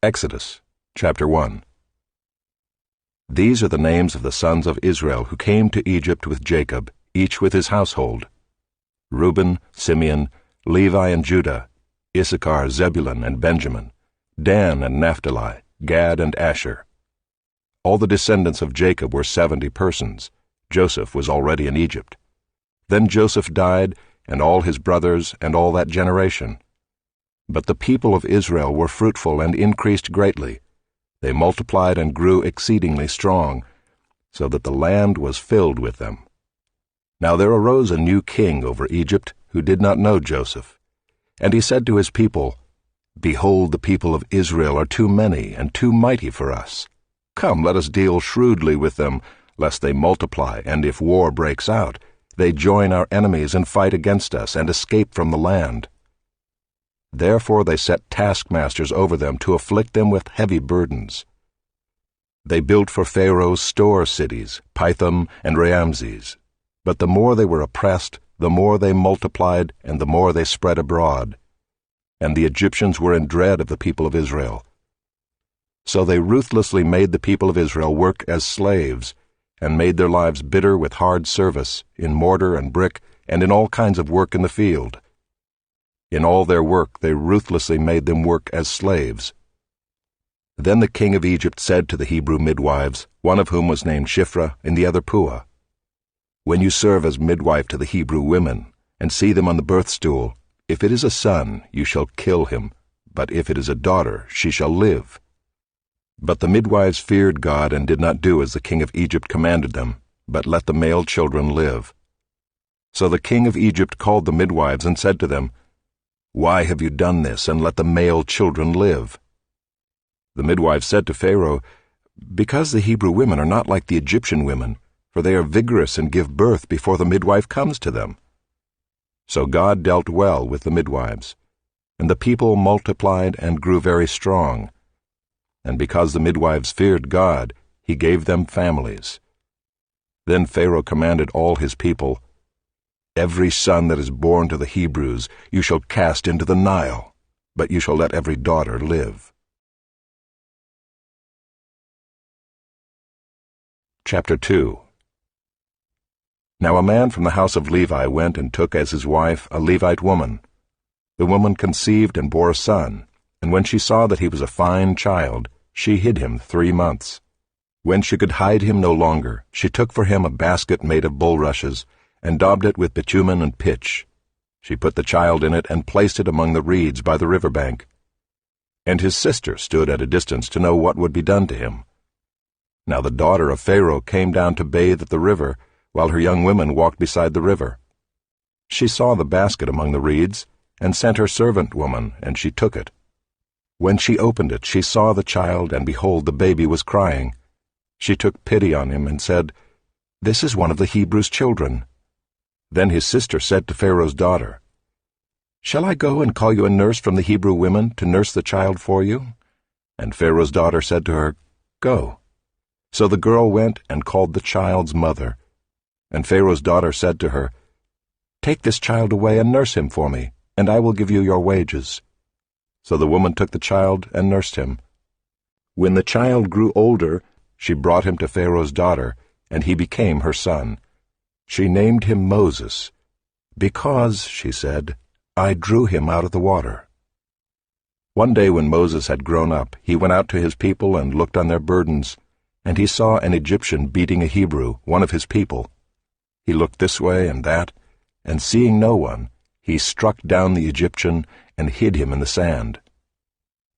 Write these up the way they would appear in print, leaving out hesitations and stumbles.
Exodus, chapter 1. These are the names of the sons of Israel who came to Egypt with Jacob, each with his household: Reuben, Simeon, Levi and Judah, Issachar, Zebulun and Benjamin, Dan and Naphtali, Gad and Asher. All the descendants of Jacob were 70 persons. Joseph was already in Egypt. Then Joseph died, and all his brothers, and all that generation. But the people of Israel were fruitful and increased greatly. They multiplied and grew exceedingly strong, so that the land was filled with them. Now there arose a new king over Egypt, who did not know Joseph. And he said to his people, "Behold, the people of Israel are too many and too mighty for us. Come, let us deal shrewdly with them, lest they multiply, and if war breaks out, they join our enemies and fight against us and escape from the land." Therefore they set taskmasters over them to afflict them with heavy burdens. They built for Pharaoh store cities, Pithom and Raamses. But the more they were oppressed, the more they multiplied, and the more they spread abroad. And the Egyptians were in dread of the people of Israel. So they ruthlessly made the people of Israel work as slaves, and made their lives bitter with hard service, in mortar and brick, and in all kinds of work in the field. In all their work they ruthlessly made them work as slaves. Then the king of Egypt said to the Hebrew midwives, one of whom was named Shiphrah and the other Puah, "When you serve as midwife to the Hebrew women, and see them on the birth stool, if it is a son, you shall kill him, but if it is a daughter, she shall live." But the midwives feared God and did not do as the king of Egypt commanded them, but let the male children live. So the king of Egypt called the midwives and said to them, "Why have you done this, and let the male children live?" The midwives said to Pharaoh, "Because the Hebrew women are not like the Egyptian women, for they are vigorous and give birth before the midwife comes to them." So God dealt well with the midwives, and the people multiplied and grew very strong. And because the midwives feared God, he gave them families. Then Pharaoh commanded all his people, "Every son that is born to the Hebrews you shall cast into the Nile, but you shall let every daughter live." Chapter 2. Now a man from the house of Levi went and took as his wife a Levite woman. The woman conceived and bore a son, and when she saw that he was a fine child, she hid him 3 months. When she could hide him no longer, she took for him a basket made of bulrushes, and daubed it with bitumen and pitch. She put the child in it and placed it among the reeds by the river bank. And his sister stood at a distance to know what would be done to him. Now the daughter of Pharaoh came down to bathe at the river, while her young women walked beside the river. She saw the basket among the reeds, and sent her servant woman, and she took it. When she opened it, she saw the child, and behold, the baby was crying. She took pity on him and said, "This is one of the Hebrews' children." Then his sister said to Pharaoh's daughter, "Shall I go and call you a nurse from the Hebrew women to nurse the child for you?" And Pharaoh's daughter said to her, "Go." So the girl went and called the child's mother. And Pharaoh's daughter said to her, "Take this child away and nurse him for me, and I will give you your wages." So the woman took the child and nursed him. When the child grew older, she brought him to Pharaoh's daughter, and he became her son. She named him Moses, "Because," she said, "I drew him out of the water." One day when Moses had grown up, he went out to his people and looked on their burdens, and he saw an Egyptian beating a Hebrew, one of his people. He looked this way and that, and seeing no one, he struck down the Egyptian and hid him in the sand.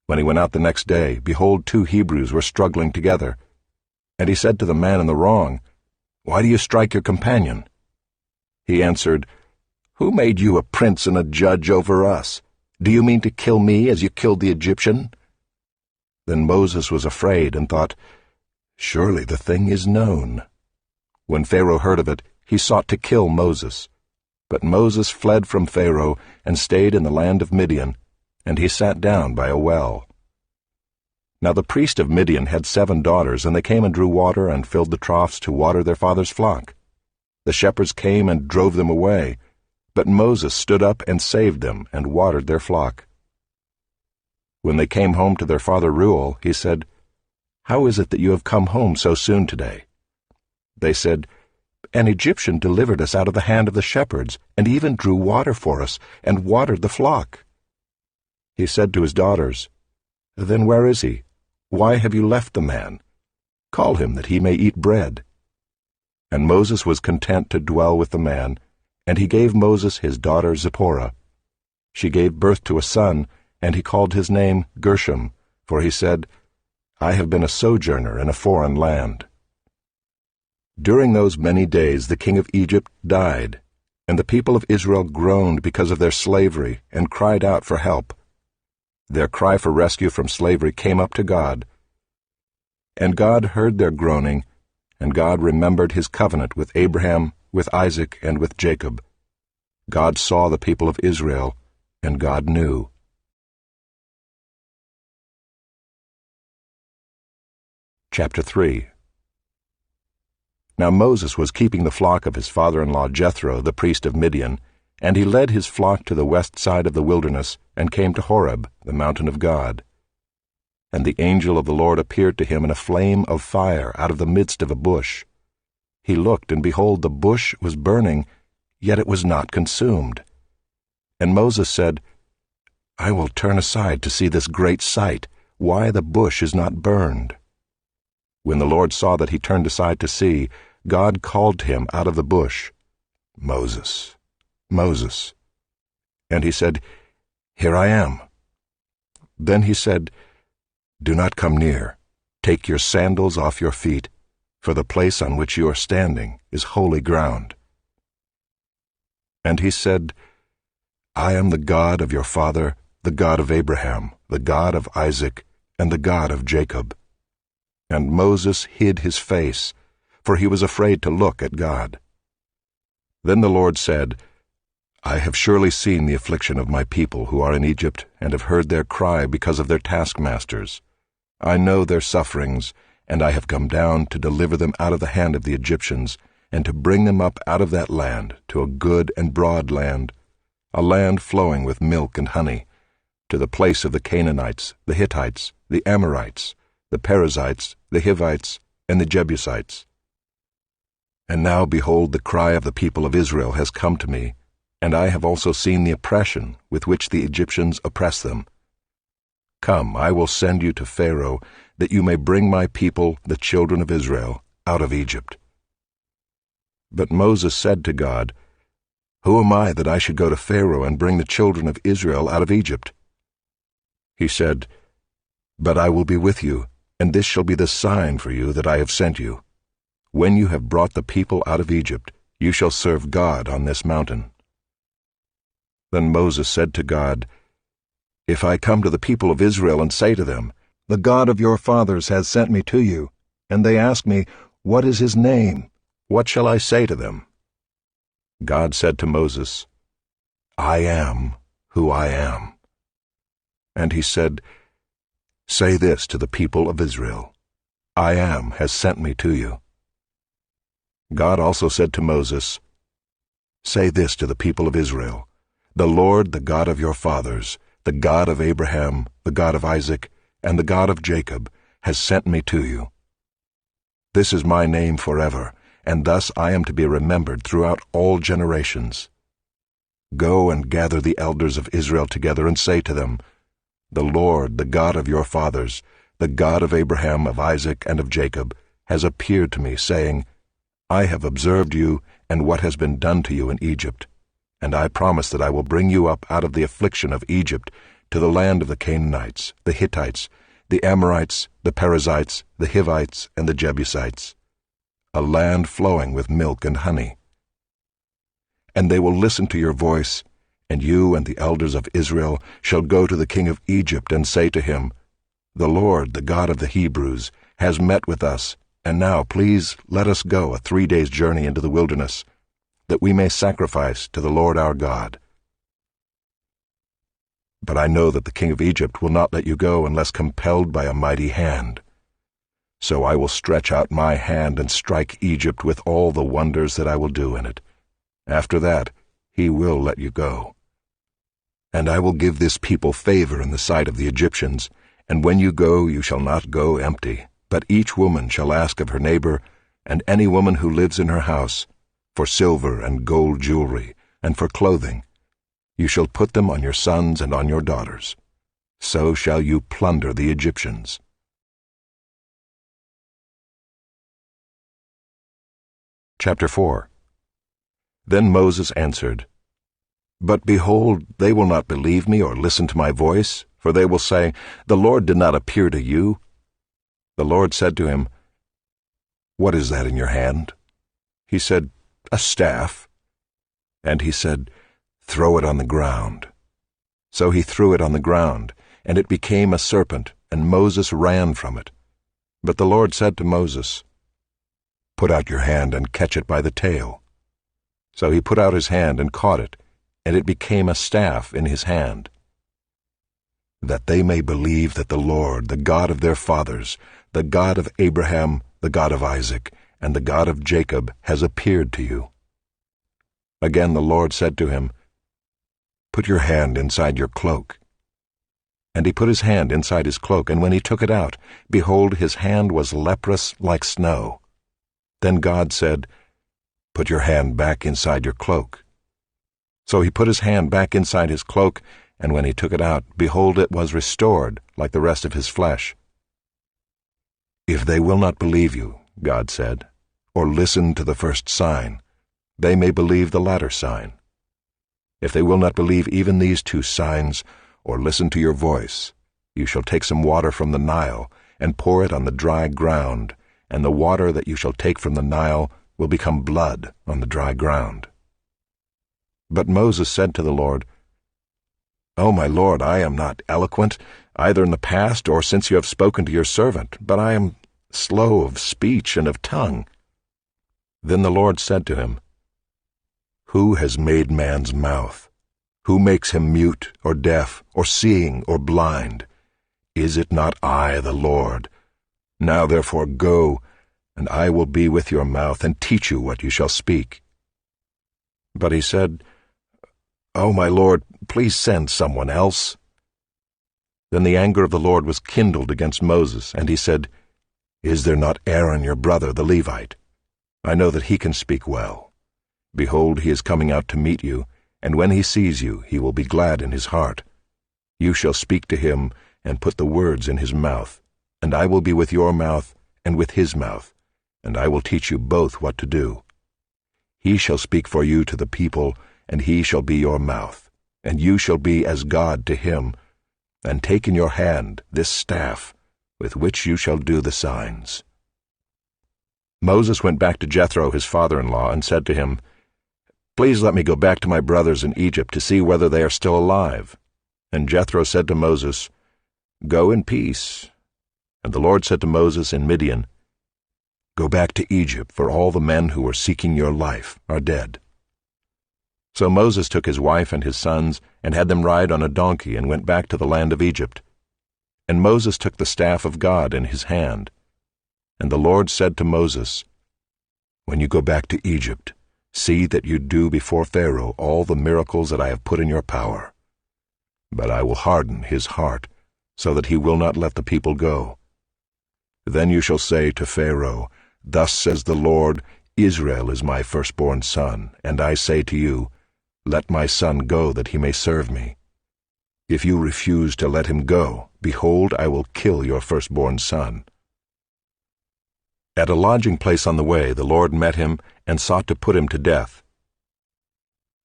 When he went out the next day, behold, 2 Hebrews were struggling together. And he said to the man in the wrong, "Why do you strike your companion?" He answered, "Who made you a prince and a judge over us? Do you mean to kill me as you killed the Egyptian?" Then Moses was afraid and thought, "Surely the thing is known." When Pharaoh heard of it, he sought to kill Moses. But Moses fled from Pharaoh and stayed in the land of Midian, and he sat down by a well. Now the priest of Midian had 7 daughters, and they came and drew water and filled the troughs to water their father's flock. The shepherds came and drove them away, but Moses stood up and saved them and watered their flock. When they came home to their father Reuel, he said, "How is it that you have come home so soon today?" They said, "An Egyptian delivered us out of the hand of the shepherds, and even drew water for us, and watered the flock." He said to his daughters, "Then where is he? Why have you left the man? Call him that he may eat bread." And Moses was content to dwell with the man, and he gave Moses his daughter Zipporah. She gave birth to a son, and he called his name Gershom, for he said, "I have been a sojourner in a foreign land." During those many days the king of Egypt died, and the people of Israel groaned because of their slavery and cried out for help. Their cry for rescue from slavery came up to God. And God heard their groaning, and God remembered his covenant with Abraham, with Isaac, and with Jacob. God saw the people of Israel, and God knew. Chapter 3. Now Moses was keeping the flock of his father-in-law Jethro, the priest of Midian, and he led his flock to the west side of the wilderness, and came to Horeb, the mountain of God. And the angel of the Lord appeared to him in a flame of fire out of the midst of a bush. He looked, and behold, the bush was burning, yet it was not consumed. And Moses said, "I will turn aside to see this great sight, why the bush is not burned." When the Lord saw that he turned aside to see, God called to him out of the bush, "Moses, Moses." And he said, "Here I am." Then he said, "Do not come near. Take your sandals off your feet, for the place on which you are standing is holy ground." And he said, "I am the God of your father, the God of Abraham, the God of Isaac, and the God of Jacob." And Moses hid his face, for he was afraid to look at God. Then the Lord said, "I have surely seen the affliction of my people who are in Egypt, and have heard their cry because of their taskmasters. I know their sufferings, and I have come down to deliver them out of the hand of the Egyptians, and to bring them up out of that land to a good and broad land, a land flowing with milk and honey, to the place of the Canaanites, the Hittites, the Amorites, the Perizzites, the Hivites, and the Jebusites. And now, behold, the cry of the people of Israel has come to me, and I have also seen the oppression with which the Egyptians oppress them. Come, I will send you to Pharaoh, that you may bring my people, the children of Israel, out of Egypt." But Moses said to God, "Who am I that I should go to Pharaoh and bring the children of Israel out of Egypt?" He said, "But I will be with you, and this shall be the sign for you that I have sent you. When you have brought the people out of Egypt, you shall serve God on this mountain." Then Moses said to God, "If I come to the people of Israel and say to them, 'The God of your fathers has sent me to you,' and they ask me, 'What is his name?' what shall I say to them?" God said to Moses, "I am who I am." And he said, "Say this to the people of Israel, 'I am has sent me to you.'" God also said to Moses, "Say this to the people of Israel, 'The Lord, the God of your fathers, the God of Abraham, the God of Isaac, and the God of Jacob, has sent me to you.' This is my name forever, and thus I am to be remembered throughout all generations. Go and gather the elders of Israel together and say to them, 'The Lord, the God of your fathers, the God of Abraham, of Isaac, and of Jacob, has appeared to me, saying, I have observed you and what has been done to you in Egypt, and I promise that I will bring you up out of the affliction of Egypt to the land of the Canaanites, the Hittites, the Amorites, the Perizzites, the Hivites, and the Jebusites, a land flowing with milk and honey. And they will listen to your voice, and you and the elders of Israel shall go to the king of Egypt and say to him, The Lord, the God of the Hebrews, has met with us, and now please let us go a 3 days' journey into the wilderness, that we may sacrifice to the Lord our God. But I know that the king of Egypt will not let you go unless compelled by a mighty hand. So I will stretch out my hand and strike Egypt with all the wonders that I will do in it. After that, he will let you go. And I will give this people favor in the sight of the Egyptians, and when you go, you shall not go empty, but each woman shall ask of her neighbor, and any woman who lives in her house, for silver and gold jewelry, and for clothing. You shall put them on your sons and on your daughters. So shall you plunder the Egyptians. Chapter 4. Then Moses answered, But behold, they will not believe me or listen to my voice, for they will say, The Lord did not appear to you. The Lord said to him, What is that in your hand? He said, A staff. And he said, Throw it on the ground. So he threw it on the ground, and it became a serpent, and Moses ran from it. But the Lord said to Moses, Put out your hand and catch it by the tail. So he put out his hand and caught it, and it became a staff in his hand. That they may believe that the Lord, the God of their fathers, the God of Abraham, the God of Isaac, and the God of Jacob, has appeared to you. Again the Lord said to him, Put your hand inside your cloak. And he put his hand inside his cloak, and when he took it out, behold, his hand was leprous like snow. Then God said, Put your hand back inside your cloak. So he put his hand back inside his cloak, and when he took it out, behold, it was restored like the rest of his flesh. If they will not believe you, God said, or listen to the first sign, they may believe the latter sign. If they will not believe even these two signs, or listen to your voice, you shall take some water from the Nile, and pour it on the dry ground, and the water that you shall take from the Nile will become blood on the dry ground. But Moses said to the Lord, O my Lord, I am not eloquent, either in the past or since you have spoken to your servant, but I am slow of speech and of tongue. Then the Lord said to him, Who has made man's mouth? Who makes him mute, or deaf, or seeing, or blind? Is it not I, the Lord? Now therefore go, and I will be with your mouth, and teach you what you shall speak. But he said, O my Lord, please send someone else. Then the anger of the Lord was kindled against Moses, and he said, Is there not Aaron your brother, the Levite? I know that he can speak well. Behold, he is coming out to meet you, and when he sees you, he will be glad in his heart. You shall speak to him, and put the words in his mouth, and I will be with your mouth and with his mouth, and I will teach you both what to do. He shall speak for you to the people, and he shall be your mouth, and you shall be as God to him, and take in your hand this staff, with which you shall do the signs. Moses went back to Jethro his father-in-law, and said to him, Please let me go back to my brothers in Egypt to see whether they are still alive. And Jethro said to Moses, Go in peace. And the Lord said to Moses in Midian, Go back to Egypt, for all the men who were seeking your life are dead. So Moses took his wife and his sons, and had them ride on a donkey, and went back to the land of Egypt. And Moses took the staff of God in his hand. And the Lord said to Moses, When you go back to Egypt, see that you do before Pharaoh all the miracles that I have put in your power. But I will harden his heart, so that he will not let the people go. Then you shall say to Pharaoh, Thus says the Lord, Israel is my firstborn son, and I say to you, Let my son go that he may serve me. If you refuse to let him go, behold, I will kill your firstborn son. At a lodging place on the way, the Lord met him and sought to put him to death.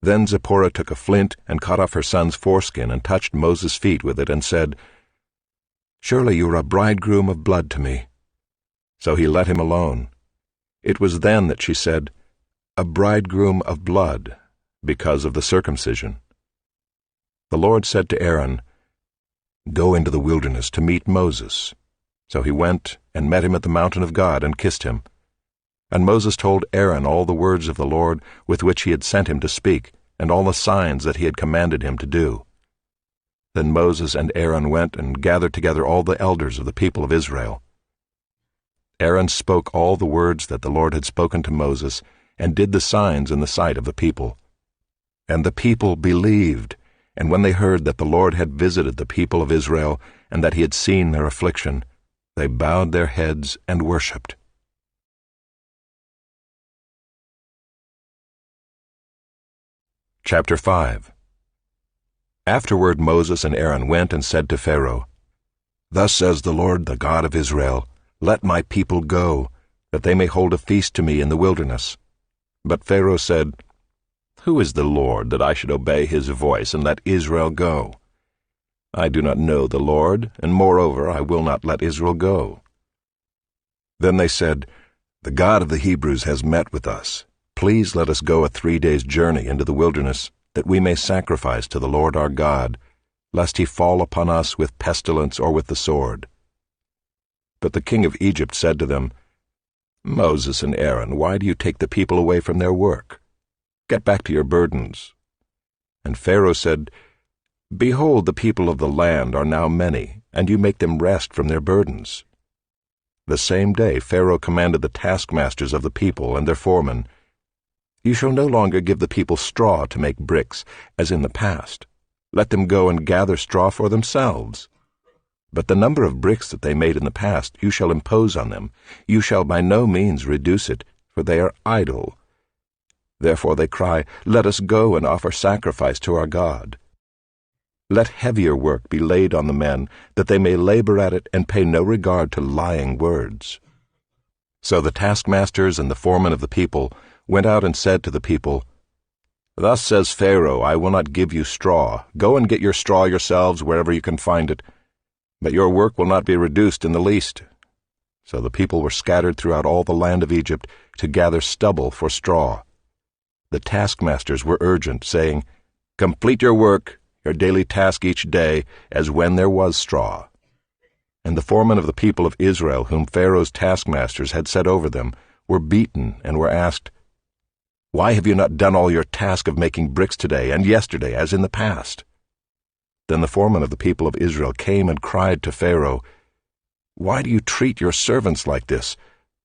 Then Zipporah took a flint and cut off her son's foreskin and touched Moses' feet with it and said, Surely you are a bridegroom of blood to me. So he let him alone. It was then that she said, A bridegroom of blood, because of the circumcision. The Lord said to Aaron, Go into the wilderness to meet Moses. So he went and met him at the mountain of God and kissed him. And Moses told Aaron all the words of the Lord with which he had sent him to speak, and all the signs that he had commanded him to do. Then Moses and Aaron went and gathered together all the elders of the people of Israel. Aaron spoke all the words that the Lord had spoken to Moses, and did the signs in the sight of the people. And the people believed, And when they heard that the Lord had visited the people of Israel, and that he had seen their affliction, they bowed their heads and worshipped. Chapter 5. Afterward Moses and Aaron went and said to Pharaoh, "Thus says the Lord, the God of Israel, Let my people go, that they may hold a feast to me in the wilderness." But Pharaoh said, "Who is the Lord, that I should obey his voice and let Israel go? I do not know the Lord, and moreover I will not let Israel go." Then they said, "The God of the Hebrews has met with us. Please let us go a 3 days' journey into the wilderness, that we may sacrifice to the Lord our God, lest he fall upon us with pestilence or with the sword." But the king of Egypt said to them, "Moses and Aaron, why do you take the people away from their work? Get back to your burdens." And Pharaoh said, "Behold, the people of the land are now many, and you make them rest from their burdens." The same day Pharaoh commanded the taskmasters of the people and their foremen, "You shall no longer give the people straw to make bricks, as in the past. Let them go and gather straw for themselves. But the number of bricks that they made in the past you shall impose on them. You shall by no means reduce it, for they are idle. Therefore they cry, 'Let us go and offer sacrifice to our God.' Let heavier work be laid on the men, that they may labor at it and pay no regard to lying words." So the taskmasters and the foremen of the people went out and said to the people, "Thus says Pharaoh, I will not give you straw. Go and get your straw yourselves wherever you can find it. But your work will not be reduced in the least." So the people were scattered throughout all the land of Egypt to gather stubble for straw. The taskmasters were urgent, saying, "Complete your work, your daily task each day, as when there was straw." And the foremen of the people of Israel, whom Pharaoh's taskmasters had set over them, were beaten and were asked, "Why have you not done all your task of making bricks today and yesterday as in the past?" Then the foreman of the people of Israel came and cried to Pharaoh, "Why do you treat your servants like this?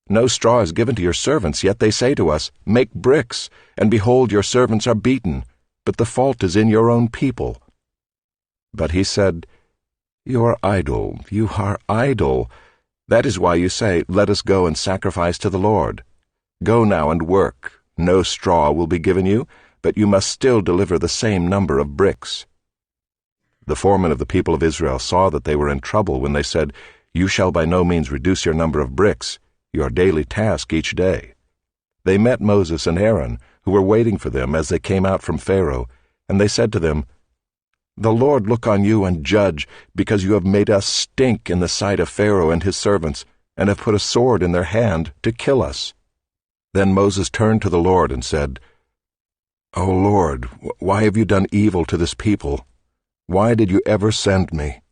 No straw is given to your servants, yet they say to us, 'Make bricks,' and behold, your servants are beaten, but the fault is in your own people." But he said, "You are idle, you are idle. That is why you say, 'Let us go and sacrifice to the Lord.' Go now and work. No straw will be given you, but you must still deliver the same number of bricks." The foremen of the people of Israel saw that they were in trouble when they said, "You shall by no means reduce your number of bricks, your daily task each day." They met Moses and Aaron, who were waiting for them as they came out from Pharaoh, and they said to them, "The Lord look on you and judge, because you have made us stink in the sight of Pharaoh and his servants, and have put a sword in their hand to kill us." Then Moses turned to the Lord and said, "O Lord, why have you done evil to this people? Why did you ever send me?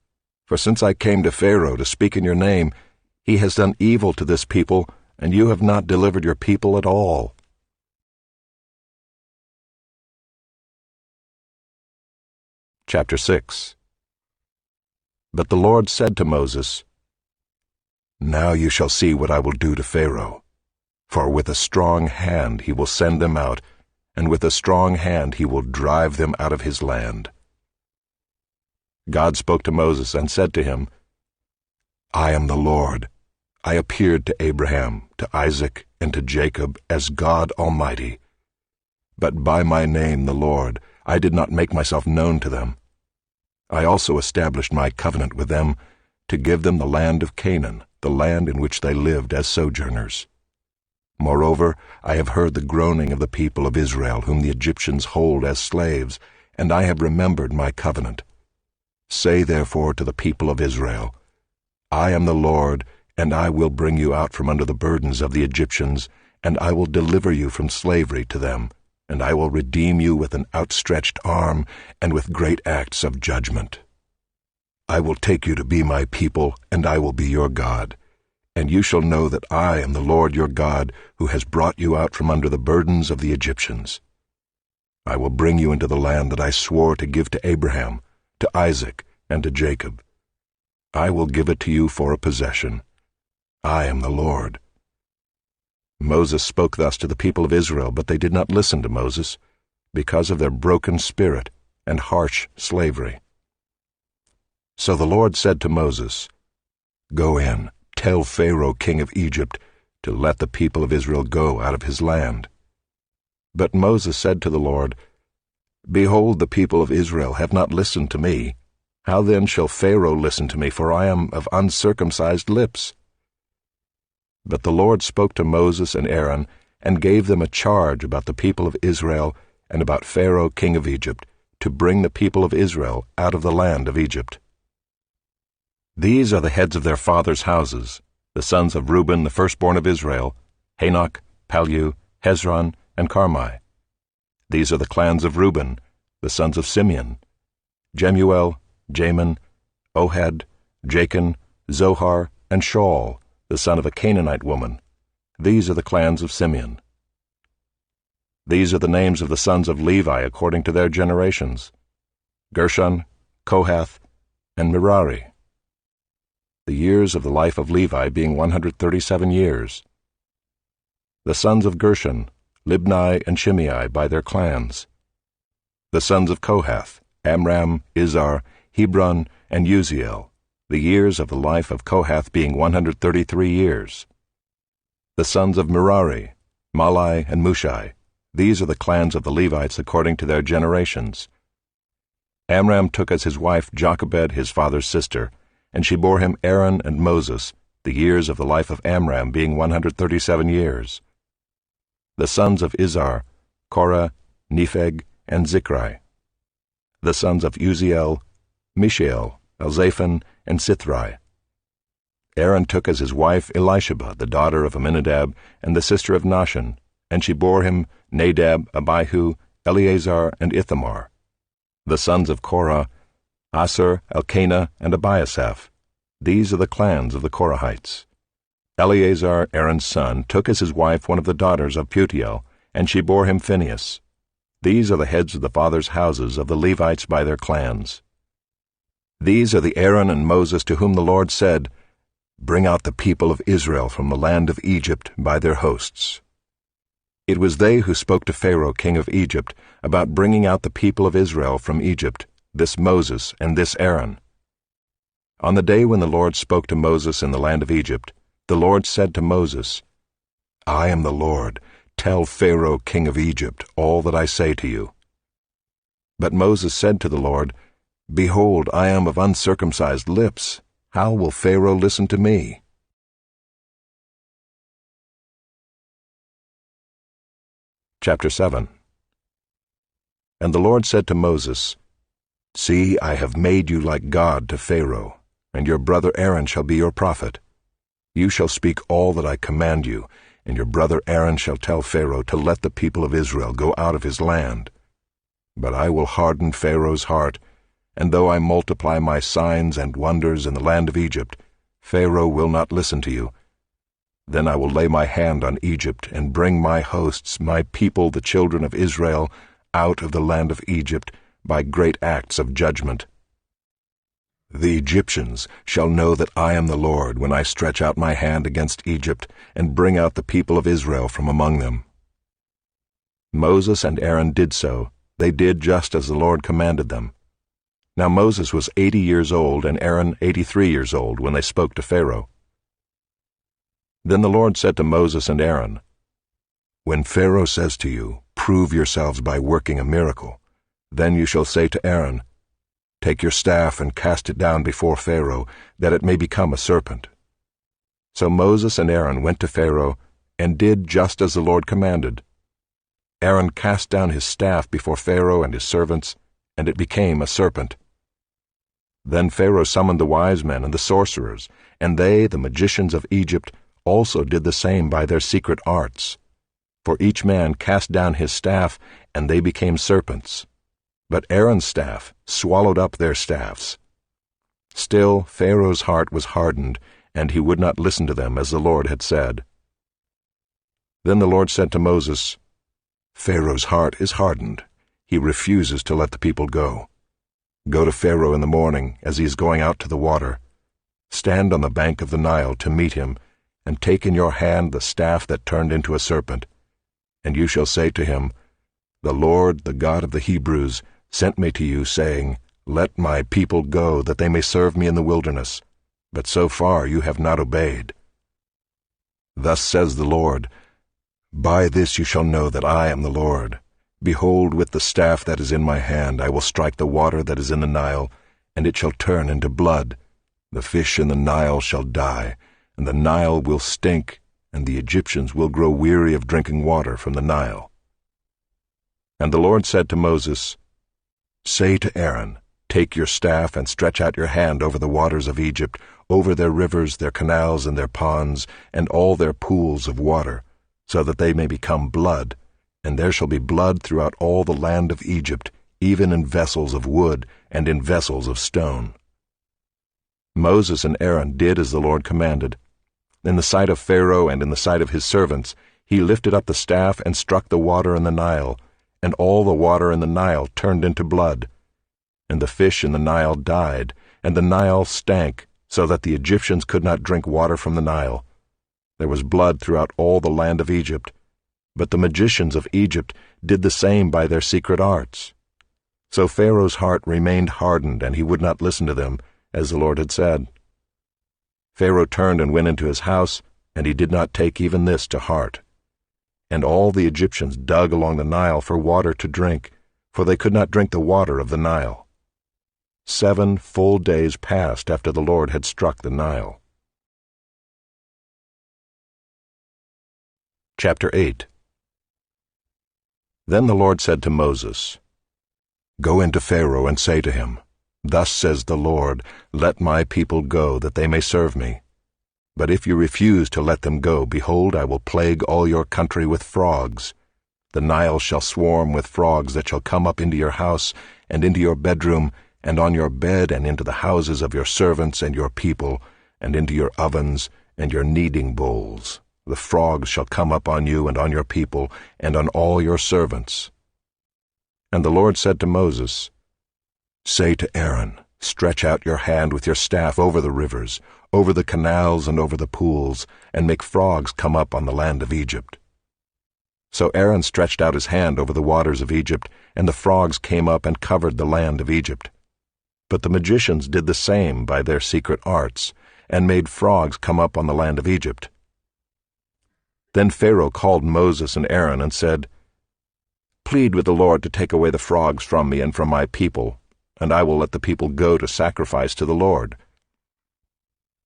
For since I came to Pharaoh to speak in your name, he has done evil to this people, and you have not delivered your people at all." Chapter 6. But the Lord said to Moses, "Now you shall see what I will do to Pharaoh. For with a strong hand he will send them out, and with a strong hand he will drive them out of his land." God spoke to Moses and said to him, "I am the Lord. I appeared to Abraham, to Isaac, and to Jacob as God Almighty. But by my name, the Lord, I did not make myself known to them. I also established my covenant with them to give them the land of Canaan, the land in which they lived as sojourners. Moreover, I have heard the groaning of the people of Israel, whom the Egyptians hold as slaves, and I have remembered my covenant. Say therefore to the people of Israel, I am the Lord, and I will bring you out from under the burdens of the Egyptians, and I will deliver you from slavery to them, and I will redeem you with an outstretched arm and with great acts of judgment. I will take you to be my people, and I will be your God. And you shall know that I am the Lord your God, who has brought you out from under the burdens of the Egyptians. I will bring you into the land that I swore to give to Abraham, to Isaac, and to Jacob. I will give it to you for a possession. I am the Lord." Moses spoke thus to the people of Israel, but they did not listen to Moses, because of their broken spirit, and harsh slavery. So the Lord said to Moses, "Go in, tell Pharaoh king of Egypt to let the people of Israel go out of his land." But Moses said to the Lord, "Behold, the people of Israel have not listened to me. How then shall Pharaoh listen to me, for I am of uncircumcised lips?" But the Lord spoke to Moses and Aaron, and gave them a charge about the people of Israel and about Pharaoh king of Egypt, to bring the people of Israel out of the land of Egypt. These are the heads of their fathers' houses, the sons of Reuben, the firstborn of Israel, Hanok, Pallu, Hezron, and Carmi. These are the clans of Reuben, the sons of Simeon, Jemuel, Jamin, Ohad, Jachin, Zohar, and Shaul, the son of a Canaanite woman. These are the clans of Simeon. These are the names of the sons of Levi according to their generations: Gershon, Kohath, and Merari. The years of the life of Levi being 137 years. The sons of Gershon, Libni and Shimei by their clans. The sons of Kohath, Amram, Izhar, Hebron, and Uziel, the years of the life of Kohath being 133 years. The sons of Merari, Malai and Mushai, these are the clans of the Levites according to their generations. Amram took as his wife Jochebed his father's sister, and she bore him Aaron and Moses, the years of the life of Amram being 137 years. The sons of Izhar, Korah, Nepheg, and Zichri. The sons of Uziel, Mishael, Elzaphan, and Sithri. Aaron took as his wife Elisheba, the daughter of Amminadab, and the sister of Nahshon, and she bore him Nadab, Abihu, Eleazar, and Ithamar. The sons of Korah, Asher, Elkanah, and Abiasaph. These are the clans of the Korahites. Eleazar, Aaron's son, took as his wife one of the daughters of Putiel, and she bore him Phinehas. These are the heads of the fathers' houses of the Levites by their clans. These are the Aaron and Moses to whom the Lord said, "Bring out the people of Israel from the land of Egypt by their hosts." It was they who spoke to Pharaoh king of Egypt about bringing out the people of Israel from Egypt, this Moses and this Aaron. On the day when the Lord spoke to Moses in the land of Egypt, the Lord said to Moses, "I am the Lord. Tell Pharaoh king of Egypt all that I say to you." But Moses said to the Lord, "Behold, I am of uncircumcised lips. How will Pharaoh listen to me?" Chapter 7. And the Lord said to Moses, "See, I have made you like God to Pharaoh, and your brother Aaron shall be your prophet. You shall speak all that I command you, and your brother Aaron shall tell Pharaoh to let the people of Israel go out of his land. But I will harden Pharaoh's heart, and though I multiply my signs and wonders in the land of Egypt, Pharaoh will not listen to you. Then I will lay my hand on Egypt and bring my hosts, my people, the children of Israel, out of the land of Egypt by great acts of judgment. The Egyptians shall know that I am the Lord when I stretch out my hand against Egypt and bring out the people of Israel from among them." Moses and Aaron did so. They did just as the Lord commanded them. Now Moses was 80 years old and Aaron 83 years old when they spoke to Pharaoh. Then the Lord said to Moses and Aaron, "When Pharaoh says to you, 'Prove yourselves by working a miracle,' then you shall say to Aaron, 'Take your staff and cast it down before Pharaoh, that it may become a serpent.'" So Moses and Aaron went to Pharaoh and did just as the Lord commanded. Aaron cast down his staff before Pharaoh and his servants, and it became a serpent. Then Pharaoh summoned the wise men and the sorcerers, and they, the magicians of Egypt, also did the same by their secret arts. For each man cast down his staff, and they became serpents. But Aaron's staff swallowed up their staffs. Still Pharaoh's heart was hardened, and he would not listen to them as the Lord had said. Then the Lord said to Moses, "Pharaoh's heart is hardened. He refuses to let the people go. Go to Pharaoh in the morning as he is going out to the water. Stand on the bank of the Nile to meet him, and take in your hand the staff that turned into a serpent. And you shall say to him, 'The Lord, the God of the Hebrews, sent me to you, saying, Let my people go, that they may serve me in the wilderness. But so far you have not obeyed. Thus says the Lord, By this you shall know that I am the Lord. Behold, with the staff that is in my hand I will strike the water that is in the Nile, and it shall turn into blood. The fish in the Nile shall die, and the Nile will stink, and the Egyptians will grow weary of drinking water from the Nile. And the Lord said to Moses, Say to Aaron, Take your staff and stretch out your hand over the waters of Egypt, over their rivers, their canals, and their ponds, and all their pools of water, so that they may become blood, and there shall be blood throughout all the land of Egypt, even in vessels of wood and in vessels of stone. Moses and Aaron did as the Lord commanded. In the sight of Pharaoh and in the sight of his servants, he lifted up the staff and struck the water in the Nile, and all the water in the Nile turned into blood. And the fish in the Nile died, and the Nile stank, so that the Egyptians could not drink water from the Nile. There was blood throughout all the land of Egypt. But the magicians of Egypt did the same by their secret arts. So Pharaoh's heart remained hardened, and he would not listen to them, as the Lord had said. Pharaoh turned and went into his house, and he did not take even this to heart. And all the Egyptians dug along the Nile for water to drink, for they could not drink the water of the Nile. 7 full days passed after the Lord had struck the Nile. Chapter 8. Then the Lord said to Moses, Go into Pharaoh and say to him, Thus says the Lord, Let my people go, that they may serve me. But if you refuse to let them go, behold, I will plague all your country with frogs. The Nile shall swarm with frogs that shall come up into your house, and into your bedroom, and on your bed, and into the houses of your servants and your people, and into your ovens and your kneading bowls. The frogs shall come up on you and on your people, and on all your servants. And the Lord said to Moses, Say to Aaron, Stretch out your hand with your staff over the rivers, over the canals and over the pools, and make frogs come up on the land of Egypt. So Aaron stretched out his hand over the waters of Egypt, and the frogs came up and covered the land of Egypt. But the magicians did the same by their secret arts, and made frogs come up on the land of Egypt. Then Pharaoh called Moses and Aaron and said, Plead with the Lord to take away the frogs from me and from my people, and I will let the people go to sacrifice to the Lord.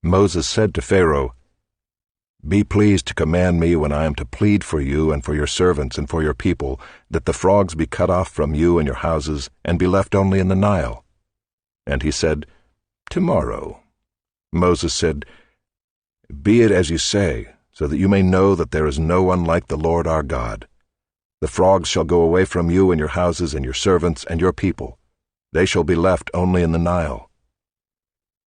Moses said to Pharaoh, Be pleased to command me when I am to plead for you and for your servants and for your people, that the frogs be cut off from you and your houses, and be left only in the Nile. And he said, Tomorrow. Moses said, Be it as you say, so that you may know that there is no one like the Lord our God. The frogs shall go away from you and your houses and your servants and your people. They shall be left only in the Nile.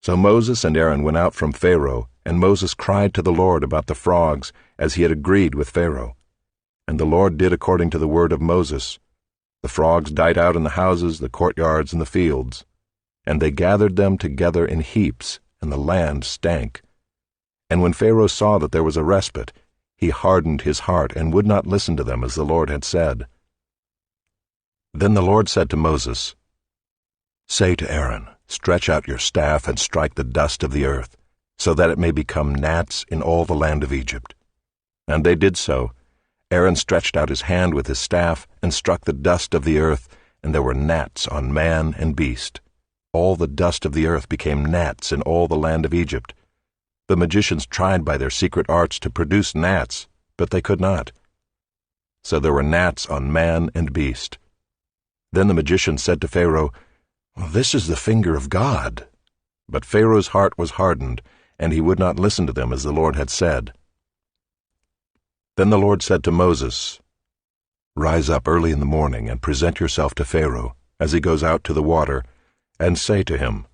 So Moses and Aaron went out from Pharaoh, and Moses cried to the Lord about the frogs, as he had agreed with Pharaoh. And the Lord did according to the word of Moses. The frogs died out in the houses, the courtyards, and the fields. And they gathered them together in heaps, and the land stank. And when Pharaoh saw that there was a respite, he hardened his heart and would not listen to them as the Lord had said. Then the Lord said to Moses, Say to Aaron, Stretch out your staff and strike the dust of the earth, so that it may become gnats in all the land of Egypt. And they did so. Aaron stretched out his hand with his staff and struck the dust of the earth, and there were gnats on man and beast. All the dust of the earth became gnats in all the land of Egypt. The magicians tried by their secret arts to produce gnats, but they could not. So there were gnats on man and beast. Then the magician said to Pharaoh, This is the finger of God. But Pharaoh's heart was hardened, and he would not listen to them as the Lord had said. Then the Lord said to Moses, Rise up early in the morning and present yourself to Pharaoh, as he goes out to the water, and say to him,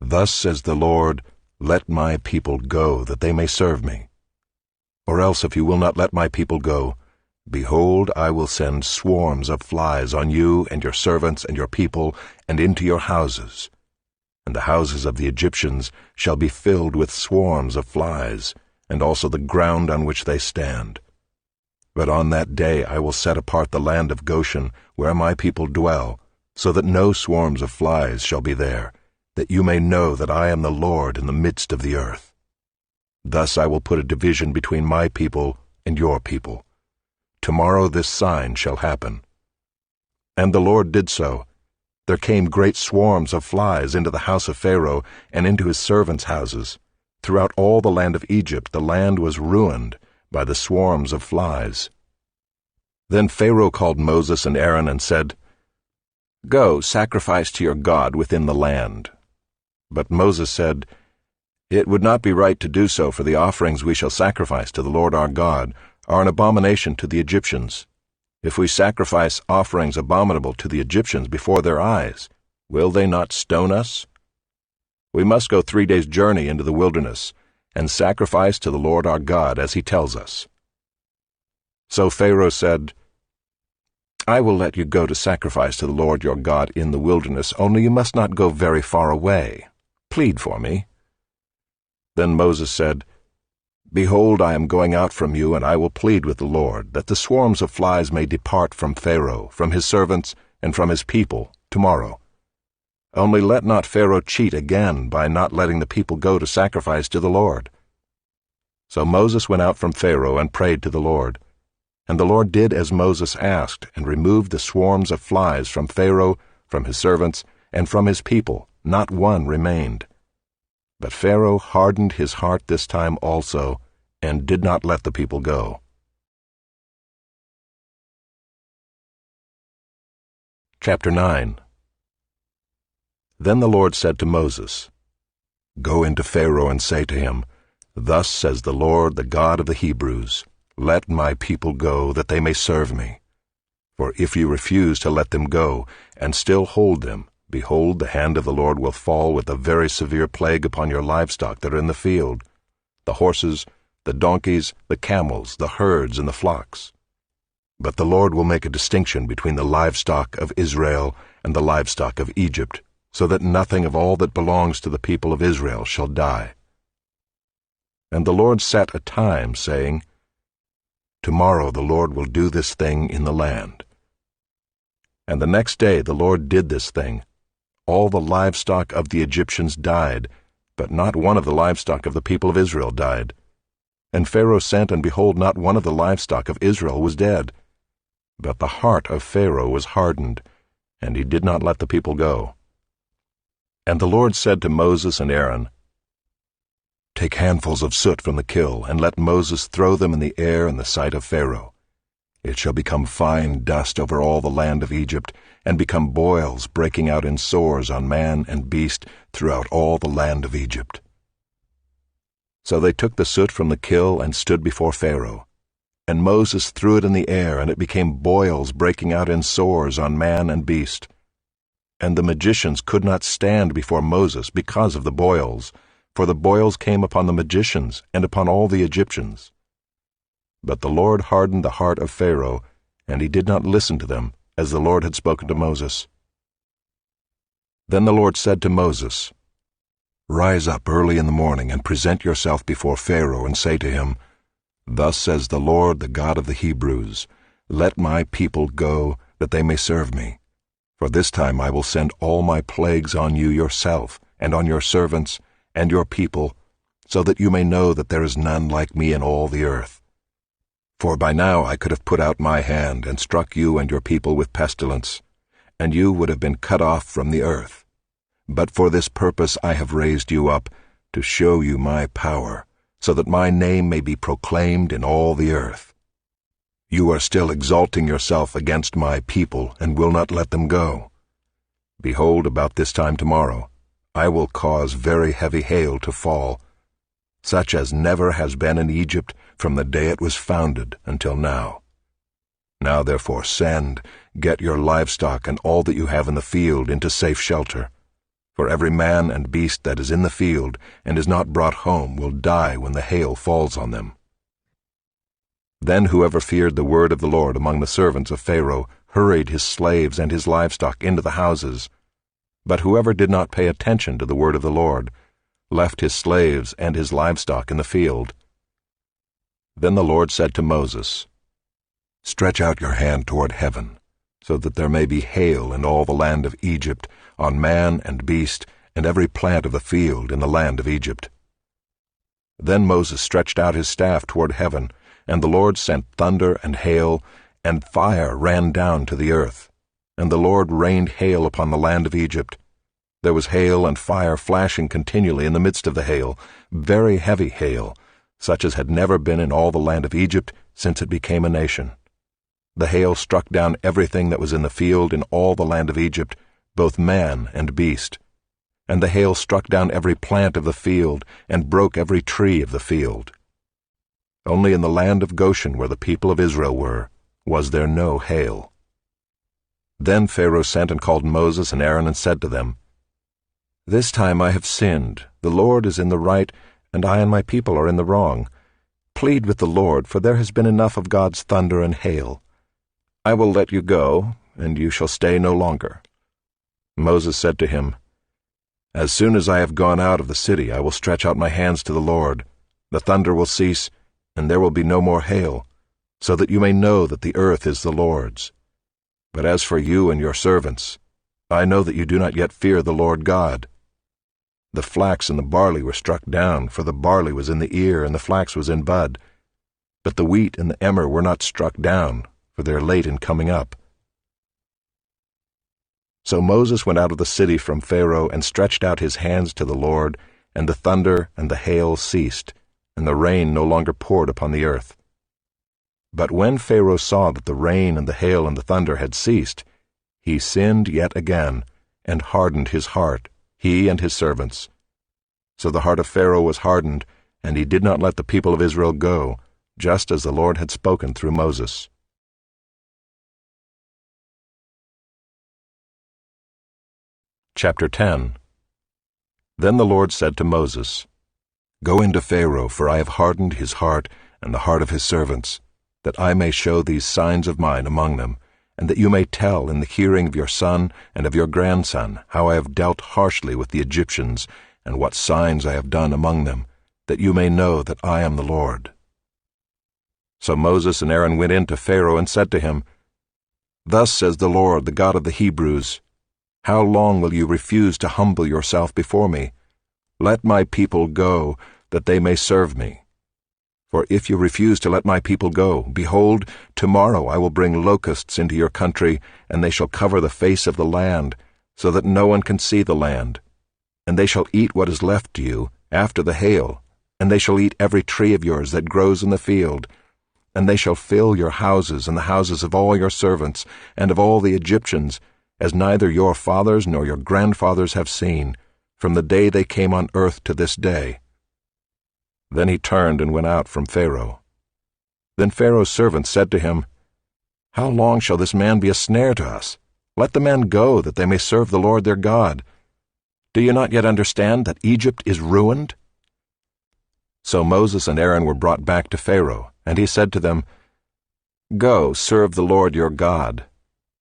Thus says the Lord, Let my people go, that they may serve me. Or else, if you will not let my people go, behold, I will send swarms of flies on you and your servants and your people, and into your houses. And the houses of the Egyptians shall be filled with swarms of flies, and also the ground on which they stand. But on that day I will set apart the land of Goshen, where my people dwell, so that no swarms of flies shall be there, that you may know that I am the Lord in the midst of the earth. Thus I will put a division between my people and your people. Tomorrow this sign shall happen. And the Lord did so. There came great swarms of flies into the house of Pharaoh and into his servants' houses. Throughout all the land of Egypt the land was ruined by the swarms of flies. Then Pharaoh called Moses and Aaron and said, "Go, sacrifice to your God within the land." But Moses said, "It would not be right to do so, for the offerings we shall sacrifice to the Lord our God are an abomination to the Egyptians. If we sacrifice offerings abominable to the Egyptians before their eyes, will they not stone us? We must go 3 days' journey into the wilderness and sacrifice to the Lord our God as he tells us." So Pharaoh said, "I will let you go to sacrifice to the Lord your God in the wilderness, only you must not go very far away. Plead for me." Then Moses said, "Behold, I am going out from you, and I will plead with the Lord, that the swarms of flies may depart from Pharaoh, from his servants, and from his people, tomorrow. Only let not Pharaoh cheat again by not letting the people go to sacrifice to the Lord." So Moses went out from Pharaoh and prayed to the Lord. And the Lord did as Moses asked, and removed the swarms of flies from Pharaoh, from his servants, and from his people. Not one remained. But Pharaoh hardened his heart this time also, and did not let the people go. Chapter 9. Then the Lord said to Moses, "Go into Pharaoh and say to him, Thus says the Lord, the God of the Hebrews, Let my people go, that they may serve me. For if you refuse to let them go, and still hold them, behold, the hand of the Lord will fall with a very severe plague upon your livestock that are in the field, the horses, the donkeys, the camels, the herds, and the flocks. But the Lord will make a distinction between the livestock of Israel and the livestock of Egypt, so that nothing of all that belongs to the people of Israel shall die." And the Lord set a time, saying, "Tomorrow the Lord will do this thing in the land." And the next day the Lord did this thing. All the livestock of the Egyptians died, but not one of the livestock of the people of Israel died. And Pharaoh sent, and behold, not one of the livestock of Israel was dead. But the heart of Pharaoh was hardened, and he did not let the people go. And the Lord said to Moses and Aaron, "Take handfuls of soot from the kill, and let Moses throw them in the air in the sight of Pharaoh. It shall become fine dust over all the land of Egypt, and become boils breaking out in sores on man and beast throughout all the land of Egypt." So they took the soot from the kill and stood before Pharaoh. And Moses threw it in the air, and it became boils breaking out in sores on man and beast. And the magicians could not stand before Moses because of the boils, for the boils came upon the magicians and upon all the Egyptians. But the Lord hardened the heart of Pharaoh, and he did not listen to them, as the Lord had spoken to Moses. Then the Lord said to Moses, "Rise up early in the morning, and present yourself before Pharaoh, and say to him, Thus says the Lord, the God of the Hebrews, Let my people go, that they may serve me. For this time I will send all my plagues on you yourself, and on your servants, and your people, so that you may know that there is none like me in all the earth. For by now I could have put out my hand, and struck you and your people with pestilence, and you would have been cut off from the earth. But for this purpose I have raised you up, to show you my power, so that my name may be proclaimed in all the earth. You are still exalting yourself against my people, and will not let them go. Behold, about this time tomorrow, I will cause very heavy hail to fall, such as never has been in Egypt from the day it was founded until now. Now therefore get your livestock and all that you have in the field into safe shelter. For every man and beast that is in the field and is not brought home will die when the hail falls on them." Then whoever feared the word of the Lord among the servants of Pharaoh hurried his slaves and his livestock into the houses. But whoever did not pay attention to the word of the Lord left his slaves and his livestock in the field. Then the Lord said to Moses, "Stretch out your hand toward heaven, so that there may be hail in all the land of Egypt, on man and beast, and every plant of the field in the land of Egypt." Then Moses stretched out his staff toward heaven, and the Lord sent thunder and hail, and fire ran down to the earth. And the Lord rained hail upon the land of Egypt. There was hail and fire flashing continually in the midst of the hail, very heavy hail, such as had never been in all the land of Egypt since it became a nation. The hail struck down everything that was in the field in all the land of Egypt, both man and beast. And the hail struck down every plant of the field, and broke every tree of the field. Only in the land of Goshen, where the people of Israel were, was there no hail. Then Pharaoh sent and called Moses and Aaron and said to them, "This time I have sinned. The Lord is in the right, and I and my people are in the wrong. Plead with the Lord, for there has been enough of God's thunder and hail. I will let you go, and you shall stay no longer." Moses said to him, "As soon as I have gone out of the city, I will stretch out my hands to the Lord. The thunder will cease, and there will be no more hail, so that you may know that the earth is the Lord's. But as for you and your servants, I know that you do not yet fear the Lord God." The flax and the barley were struck down, for the barley was in the ear and the flax was in bud. But the wheat and the emmer were not struck down, for they are late in coming up. So Moses went out of the city from Pharaoh and stretched out his hands to the Lord, and the thunder and the hail ceased, and the rain no longer poured upon the earth. But when Pharaoh saw that the rain and the hail and the thunder had ceased, he sinned yet again, and hardened his heart, he and his servants. So the heart of Pharaoh was hardened, and he did not let the people of Israel go, just as the Lord had spoken through Moses. Chapter 10. Then the Lord said to Moses, "Go into Pharaoh, for I have hardened his heart and the heart of his servants, that I may show these signs of mine among them, and that you may tell in the hearing of your son and of your grandson how I have dealt harshly with the Egyptians, and what signs I have done among them, that you may know that I am the Lord." So Moses and Aaron went in to Pharaoh and said to him, "Thus says the Lord, the God of the Hebrews, how long will you refuse to humble yourself before me? Let my people go, that they may serve me. For if you refuse to let my people go, behold, tomorrow I will bring locusts into your country, and they shall cover the face of the land, so that no one can see the land. And they shall eat what is left to you after the hail, and they shall eat every tree of yours that grows in the field. And they shall fill your houses and the houses of all your servants and of all the Egyptians, as neither your fathers nor your grandfathers have seen, from the day they came on earth to this day." Then he turned and went out from Pharaoh. Then Pharaoh's servants said to him, "How long shall this man be a snare to us? Let the men go, that they may serve the Lord their God. Do you not yet understand that Egypt is ruined?" So Moses and Aaron were brought back to Pharaoh, and he said to them, "Go, serve the Lord your God.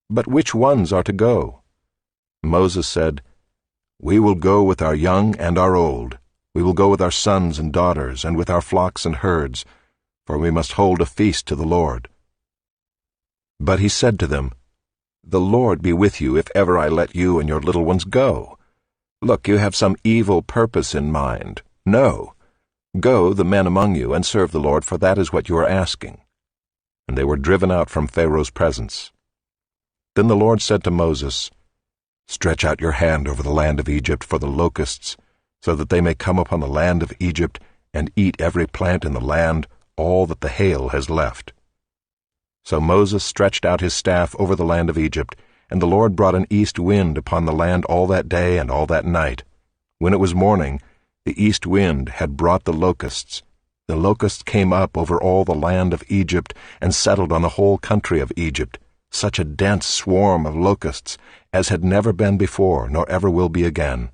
But which ones are to go?" Moses said, "We will go with our young and our old. We will go with our sons and daughters, and with our flocks and herds, for we must hold a feast to the Lord." But he said to them, "The Lord be with you if ever I let you and your little ones go. Look, you have some evil purpose in mind. No. Go, the men among you, and serve the Lord, for that is what you are asking." And they were driven out from Pharaoh's presence. Then the Lord said to Moses, "Stretch out your hand over the land of Egypt for the locusts, so that they may come upon the land of Egypt and eat every plant in the land, all that the hail has left." So Moses stretched out his staff over the land of Egypt, and the Lord brought an east wind upon the land all that day and all that night. When it was morning, the east wind had brought the locusts. The locusts came up over all the land of Egypt and settled on the whole country of Egypt, such a dense swarm of locusts as had never been before, nor ever will be again.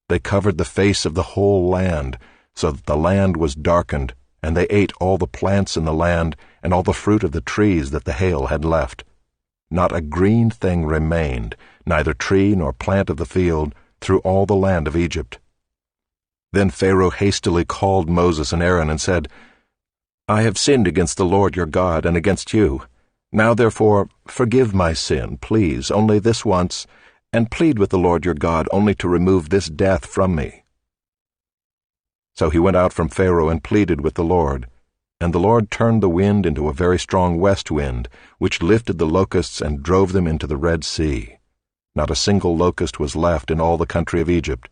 They covered the face of the whole land, so that the land was darkened, and they ate all the plants in the land and all the fruit of the trees that the hail had left. Not a green thing remained, neither tree nor plant of the field, through all the land of Egypt. Then Pharaoh hastily called Moses and Aaron and said, "I have sinned against the Lord your God and against you. Now therefore forgive my sin, please, only this once, and plead with the Lord your God only to remove this death from me." So he went out from Pharaoh and pleaded with the Lord, and the Lord turned the wind into a very strong west wind, which lifted the locusts and drove them into the Red Sea. Not a single locust was left in all the country of Egypt.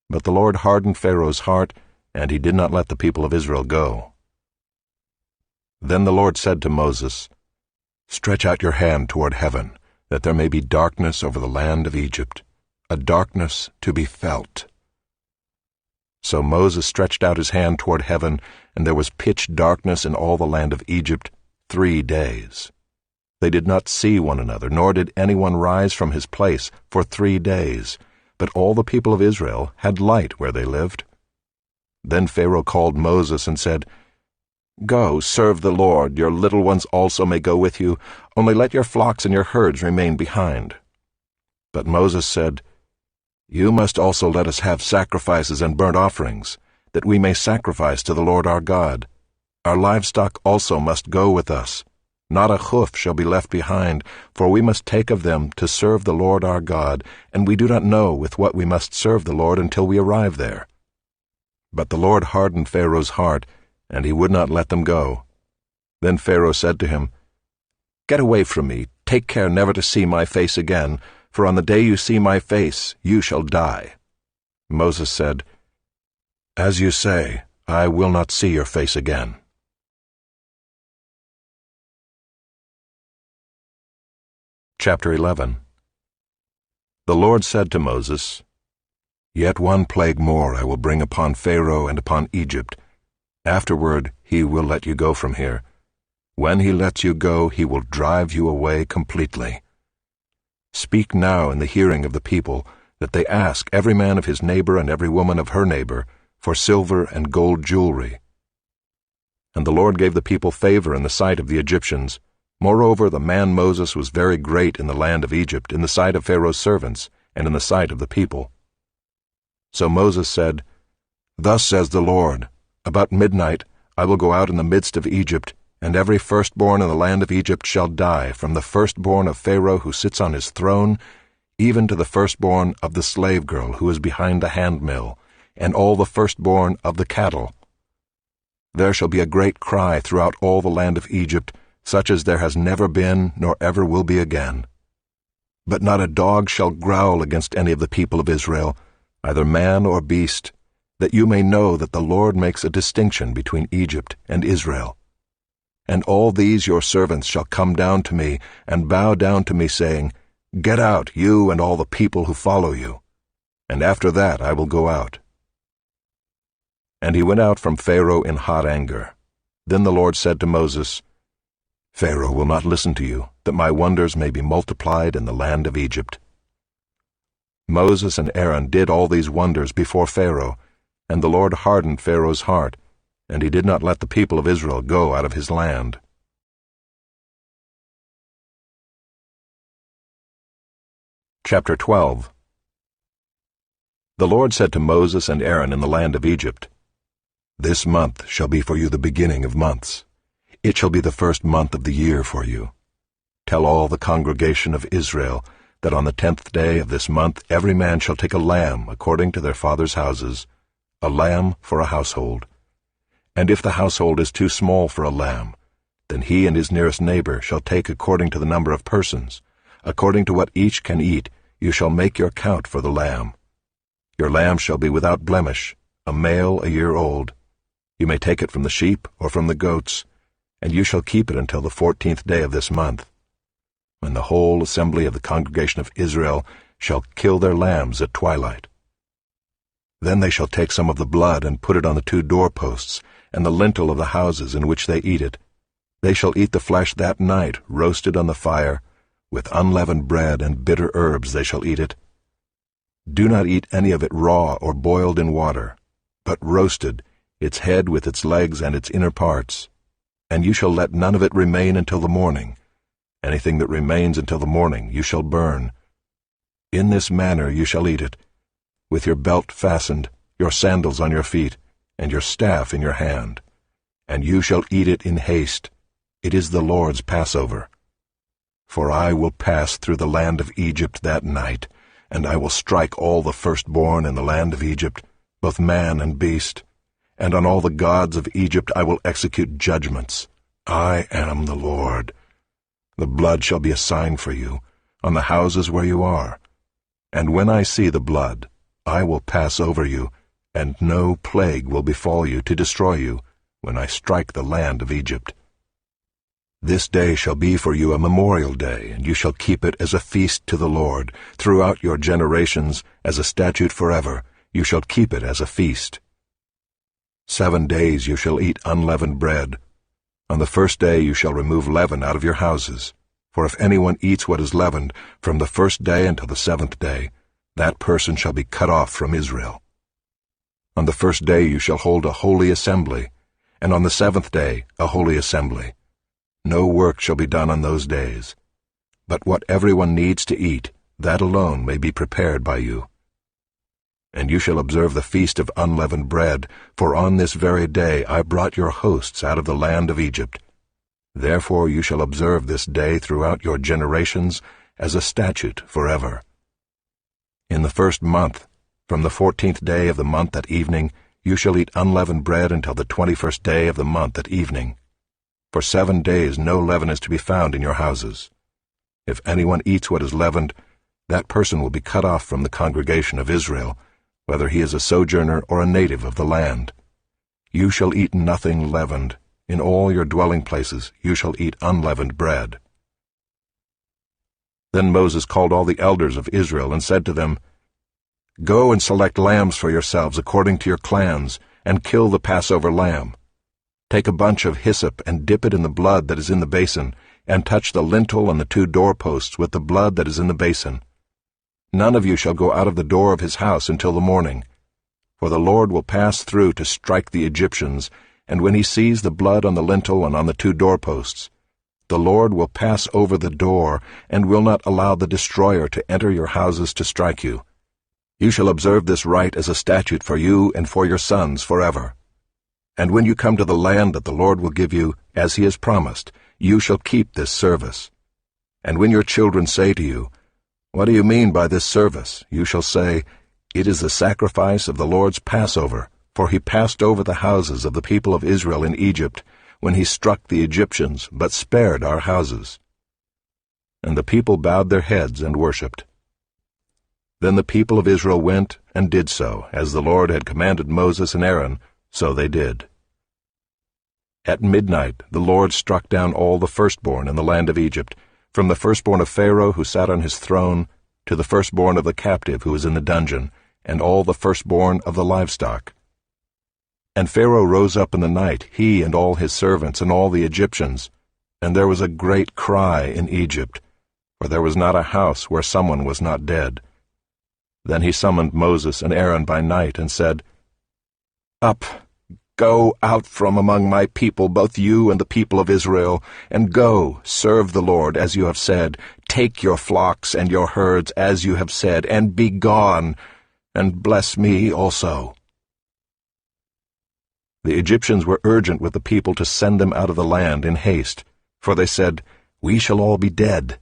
But the Lord hardened Pharaoh's heart, and he did not let the people of Israel go. Then the Lord said to Moses, "Stretch out your hand toward heaven, that there may be darkness over the land of Egypt, a darkness to be felt." So Moses stretched out his hand toward heaven, and there was pitch darkness in all the land of Egypt 3 days. They did not see one another, nor did anyone rise from his place for 3 days, but all the people of Israel had light where they lived. Then Pharaoh called Moses and said, "Go, serve the Lord, your little ones also may go with you, only let your flocks and your herds remain behind." But Moses said, "You must also let us have sacrifices and burnt offerings, that we may sacrifice to the Lord our God. Our livestock also must go with us. Not a hoof shall be left behind, for we must take of them to serve the Lord our God, and we do not know with what we must serve the Lord until we arrive there." But the Lord hardened Pharaoh's heart, and he would not let them go. Then Pharaoh said to him, "Get away from me, take care never to see my face again, for on the day you see my face you shall die." Moses said, "As you say, I will not see your face again." Chapter 11. The Lord said to Moses, "Yet one plague more I will bring upon Pharaoh and upon Egypt. Afterward he will let you go from here. When he lets you go, he will drive you away completely. Speak now in the hearing of the people, that they ask every man of his neighbor and every woman of her neighbor for silver and gold jewelry." And the Lord gave the people favor in the sight of the Egyptians. Moreover, the man Moses was very great in the land of Egypt, in the sight of Pharaoh's servants, and in the sight of the people. So Moses said, "Thus says the Lord, about midnight I will go out in the midst of Egypt, and every firstborn in the land of Egypt shall die, from the firstborn of Pharaoh who sits on his throne, even to the firstborn of the slave girl who is behind the handmill, and all the firstborn of the cattle. There shall be a great cry throughout all the land of Egypt, such as there has never been nor ever will be again. But not a dog shall growl against any of the people of Israel, either man or beast, that you may know that the Lord makes a distinction between Egypt and Israel. And all these your servants shall come down to me and bow down to me, saying, 'Get out, you and all the people who follow you.' And after that I will go out." And he went out from Pharaoh in hot anger. Then the Lord said to Moses, "Pharaoh will not listen to you, that my wonders may be multiplied in the land of Egypt." Moses and Aaron did all these wonders before Pharaoh, and the Lord hardened Pharaoh's heart, and he did not let the people of Israel go out of his land. Chapter 12. The Lord said to Moses and Aaron in the land of Egypt, "This month shall be for you the beginning of months. It shall be the first month of the year for you. Tell all the congregation of Israel that on the 10th day of this month every man shall take a lamb according to their fathers' houses, a lamb for a household. And if the household is too small for a lamb, then he and his nearest neighbor shall take according to the number of persons. According to what each can eat, you shall make your count for the lamb. Your lamb shall be without blemish, a male a year old. You may take it from the sheep or from the goats, and you shall keep it until the 14th day of this month, when the whole assembly of the congregation of Israel shall kill their lambs at twilight. Then they shall take some of the blood and put it on the 2 doorposts and the lintel of the houses in which they eat it. They shall eat the flesh that night, roasted on the fire, with unleavened bread and bitter herbs they shall eat it. Do not eat any of it raw or boiled in water, but roasted, its head with its legs and its inner parts. And you shall let none of it remain until the morning. Anything that remains until the morning you shall burn. In this manner you shall eat it, with your belt fastened, your sandals on your feet, and your staff in your hand. And you shall eat it in haste. It is the Lord's Passover. For I will pass through the land of Egypt that night, and I will strike all the firstborn in the land of Egypt, both man and beast, and on all the gods of Egypt I will execute judgments. I am the Lord. The blood shall be a sign for you, on the houses where you are. And when I see the blood, I will pass over you, and no plague will befall you to destroy you, when I strike the land of Egypt. This day shall be for you a memorial day, and you shall keep it as a feast to the Lord. Throughout your generations, as a statute forever, you shall keep it as a feast. 7 days you shall eat unleavened bread. On the first day you shall remove leaven out of your houses. For if anyone eats what is leavened, from the first day until the 7th day, that person shall be cut off from Israel. On the first day you shall hold a holy assembly, and on the 7th day a holy assembly. No work shall be done on those days. But what everyone needs to eat, that alone may be prepared by you. And you shall observe the feast of unleavened bread, for on this very day I brought your hosts out of the land of Egypt. Therefore you shall observe this day throughout your generations as a statute forever. In the 1st month, from the 14th day of the month at evening, you shall eat unleavened bread until the 21st day of the month at evening. For 7 days no leaven is to be found in your houses. If anyone eats what is leavened, that person will be cut off from the congregation of Israel, whether he is a sojourner or a native of the land. You shall eat nothing leavened. In all your dwelling places you shall eat unleavened bread. Then Moses called all the elders of Israel and said to them, Go and select lambs for yourselves according to your clans, and kill the Passover lamb. Take a bunch of hyssop and dip it in the blood that is in the basin, and touch the lintel and the 2 doorposts with the blood that is in the basin. None of you shall go out of the door of his house until the morning. For the Lord will pass through to strike the Egyptians, and when he sees the blood on the lintel and on the 2 doorposts, the Lord will pass over the door, and will not allow the destroyer to enter your houses to strike you. You shall observe this rite as a statute for you and for your sons forever. And when you come to the land that the Lord will give you, as he has promised, you shall keep this service. And when your children say to you, What do you mean by this service? You shall say, It is the sacrifice of the Lord's Passover, for he passed over the houses of the people of Israel in Egypt, when he struck the Egyptians, but spared our houses. And the people bowed their heads and worshipped. Then the people of Israel went and did so, as the Lord had commanded Moses and Aaron, so they did. At midnight the Lord struck down all the firstborn in the land of Egypt, from the firstborn of Pharaoh who sat on his throne, to the firstborn of the captive who was in the dungeon, and all the firstborn of the livestock. And Pharaoh rose up in the night, he and all his servants and all the Egyptians, and there was a great cry in Egypt, for there was not a house where someone was not dead. Then he summoned Moses and Aaron by night and said, Up, go out from among my people, both you and the people of Israel, and go, serve the Lord as you have said. Take your flocks and your herds as you have said, and be gone, and bless me also. The Egyptians were urgent with the people to send them out of the land in haste, for they said, We shall all be dead.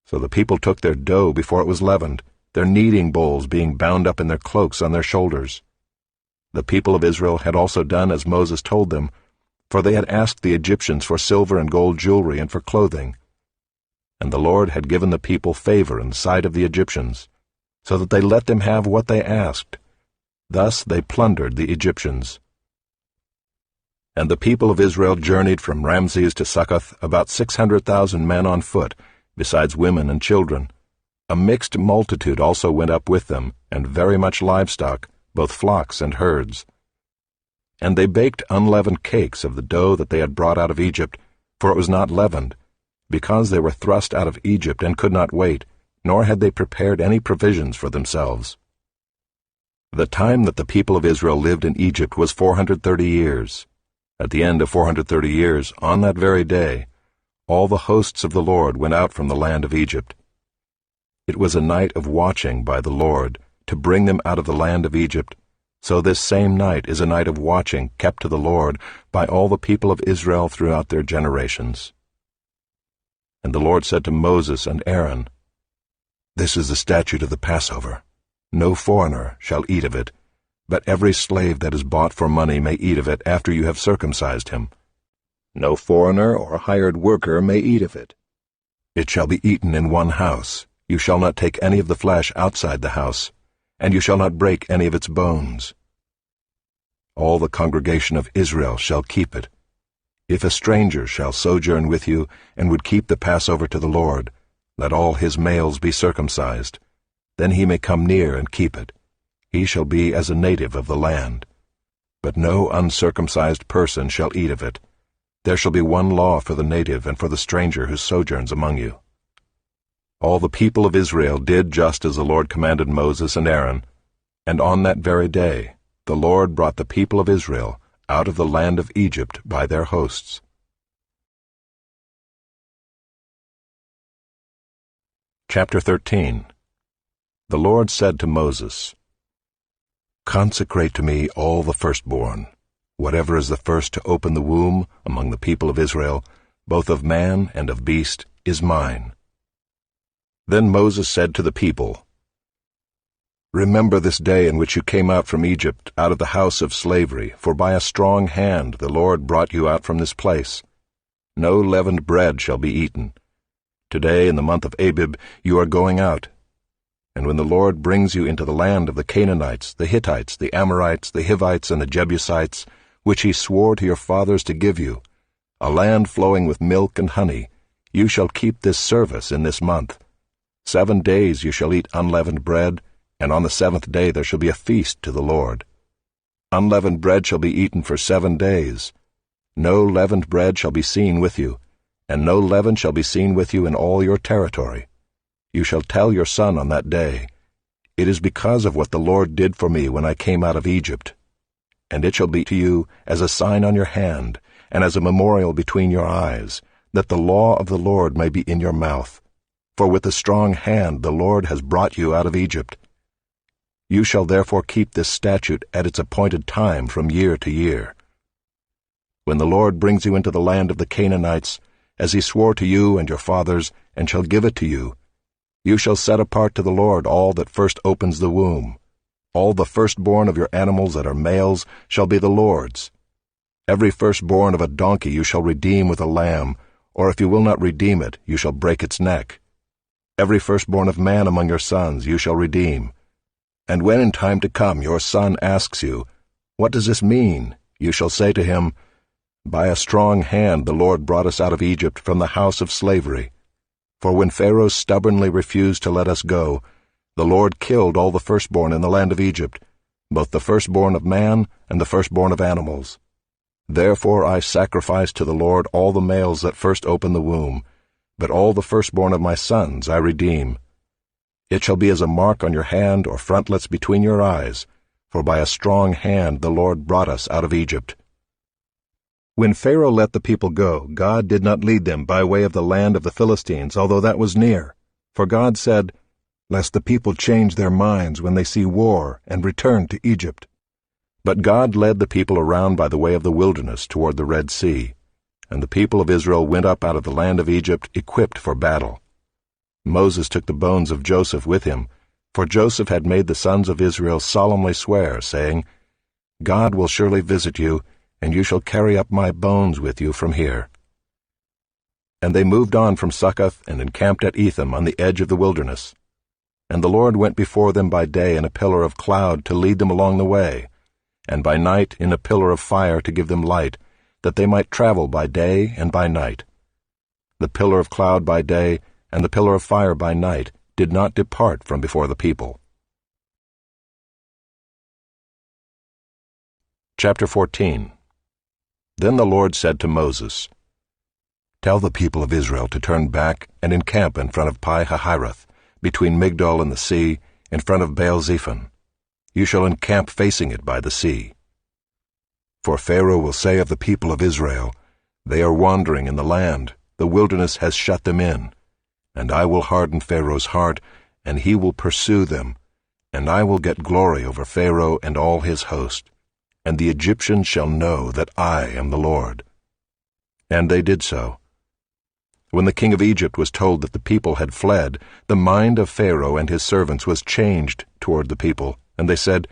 So the people took their dough before it was leavened, their kneading bowls being bound up in their cloaks on their shoulders. The people of Israel had also done as Moses told them, for they had asked the Egyptians for silver and gold jewelry and for clothing. And the Lord had given the people favor in the sight of the Egyptians, so that they let them have what they asked. Thus they plundered the Egyptians. And the people of Israel journeyed from Ramses to Succoth, about 600,000 men on foot, besides women and children. A mixed multitude also went up with them, and very much livestock, both flocks and herds. And they baked unleavened cakes of the dough that they had brought out of Egypt, for it was not leavened, because they were thrust out of Egypt and could not wait, nor had they prepared any provisions for themselves. The time that the people of Israel lived in Egypt was 430 years. At the end of 430 years, on that very day, all the hosts of the Lord went out from the land of Egypt. It was a night of watching by the Lord, to bring them out of the land of Egypt, So this same night is a night of watching kept to the Lord by all the people of Israel throughout their generations. And the Lord said to Moses and Aaron, This is the statute of the Passover. No foreigner shall eat of it, but every slave that is bought for money may eat of it after you have circumcised him. No foreigner or hired worker may eat of it. It shall be eaten in one house. You shall not take any of the flesh outside the house, and you shall not break any of its bones. All the congregation of Israel shall keep it. If a stranger shall sojourn with you, and would keep the Passover to the Lord, let all his males be circumcised. Then he may come near and keep it. He shall be as a native of the land. But no uncircumcised person shall eat of it. There shall be one law for the native and for the stranger who sojourns among you. All the people of Israel did just as the Lord commanded Moses and Aaron, and on that very day the Lord brought the people of Israel out of the land of Egypt by their hosts. Chapter 13. The Lord said to Moses, Consecrate to me all the firstborn. Whatever is the first to open the womb among the people of Israel, both of man and of beast, is mine. Then Moses said to the people, Remember this day in which you came out from Egypt, out of the house of slavery, for by a strong hand the Lord brought you out from this place. No leavened bread shall be eaten. Today, in the month of Abib, you are going out. And when the Lord brings you into the land of the Canaanites, the Hittites, the Amorites, the Hivites, and the Jebusites, which he swore to your fathers to give you, a land flowing with milk and honey, you shall keep this service in this month. 7 days you shall eat unleavened bread, and on the 7th day there shall be a feast to the Lord. Unleavened bread shall be eaten for 7 days. No leavened bread shall be seen with you, and no leaven shall be seen with you in all your territory. You shall tell your son on that day, It is because of what the Lord did for me when I came out of Egypt. And it shall be to you as a sign on your hand, and as a memorial between your eyes, that the law of the Lord may be in your mouth. For with a strong hand the Lord has brought you out of Egypt. You shall therefore keep this statute at its appointed time from year to year. When the Lord brings you into the land of the Canaanites, as he swore to you and your fathers, and shall give it to you, you shall set apart to the Lord all that first opens the womb. All the firstborn of your animals that are males shall be the Lord's. Every firstborn of a donkey you shall redeem with a lamb, or if you will not redeem it, you shall break its neck. Every firstborn of man among your sons you shall redeem. And when in time to come your son asks you, What does this mean? You shall say to him, By a strong hand the Lord brought us out of Egypt from the house of slavery. For when Pharaoh stubbornly refused to let us go, the Lord killed all the firstborn in the land of Egypt, both the firstborn of man and the firstborn of animals. Therefore I sacrifice to the Lord all the males that first open the womb, but all the firstborn of my sons I redeem. It shall be as a mark on your hand or frontlets between your eyes, for by a strong hand the Lord brought us out of Egypt. When Pharaoh let the people go, God did not lead them by way of the land of the Philistines, although that was near. For God said, Lest the people change their minds when they see war and return to Egypt. But God led the people around by the way of the wilderness toward the Red Sea, and the people of Israel went up out of the land of Egypt equipped for battle. Moses took the bones of Joseph with him, for Joseph had made the sons of Israel solemnly swear, saying, God will surely visit you, and you shall carry up my bones with you from here. And they moved on from Succoth and encamped at Etham on the edge of the wilderness. And the Lord went before them by day in a pillar of cloud to lead them along the way, and by night in a pillar of fire to give them light, that they might travel by day and by night. The pillar of cloud by day and the pillar of fire by night did not depart from before the people. Chapter 14. Then the Lord said to Moses, Tell the people of Israel to turn back and encamp in front of Pi-hahiroth, between Migdol and the sea, in front of Baal-zephon. You shall encamp facing it by the sea. For Pharaoh will say of the people of Israel, They are wandering in the land, the wilderness has shut them in. And I will harden Pharaoh's heart, and he will pursue them, and I will get glory over Pharaoh and all his host, and the Egyptians shall know that I am the Lord." And they did so. When the king of Egypt was told that the people had fled, the mind of Pharaoh and his servants was changed toward the people, and they said,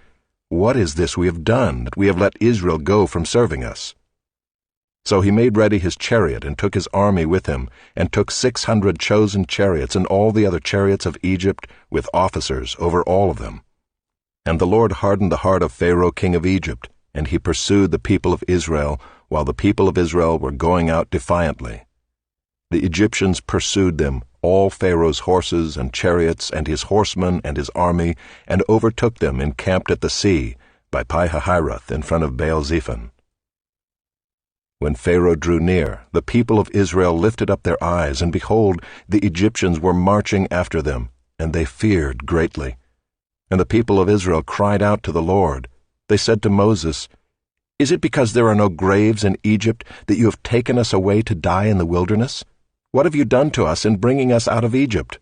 "What is this we have done, that we have let Israel go from serving us?" So he made ready his chariot and took his army with him, and took 600 chosen chariots and all the other chariots of Egypt with officers over all of them. And the Lord hardened the heart of Pharaoh king of Egypt, and he pursued the people of Israel, while the people of Israel were going out defiantly. The Egyptians pursued them, all Pharaoh's horses and chariots and his horsemen and his army, and overtook them encamped at the sea by Pi-hahiroth in front of Baal-zephon. When Pharaoh drew near, the people of Israel lifted up their eyes, and behold, the Egyptians were marching after them, and they feared greatly. And the people of Israel cried out to the Lord. They said to Moses, "Is it because there are no graves in Egypt that you have taken us away to die in the wilderness? What have you done to us in bringing us out of Egypt?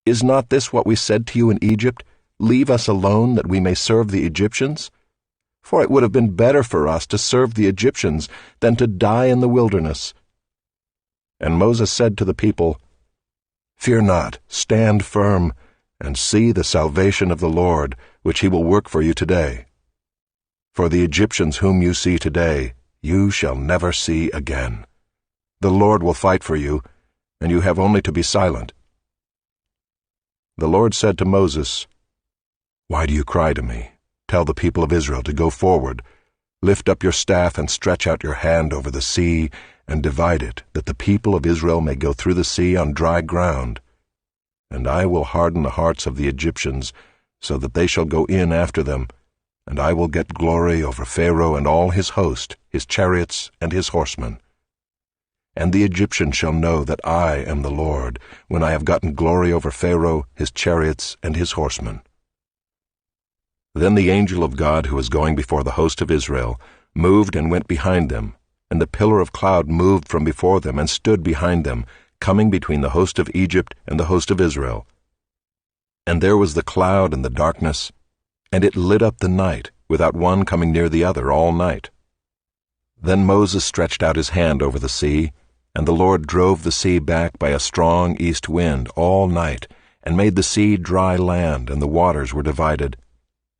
Is not this what we said to you in Egypt? Leave us alone that we may serve the Egyptians? For it would have been better for us to serve the Egyptians than to die in the wilderness." And Moses said to the people, "Fear not, stand firm, and see the salvation of the Lord, which he will work for you today. For the Egyptians whom you see today, you shall never see again. The Lord will fight for you, and you have only to be silent." The Lord said to Moses, "Why do you cry to me? Tell the people of Israel to go forward. Lift up your staff and stretch out your hand over the sea, and divide it, that the people of Israel may go through the sea on dry ground. And I will harden the hearts of the Egyptians, so that they shall go in after them, and I will get glory over Pharaoh and all his host, his chariots and his horsemen. And the Egyptians shall know that I am the Lord, when I have gotten glory over Pharaoh, his chariots, and his horsemen." Then the angel of God who was going before the host of Israel moved and went behind them, and the pillar of cloud moved from before them and stood behind them, coming between the host of Egypt and the host of Israel. And there was the cloud and the darkness, and it lit up the night, without one coming near the other all night. Then Moses stretched out his hand over the sea, and the Lord drove the sea back by a strong east wind all night, and made the sea dry land, and the waters were divided.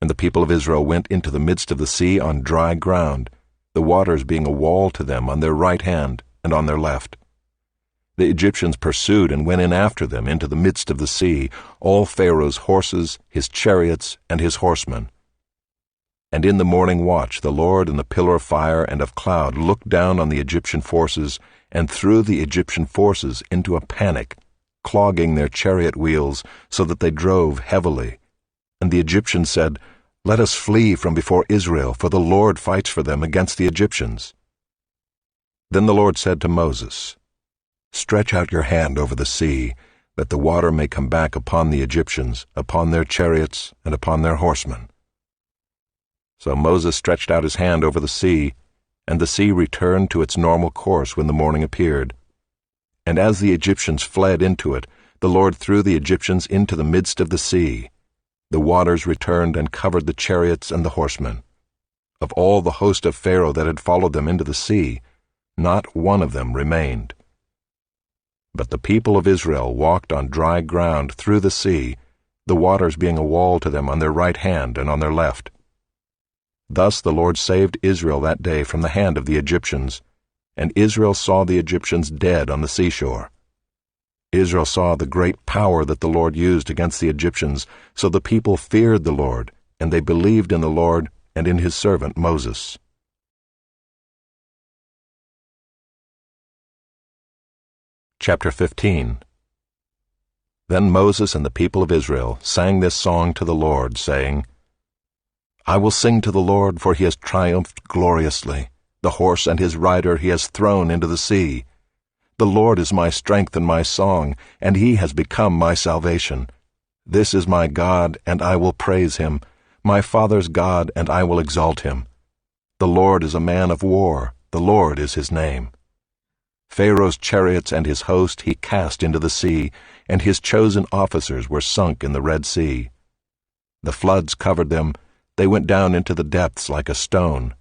And the people of Israel went into the midst of the sea on dry ground, the waters being a wall to them on their right hand and on their left. The Egyptians pursued and went in after them into the midst of the sea, all Pharaoh's horses, his chariots, and his horsemen. And in the morning watch the Lord in the pillar of fire and of cloud looked down on the Egyptian forces, and threw the Egyptian forces into a panic, clogging their chariot wheels, so that they drove heavily. And the Egyptians said, "Let us flee from before Israel, for the Lord fights for them against the Egyptians." Then the Lord said to Moses, "Stretch out your hand over the sea, that the water may come back upon the Egyptians, upon their chariots, and upon their horsemen." So Moses stretched out his hand over the sea, and the sea returned to its normal course when the morning appeared. And as the Egyptians fled into it, the Lord threw the Egyptians into the midst of the sea. The waters returned and covered the chariots and the horsemen. Of all the host of Pharaoh that had followed them into the sea, not one of them remained. But the people of Israel walked on dry ground through the sea, the waters being a wall to them on their right hand and on their left. Thus the Lord saved Israel that day from the hand of the Egyptians, and Israel saw the Egyptians dead on the seashore. Israel saw the great power that the Lord used against the Egyptians, so the people feared the Lord, and they believed in the Lord and in his servant Moses. Chapter 15. Then Moses and the people of Israel sang this song to the Lord, saying, "I will sing to the Lord, for he has triumphed gloriously. The horse and his rider he has thrown into the sea. The Lord is my strength and my song, and he has become my salvation. This is my God, and I will praise him, my father's God, and I will exalt him. The Lord is a man of war, the Lord is his name. Pharaoh's chariots and his host he cast into the sea, and his chosen officers were sunk in the Red Sea. The floods covered them. They went down into the depths like a stone.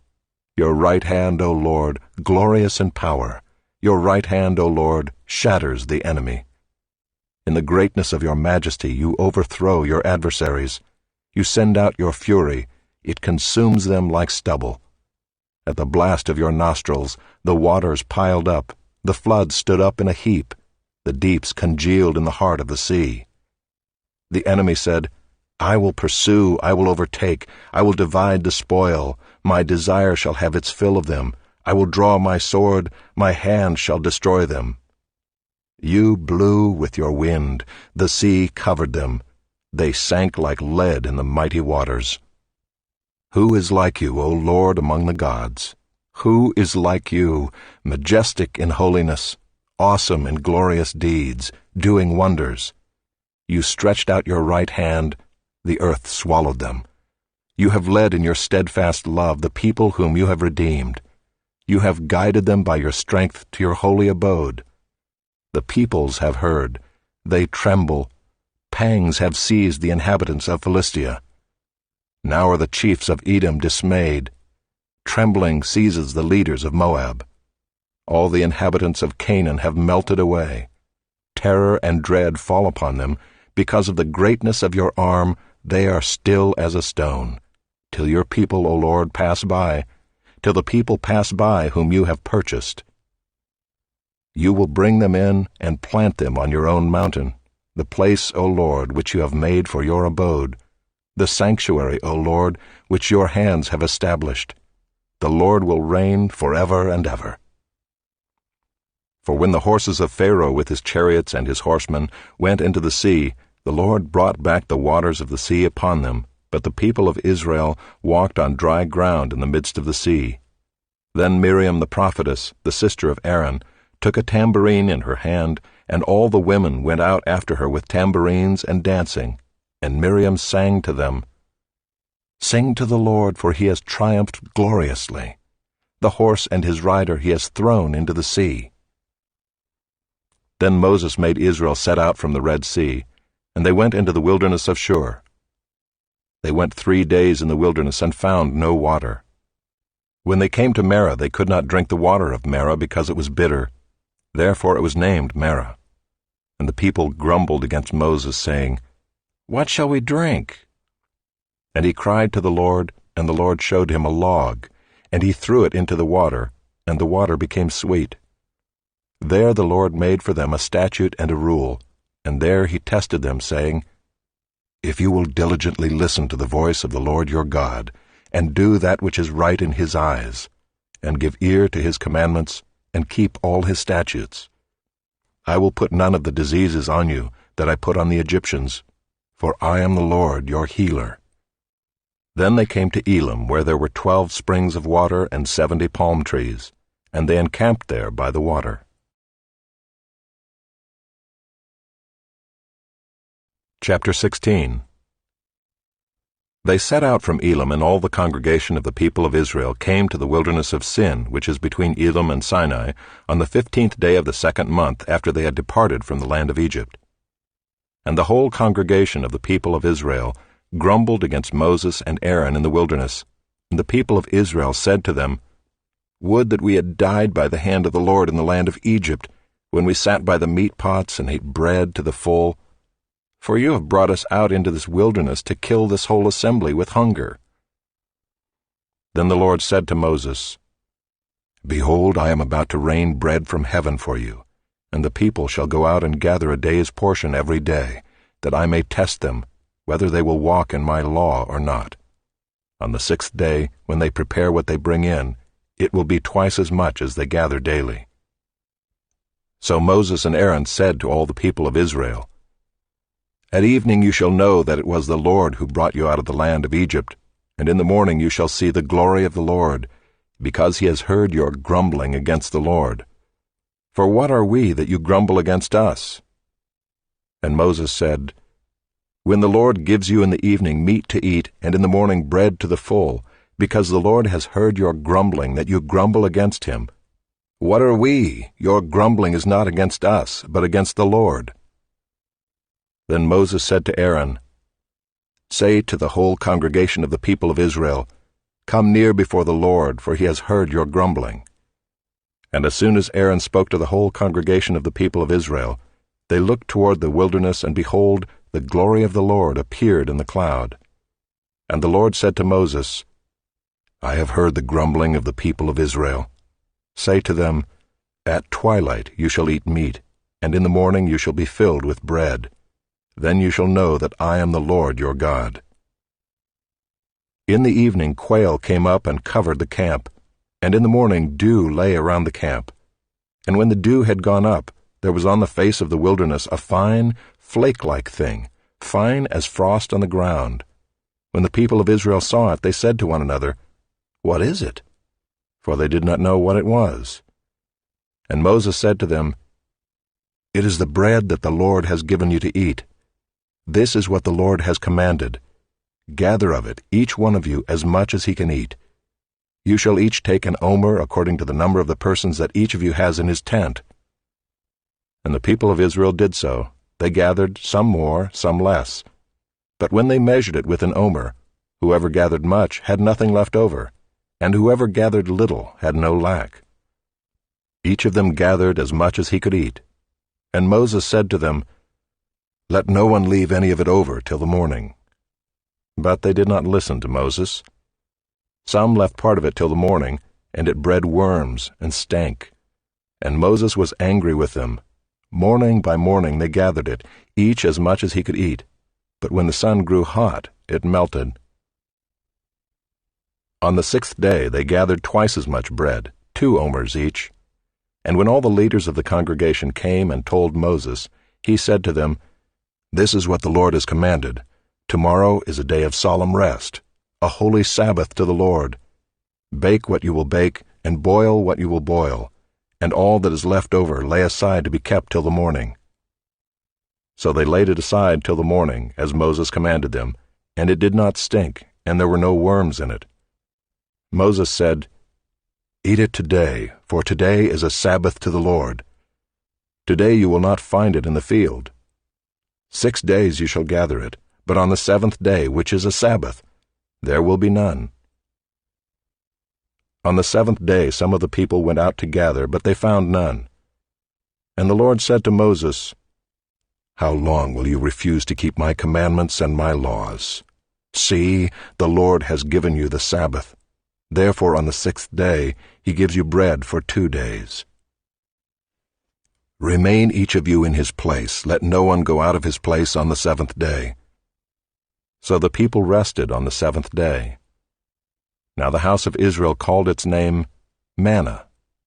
Your right hand, O Lord, glorious in power. Your right hand, O Lord, shatters the enemy. In the greatness of your majesty you overthrow your adversaries. You send out your fury. It consumes them like stubble. At the blast of your nostrils, the waters piled up. The floods stood up in a heap. The deeps congealed in the heart of the sea. The enemy said, I will pursue, I will overtake, I will divide the spoil. My desire shall have its fill of them. I will draw my sword, my hand shall destroy them. You blew with your wind, the sea covered them. They sank like lead in the mighty waters. Who is like you, O Lord, among the gods? Who is like you, majestic in holiness, awesome in glorious deeds, doing wonders? You stretched out your right hand, the earth swallowed them. You have led in your steadfast love the people whom you have redeemed. You have guided them by your strength to your holy abode. The peoples have heard, they tremble. Pangs have seized the inhabitants of Philistia. Now are the chiefs of Edom dismayed. Trembling seizes the leaders of Moab. All the inhabitants of Canaan have melted away. Terror and dread fall upon them. Because of the greatness of your arm, they are still as a stone. Till your people, O Lord, pass by. Till the people pass by whom you have purchased. You will bring them in and plant them on your own mountain, the place, O Lord, which you have made for your abode, the sanctuary, O Lord, which your hands have established. The Lord will reign forever and ever. For when the horses of Pharaoh with his chariots and his horsemen went into the sea, the Lord brought back the waters of the sea upon them, but the people of Israel walked on dry ground in the midst of the sea. Then Miriam the prophetess, the sister of Aaron, took a tambourine in her hand, and all the women went out after her with tambourines and dancing. And Miriam sang to them, Sing to the Lord, for he has triumphed gloriously. The horse and his rider he has thrown into the sea. Then Moses made Israel set out from the Red Sea, and they went into the wilderness of Shur. They went 3 days in the wilderness and found no water. When they came to Marah, they could not drink the water of Marah because it was bitter. Therefore it was named Marah. And the people grumbled against Moses, saying, What shall we drink? And he cried to the Lord, and the Lord showed him a log, and he threw it into the water, and the water became sweet. There the Lord made for them a statute and a rule, and there he tested them, saying, If you will diligently listen to the voice of the Lord your God, and do that which is right in his eyes, and give ear to his commandments, and keep all his statutes, I will put none of the diseases on you that I put on the Egyptians, for I am the Lord your healer. Then they came to Elim, where there were 12 springs of water and 70 palm trees, and they encamped there by the water. Chapter 16. They set out from Elim, and all the congregation of the people of Israel came to the wilderness of Sin, which is between Elim and Sinai, on the 15th day of the 2nd month after they had departed from the land of Egypt. And the whole congregation of the people of Israel grumbled against Moses and Aaron in the wilderness. And the people of Israel said to them, Would that we had died by the hand of the Lord in the land of Egypt, when we sat by the meat pots and ate bread to the full. For you have brought us out into this wilderness to kill this whole assembly with hunger. Then the Lord said to Moses, Behold, I am about to rain bread from heaven for you, and the people shall go out and gather a day's portion every day, that I may test them, whether they will walk in my law or not. On the 6th day, when they prepare what they bring in, it will be twice as much as they gather daily. So Moses and Aaron said to all the people of Israel, At evening you shall know that it was the Lord who brought you out of the land of Egypt, and in the morning you shall see the glory of the Lord, because he has heard your grumbling against the Lord. For what are we that you grumble against us? And Moses said, When the Lord gives you in the evening meat to eat, and in the morning bread to the full, because the Lord has heard your grumbling, that you grumble against him, what are we? Your grumbling is not against us, but against the Lord. Then Moses said to Aaron, Say to the whole congregation of the people of Israel, Come near before the Lord, for he has heard your grumbling. And as soon as Aaron spoke to the whole congregation of the people of Israel, they looked toward the wilderness, and behold, the glory of the Lord appeared in the cloud. And the Lord said to Moses, I have heard the grumbling of the people of Israel. Say to them, At twilight you shall eat meat, and in the morning you shall be filled with bread. Then you shall know that I am the Lord your God. In the evening quail came up and covered the camp, and in the morning dew lay around the camp. And when the dew had gone up, there was on the face of the wilderness a fine, flake-like thing, fine as frost on the ground. When the people of Israel saw it, they said to one another, What is it? For they did not know what it was. And Moses said to them, It is the bread that the Lord has given you to eat. This is what the Lord has commanded. Gather of it, each one of you, as much as he can eat. You shall each take an omer according to the number of the persons that each of you has in his tent. And the people of Israel did so. They gathered, some more, some less. But when they measured it with an omer, whoever gathered much had nothing left over, and whoever gathered little had no lack. Each of them gathered as much as he could eat. And Moses said to them, Let no one leave any of it over till the morning. But they did not listen to Moses. Some left part of it till the morning, and it bred worms and stank. And Moses was angry with them. Morning by morning they gathered it, each as much as he could eat. But when the sun grew hot, it melted. On the 6th day they gathered twice as much bread, 2 omers each. And when all the leaders of the congregation came and told Moses, he said to them, This is what the Lord has commanded. Tomorrow is a day of solemn rest, a holy Sabbath to the Lord. Bake what you will bake, and boil what you will boil, and all that is left over lay aside to be kept till the morning. So they laid it aside till the morning, as Moses commanded them, and it did not stink, and there were no worms in it. Moses said, Eat it today, for today is a Sabbath to the Lord. Today you will not find it in the field. 6 days you shall gather it, but on the 7th day, which is a Sabbath, there will be none. On the 7th day some of the people went out to gather, but they found none. And the Lord said to Moses, How long will you refuse to keep my commandments and my laws? See, the Lord has given you the Sabbath. Therefore on the 6th day he gives you bread for 2 days. Remain each of you in his place. Let no one go out of his place on the 7th day. So the people rested on the 7th day. Now the house of Israel called its name manna.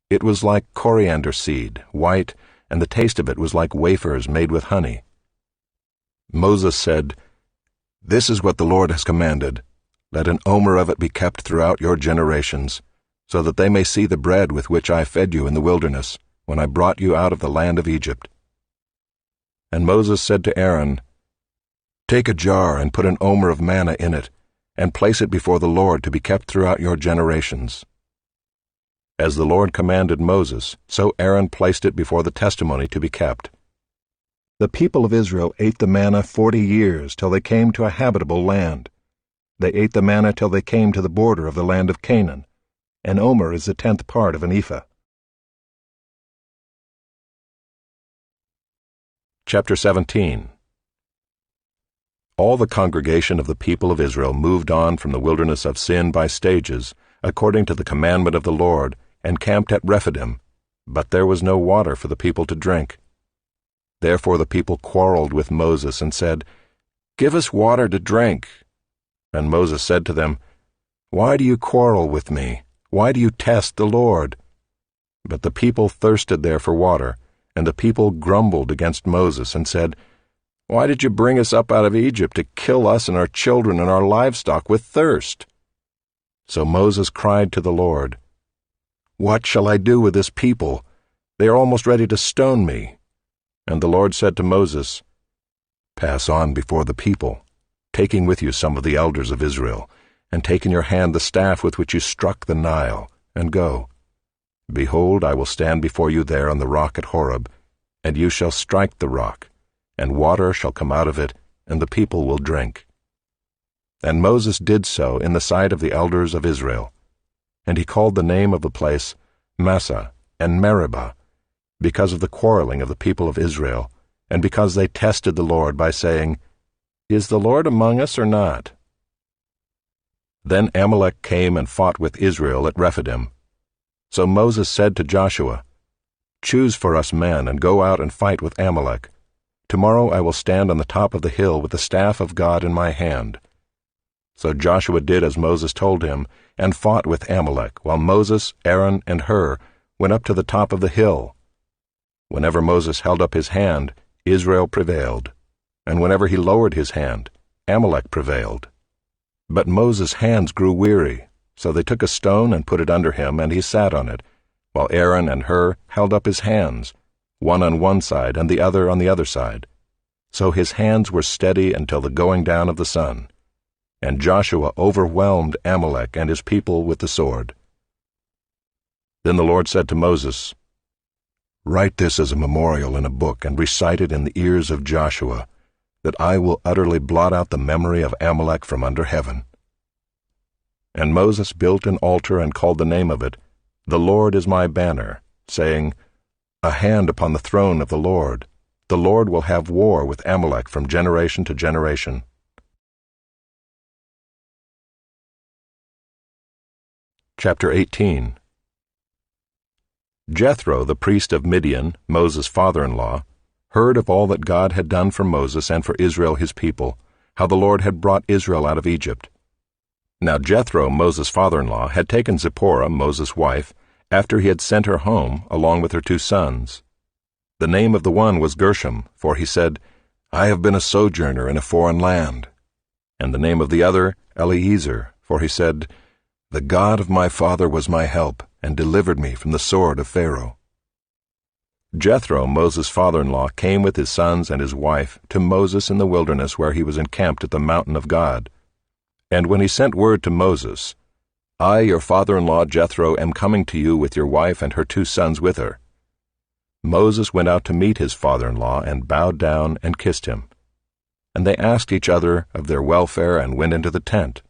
It was like coriander seed, white, and the taste of it was like wafers made with honey. Moses said, This is what the Lord has commanded. Let an omer of it be kept throughout your generations, so that they may see the bread with which I fed you in the wilderness, when I brought you out of the land of Egypt. And Moses said to Aaron, Take a jar and put an omer of manna in it, and place it before the Lord to be kept throughout your generations. As the Lord commanded Moses, so Aaron placed it before the testimony to be kept. The people of Israel ate the manna 40 years, till they came to a habitable land. They ate the manna till they came to the border of the land of Canaan. An omer is the 10th part of an ephah. Chapter 17. All the congregation of the people of Israel moved on from the wilderness of Sin by stages, according to the commandment of the Lord, and camped at Rephidim, but there was no water for the people to drink. Therefore the people quarreled with Moses and said, Give us water to drink. And Moses said to them, Why do you quarrel with me? Why do you test the Lord? But the people thirsted there for water, and the people grumbled against Moses and said, Why did you bring us up out of Egypt to kill us and our children and our livestock with thirst? So Moses cried to the Lord, What shall I do with this people? They are almost ready to stone me. And the Lord said to Moses, Pass on before the people, taking with you some of the elders of Israel, and take in your hand the staff with which you struck the Nile, and go. Behold, I will stand before you there on the rock at Horeb, and you shall strike the rock, and water shall come out of it, and the people will drink. And Moses did so in the sight of the elders of Israel. And he called the name of the place Massah and Meribah, because of the quarreling of the people of Israel, and because they tested the Lord by saying, Is the Lord among us or not? Then Amalek came and fought with Israel at Rephidim. So Moses said to Joshua, Choose for us men, and go out and fight with Amalek. Tomorrow I will stand on the top of the hill with the staff of God in my hand. So Joshua did as Moses told him, and fought with Amalek, while Moses, Aaron, and Hur went up to the top of the hill. Whenever Moses held up his hand, Israel prevailed, and whenever he lowered his hand, Amalek prevailed. But Moses' hands grew weary, so they took a stone and put it under him, and he sat on it, while Aaron and Hur held up his hands, one on one side and the other on the other side. So his hands were steady until the going down of the sun. And Joshua overwhelmed Amalek and his people with the sword. Then the Lord said to Moses, Write this as a memorial in a book, and recite it in the ears of Joshua, that I will utterly blot out the memory of Amalek from under heaven. And Moses built an altar and called the name of it, The Lord is my banner, saying, A hand upon the throne of the Lord will have war with Amalek from generation to generation. Chapter 18. Jethro, the priest of Midian, Moses' father-in-law, heard of all that God had done for Moses and for Israel his people, how the Lord had brought Israel out of Egypt. Now Jethro, Moses' father-in-law, had taken Zipporah, Moses' wife, after he had sent her home, along with her 2 sons. The name of the one was Gershom, for he said, I have been a sojourner in a foreign land. And the name of the other, Eliezer, for he said, The God of my father was my help, and delivered me from the sword of Pharaoh. Jethro, Moses' father-in-law, came with his sons and his wife to Moses in the wilderness where he was encamped at the mountain of God. And when he sent word to Moses, I, your father-in-law Jethro, am coming to you with your wife and her 2 sons with her. Moses went out to meet his father-in-law and bowed down and kissed him. And they asked each other of their welfare and went into the tent.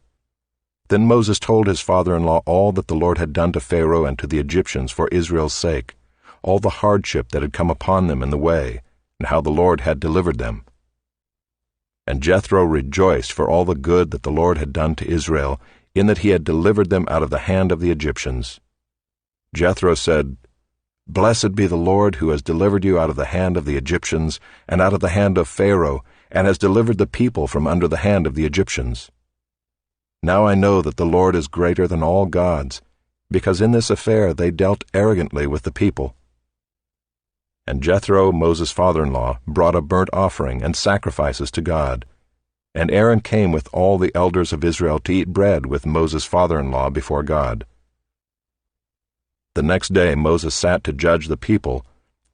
Then Moses told his father-in-law all that the Lord had done to Pharaoh and to the Egyptians for Israel's sake, all the hardship that had come upon them in the way, and how the Lord had delivered them. And Jethro rejoiced for all the good that the Lord had done to Israel, in that he had delivered them out of the hand of the Egyptians. Jethro said, Blessed be the Lord who has delivered you out of the hand of the Egyptians, and out of the hand of Pharaoh, and has delivered the people from under the hand of the Egyptians. Now I know that the Lord is greater than all gods, because in this affair they dealt arrogantly with the people. And Jethro, Moses' father-in-law, brought a burnt offering and sacrifices to God. And Aaron came with all the elders of Israel to eat bread with Moses' father-in-law before God. The next day Moses sat to judge the people,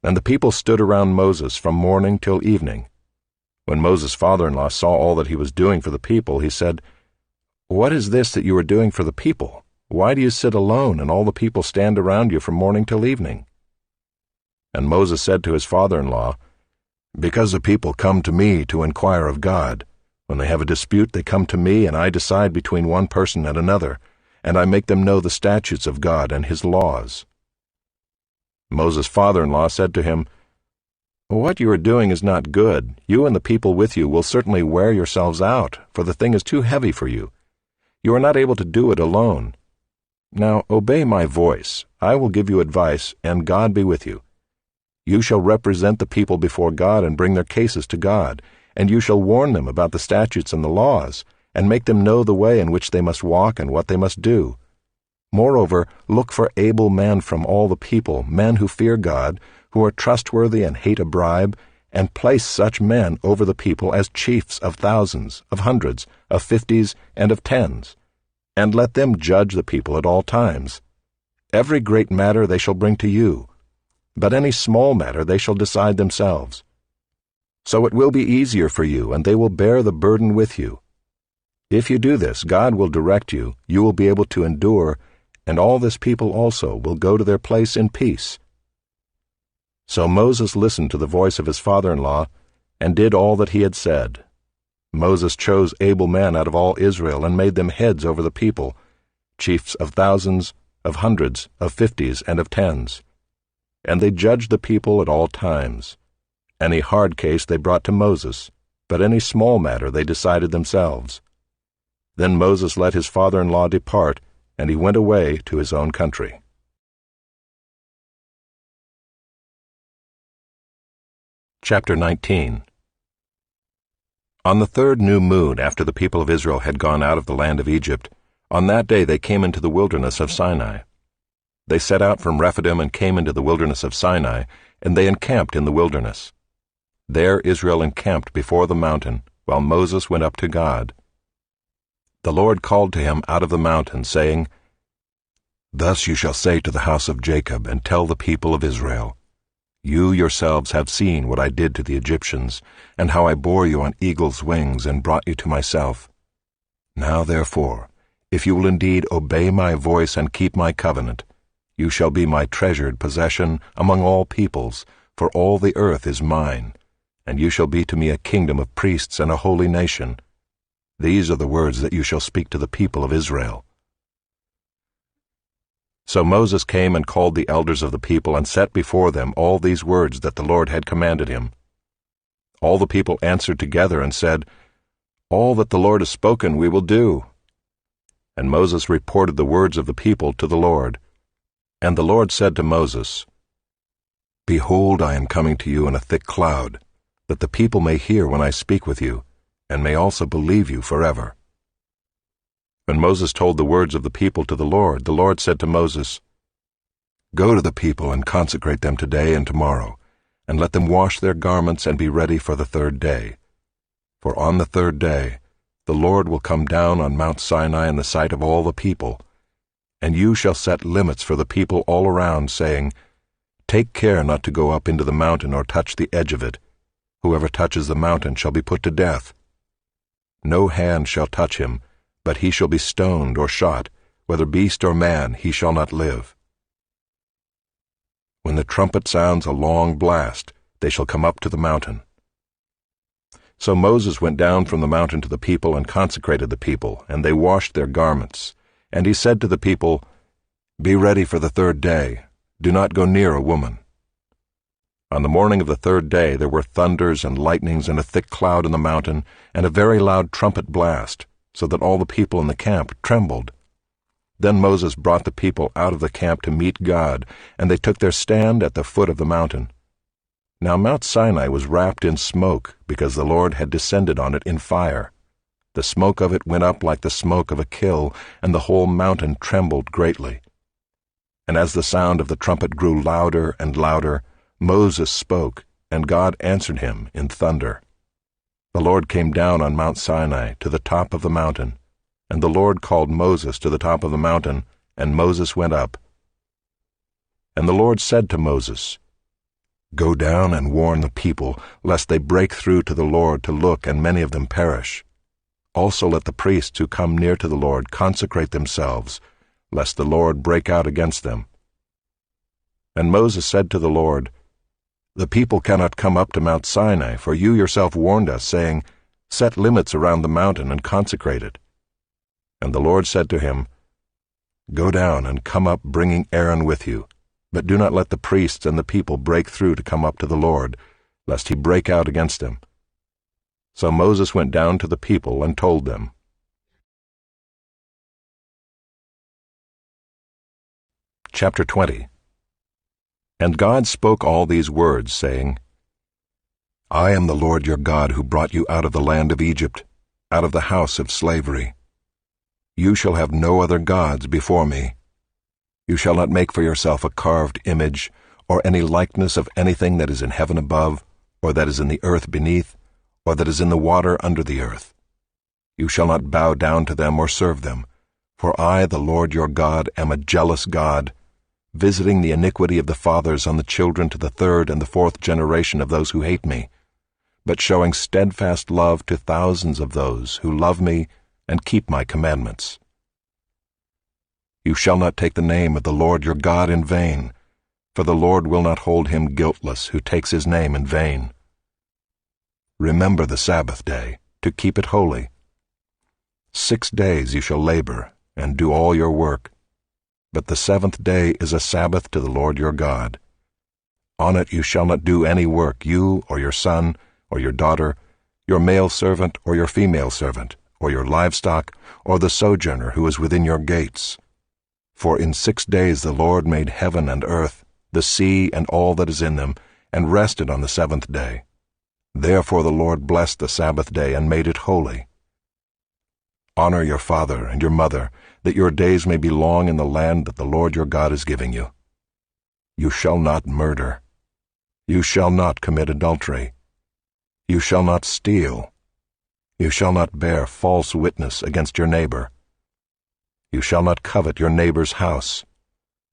and the people stood around Moses from morning till evening. When Moses' father-in-law saw all that he was doing for the people, he said, What is this that you are doing for the people? Why do you sit alone, and all the people stand around you from morning till evening? And Moses said to his father-in-law, Because the people come to me to inquire of God. When they have a dispute, they come to me, and I decide between one person and another, and I make them know the statutes of God and his laws. Moses' father-in-law said to him, What you are doing is not good. You and the people with you will certainly wear yourselves out, for the thing is too heavy for you. You are not able to do it alone. Now obey my voice. I will give you advice, and God be with you. You shall represent the people before God and bring their cases to God, and you shall warn them about the statutes and the laws, and make them know the way in which they must walk and what they must do. Moreover, look for able men from all the people, men who fear God, who are trustworthy and hate a bribe, and place such men over the people as chiefs of thousands, of hundreds, of 50s, and of 10s. And let them judge the people at all times. Every great matter they shall bring to you, but any small matter they shall decide themselves. So it will be easier for you, and they will bear the burden with you. If you do this, God will direct you, you will be able to endure, and all this people also will go to their place in peace. So Moses listened to the voice of his father-in-law, and did all that he had said. Moses chose able men out of all Israel and made them heads over the people, chiefs of thousands, of hundreds, of fifties, and of tens. And they judged the people at all times. Any hard case they brought to Moses, but any small matter they decided themselves. Then Moses let his father-in-law depart, and he went away to his own country. Chapter 19. On the third new moon after the people of Israel had gone out of the land of Egypt, on that day they came into the wilderness of Sinai. They set out from Rephidim and came into the wilderness of Sinai, and they encamped in the wilderness. There Israel encamped before the mountain, while Moses went up to God. The Lord called to him out of the mountain, saying, "Thus you shall say to the house of Jacob, and tell the people of Israel, You yourselves have seen what I did to the Egyptians, and how I bore you on eagle's wings and brought you to myself. Now therefore, if you will indeed obey my voice and keep my covenant, you shall be my treasured possession among all peoples, for all the earth is mine, and you shall be to me a kingdom of priests and a holy nation. These are the words that you shall speak to the people of Israel." So Moses came and called the elders of the people and set before them all these words that the Lord had commanded him. All the people answered together and said, "All that the Lord has spoken we will do." And Moses reported the words of the people to the Lord. And the Lord said to Moses, "Behold, I am coming to you in a thick cloud, that the people may hear when I speak with you, and may also believe you forever." When Moses told the words of the people to the Lord said to Moses, "Go to the people and consecrate them today and tomorrow, and let them wash their garments and be ready for the third day. For on the third day the Lord will come down on Mount Sinai in the sight of all the people, and you shall set limits for the people all around, saying, Take care not to go up into the mountain or touch the edge of it. Whoever touches the mountain shall be put to death. No hand shall touch him, but he shall be stoned or shot, whether beast or man, he shall not live. When the trumpet sounds a long blast, they shall come up to the mountain." So Moses went down from the mountain to the people and consecrated the people, and they washed their garments. And he said to the people, "Be ready for the third day. Do not go near a woman." On the morning of the third day there were thunders and lightnings and a thick cloud in the mountain, and a very loud trumpet blast, so that all the people in the camp trembled. Then Moses brought the people out of the camp to meet God, and they took their stand at the foot of the mountain. Now Mount Sinai was wrapped in smoke, because the Lord had descended on it in fire. The smoke of it went up like the smoke of a kill, and the whole mountain trembled greatly. And as the sound of the trumpet grew louder and louder, Moses spoke, and God answered him in thunder. The Lord came down on Mount Sinai to the top of the mountain, and the Lord called Moses to the top of the mountain, and Moses went up. And the Lord said to Moses, "Go down and warn the people, lest they break through to the Lord to look, and many of them perish. Also let the priests who come near to the Lord consecrate themselves, lest the Lord break out against them." And Moses said to the Lord, "The people cannot come up to Mount Sinai, for you yourself warned us, saying, Set limits around the mountain and consecrate it." And the Lord said to him, "Go down and come up bringing Aaron with you, but do not let the priests and the people break through to come up to the Lord, lest he break out against them." So Moses went down to the people and told them. Chapter 20. And God spoke all these words, saying, "I am the Lord your God who brought you out of the land of Egypt, out of the house of slavery. You shall have no other gods before me. You shall not make for yourself a carved image, or any likeness of anything that is in heaven above, or that is in the earth beneath, or that is in the water under the earth. You shall not bow down to them or serve them, for I, the Lord your God, am a jealous God, visiting the iniquity of the fathers on the children to the third and the fourth generation of those who hate me, but showing steadfast love to thousands of those who love me and keep my commandments. You shall not take the name of the Lord your God in vain, for the Lord will not hold him guiltless who takes his name in vain. Remember the Sabbath day to keep it holy. 6 days you shall labor, and do all your work. But the 7th day is a Sabbath to the Lord your God. On it you shall not do any work, you or your son or your daughter, your male servant or your female servant, or your livestock, or the sojourner who is within your gates. For in 6 days the Lord made heaven and earth, the sea and all that is in them, and rested on the 7th day. Therefore the Lord blessed the Sabbath day and made it holy. Honor your father and your mother, that your days may be long in the land that the Lord your God is giving you. You shall not murder. You shall not commit adultery. You shall not steal. You shall not bear false witness against your neighbor. You shall not covet your neighbor's house.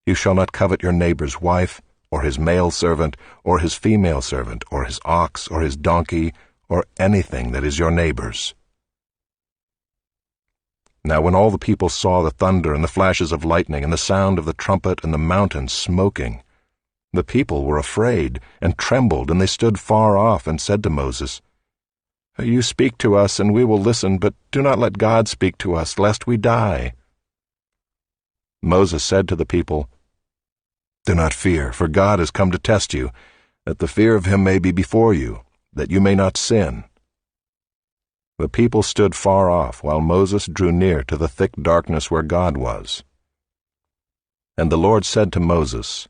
You shall not covet your neighbor's wife, or his male servant, or his female servant, or his ox, or his donkey, or anything that is your neighbor's. Now when all the people saw the thunder and the flashes of lightning and the sound of the trumpet and the mountain smoking, the people were afraid and trembled, and they stood far off and said to Moses, You speak to us, and we will listen, but do not let God speak to us, lest we die. Moses said to the people, Do not fear, for God has come to test you, that the fear of him may be before you, that you may not sin. The people stood far off, while Moses drew near to the thick darkness where God was. And the Lord said to Moses,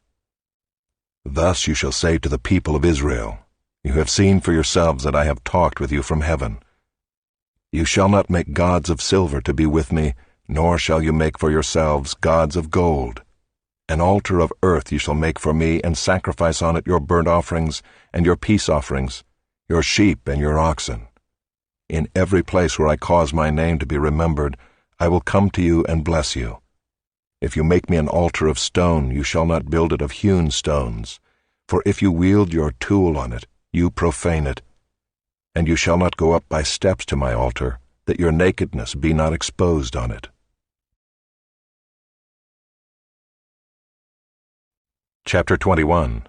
Thus you shall say to the people of Israel, You have seen for yourselves that I have talked with you from heaven. You shall not make gods of silver to be with me, nor shall you make for yourselves gods of gold. An altar of earth you shall make for me, and sacrifice on it your burnt offerings and your peace offerings, your sheep and your oxen. In every place where I cause my name to be remembered, I will come to you and bless you. If you make me an altar of stone, you shall not build it of hewn stones. For if you wield your tool on it, you profane it. And you shall not go up by steps to my altar, that your nakedness be not exposed on it. Chapter 21.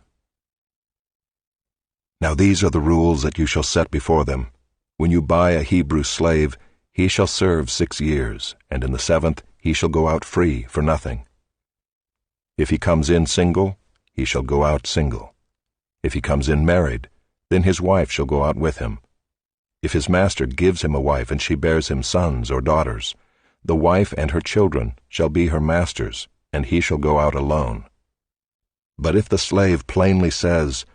Now these are the rules that you shall set before them. When you buy a Hebrew slave, he shall serve 6 years, and in the 7th he shall go out free for nothing. If he comes in single, he shall go out single. If he comes in married, then his wife shall go out with him. If his master gives him a wife and she bears him sons or daughters, the wife and her children shall be her master's, and he shall go out alone. But if the slave plainly says,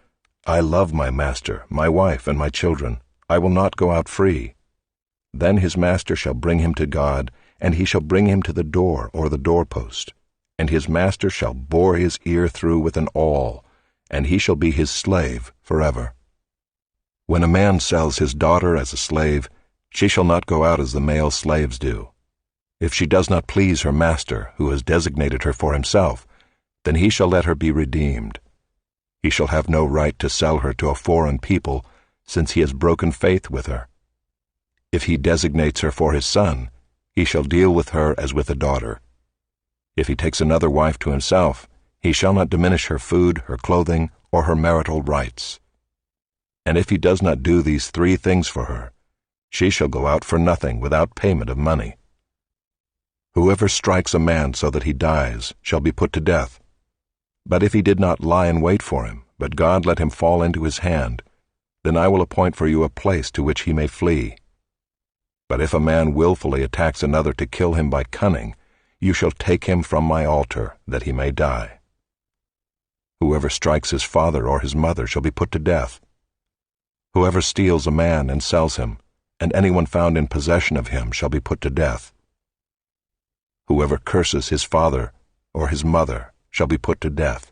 I love my master, my wife, and my children, I will not go out free, then his master shall bring him to God, and he shall bring him to the door or the doorpost, and his master shall bore his ear through with an awl, and he shall be his slave forever. When a man sells his daughter as a slave, she shall not go out as the male slaves do. If she does not please her master, who has designated her for himself, then he shall let her be redeemed. He shall have no right to sell her to a foreign people, since he has broken faith with her. If he designates her for his son, he shall deal with her as with a daughter. If he takes another wife to himself, he shall not diminish her food, her clothing, or her marital rights. And if he does not do these 3 things for her, she shall go out for nothing without payment of money. Whoever strikes a man so that he dies shall be put to death. But if he did not lie in wait for him, but God let him fall into his hand, then I will appoint for you a place to which he may flee. But if a man willfully attacks another to kill him by cunning, you shall take him from my altar, that he may die. Whoever strikes his father or his mother shall be put to death. Whoever steals a man and sells him, and anyone found in possession of him shall be put to death. Whoever curses his father or his mother shall be put to death.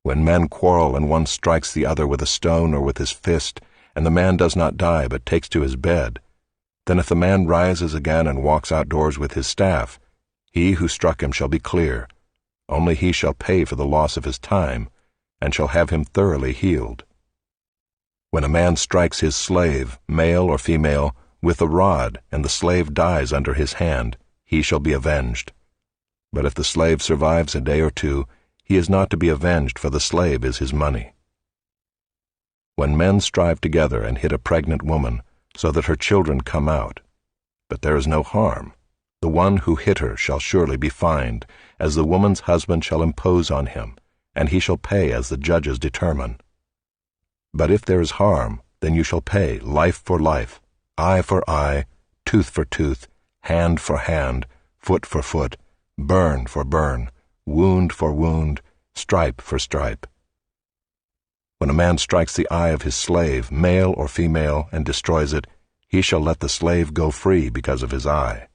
When men quarrel and one strikes the other with a stone or with his fist, and the man does not die but takes to his bed, then if the man rises again and walks outdoors with his staff, he who struck him shall be clear. Only he shall pay for the loss of his time, and shall have him thoroughly healed. When a man strikes his slave, male or female, with a rod, and the slave dies under his hand, he shall be avenged. But if the slave survives a day or 2, he is not to be avenged, for the slave is his money. When men strive together and hit a pregnant woman, so that her children come out. But there is no harm. The one who hit her shall surely be fined, as the woman's husband shall impose on him, and he shall pay as the judges determine. But if there is harm, then you shall pay life for life, eye for eye, tooth for tooth, hand for hand, foot for foot, burn for burn, wound for wound, stripe for stripe. When a man strikes the eye of his slave, male or female, and destroys it, he shall let the slave go free because of his eye.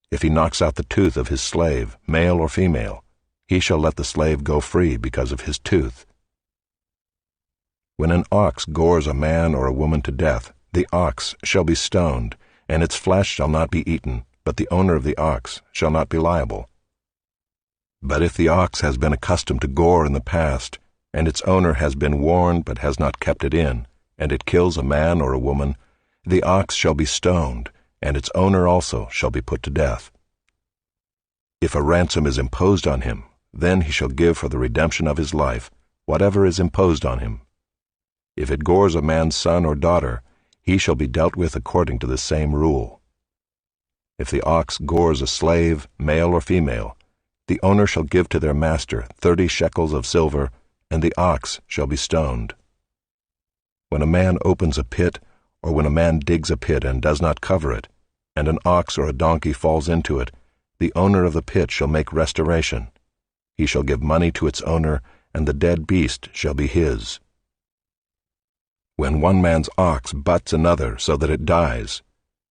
If he knocks out the tooth of his slave, male or female, he shall let the slave go free because of his tooth. When an ox gores a man or a woman to death, the ox shall be stoned, and its flesh shall not be eaten, but the owner of the ox shall not be liable. But if the ox has been accustomed to gore in the past, and its owner has been warned but has not kept it in, and it kills a man or a woman, the ox shall be stoned, and its owner also shall be put to death. If a ransom is imposed on him, then he shall give for the redemption of his life whatever is imposed on him. If it gores a man's son or daughter, he shall be dealt with according to the same rule. If the ox gores a slave, male or female, the owner shall give to their master 30 shekels of silver, and the ox shall be stoned. When a man opens a pit, or when a man digs a pit and does not cover it, and an ox or a donkey falls into it, the owner of the pit shall make restoration. He shall give money to its owner, and the dead beast shall be his. When one man's ox butts another so that it dies,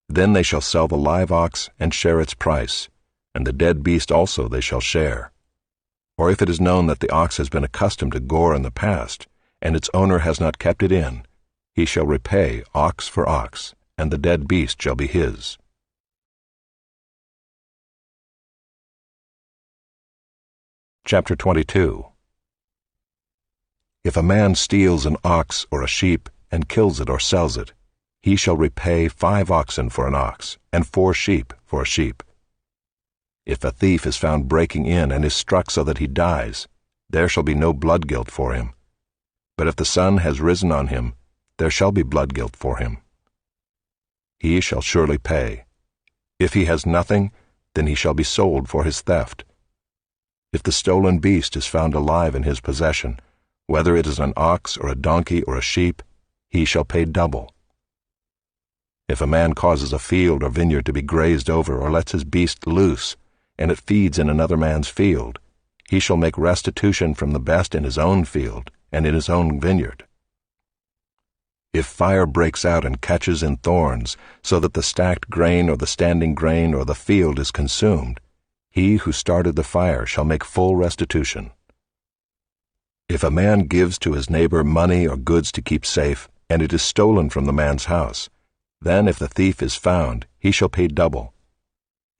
then they shall sell the live ox and share its price, and the dead beast also they shall share. Or if it is known that the ox has been accustomed to gore in the past, and its owner has not kept it in, he shall repay ox for ox, and the dead beast shall be his. Chapter 22. If a man steals an ox or a sheep, and kills it or sells it, he shall repay 5 oxen for an ox, and 4 sheep for a sheep. If a thief is found breaking in and is struck so that he dies, there shall be no blood guilt for him. But if the sun has risen on him, there shall be blood guilt for him. He shall surely pay. If he has nothing, then he shall be sold for his theft. If the stolen beast is found alive in his possession, whether it is an ox or a donkey or a sheep, he shall pay double. If a man causes a field or vineyard to be grazed over or lets his beast loose, and it feeds in another man's field, he shall make restitution from the best in his own field and in his own vineyard. If fire breaks out and catches in thorns, so that the stacked grain or the standing grain or the field is consumed, he who started the fire shall make full restitution. If a man gives to his neighbor money or goods to keep safe, and it is stolen from the man's house, then if the thief is found, he shall pay double.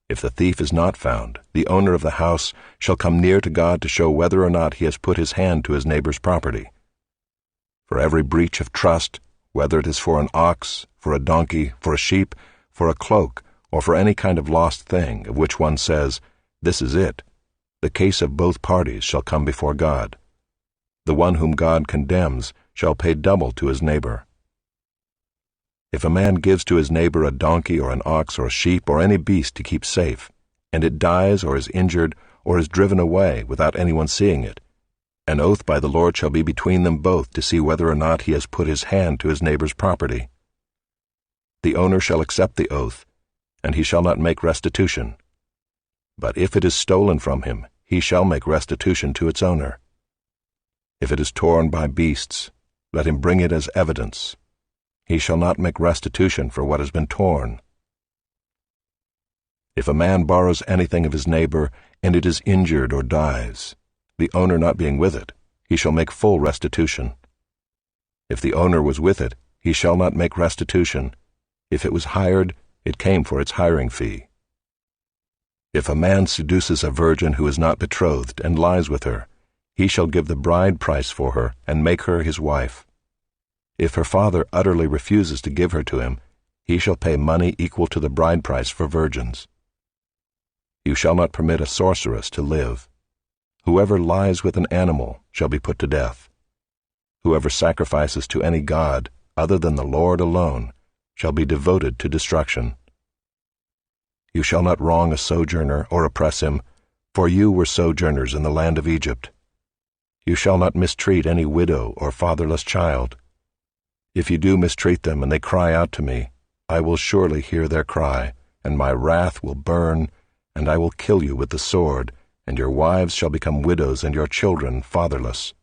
If the thief is not found, the owner of the house shall come near to God to show whether or not he has put his hand to his neighbor's property. For every breach of trust, whether it is for an ox, for a donkey, for a sheep, for a cloak, or for any kind of lost thing, of which one says, "This is it," the case of both parties shall come before God. The one whom God condemns shall pay double to his neighbor. If a man gives to his neighbor a donkey or an ox or a sheep or any beast to keep safe, and it dies or is injured or is driven away without anyone seeing it, an oath by the Lord shall be between them both to see whether or not he has put his hand to his neighbor's property. The owner shall accept the oath, and he shall not make restitution. But if it is stolen from him, he shall make restitution to its owner. If it is torn by beasts, let him bring it as evidence. He shall not make restitution for what has been torn. If a man borrows anything of his neighbor, and it is injured or dies, the owner not being with it, he shall make full restitution. If the owner was with it, he shall not make restitution. If it was hired, it came for its hiring fee. If a man seduces a virgin who is not betrothed and lies with her, he shall give the bride price for her and make her his wife. If her father utterly refuses to give her to him, he shall pay money equal to the bride price for virgins. You shall not permit a sorceress to live. Whoever lies with an animal shall be put to death. Whoever sacrifices to any god, other than the Lord alone, shall be devoted to destruction. You shall not wrong a sojourner or oppress him, for you were sojourners in the land of Egypt. You shall not mistreat any widow or fatherless child. If you do mistreat them and they cry out to me, I will surely hear their cry, and my wrath will burn, and I will kill you with the sword, and your wives shall become widows and your children fatherless.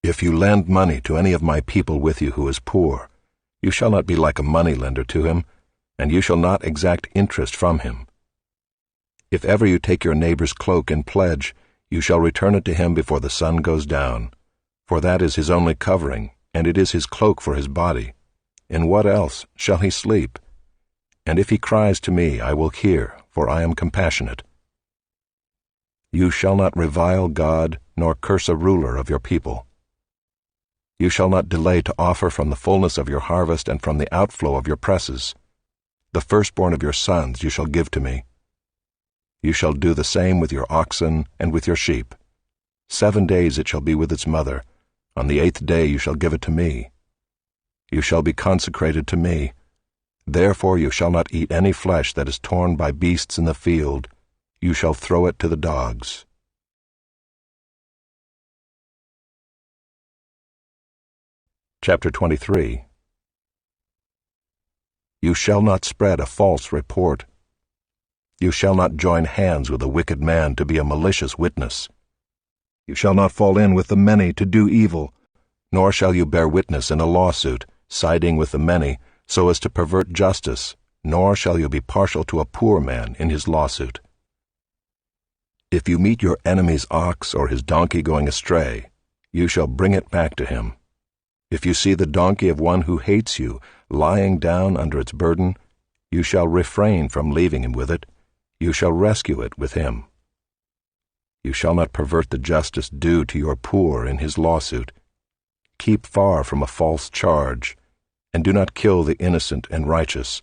If you lend money to any of my people with you who is poor, you shall not be like a moneylender to him, and you shall not exact interest from him. If ever you take your neighbor's cloak in pledge, you shall return it to him before the sun goes down, for that is his only covering, and it is his cloak for his body. In what else shall he sleep? And if he cries to me, I will hear, for I am compassionate. You shall not revile God, nor curse a ruler of your people. You shall not delay to offer from the fullness of your harvest and from the outflow of your presses. The firstborn of your sons you shall give to me. You shall do the same with your oxen and with your sheep. 7 days it shall be with its mother. On the 8th day you shall give it to me. You shall be consecrated to me. Therefore you shall not eat any flesh that is torn by beasts in the field. You shall throw it to the dogs. Chapter 23. You shall not spread a false report. You shall not join hands with a wicked man to be a malicious witness. You shall not fall in with the many to do evil, nor shall you bear witness in a lawsuit, siding with the many, so as to pervert justice, nor shall you be partial to a poor man in his lawsuit. If you meet your enemy's ox or his donkey going astray, you shall bring it back to him. If you see the donkey of one who hates you lying down under its burden, you shall refrain from leaving him with it. You shall rescue it with him. You shall not pervert the justice due to your poor in his lawsuit. Keep far from a false charge, and do not kill the innocent and righteous,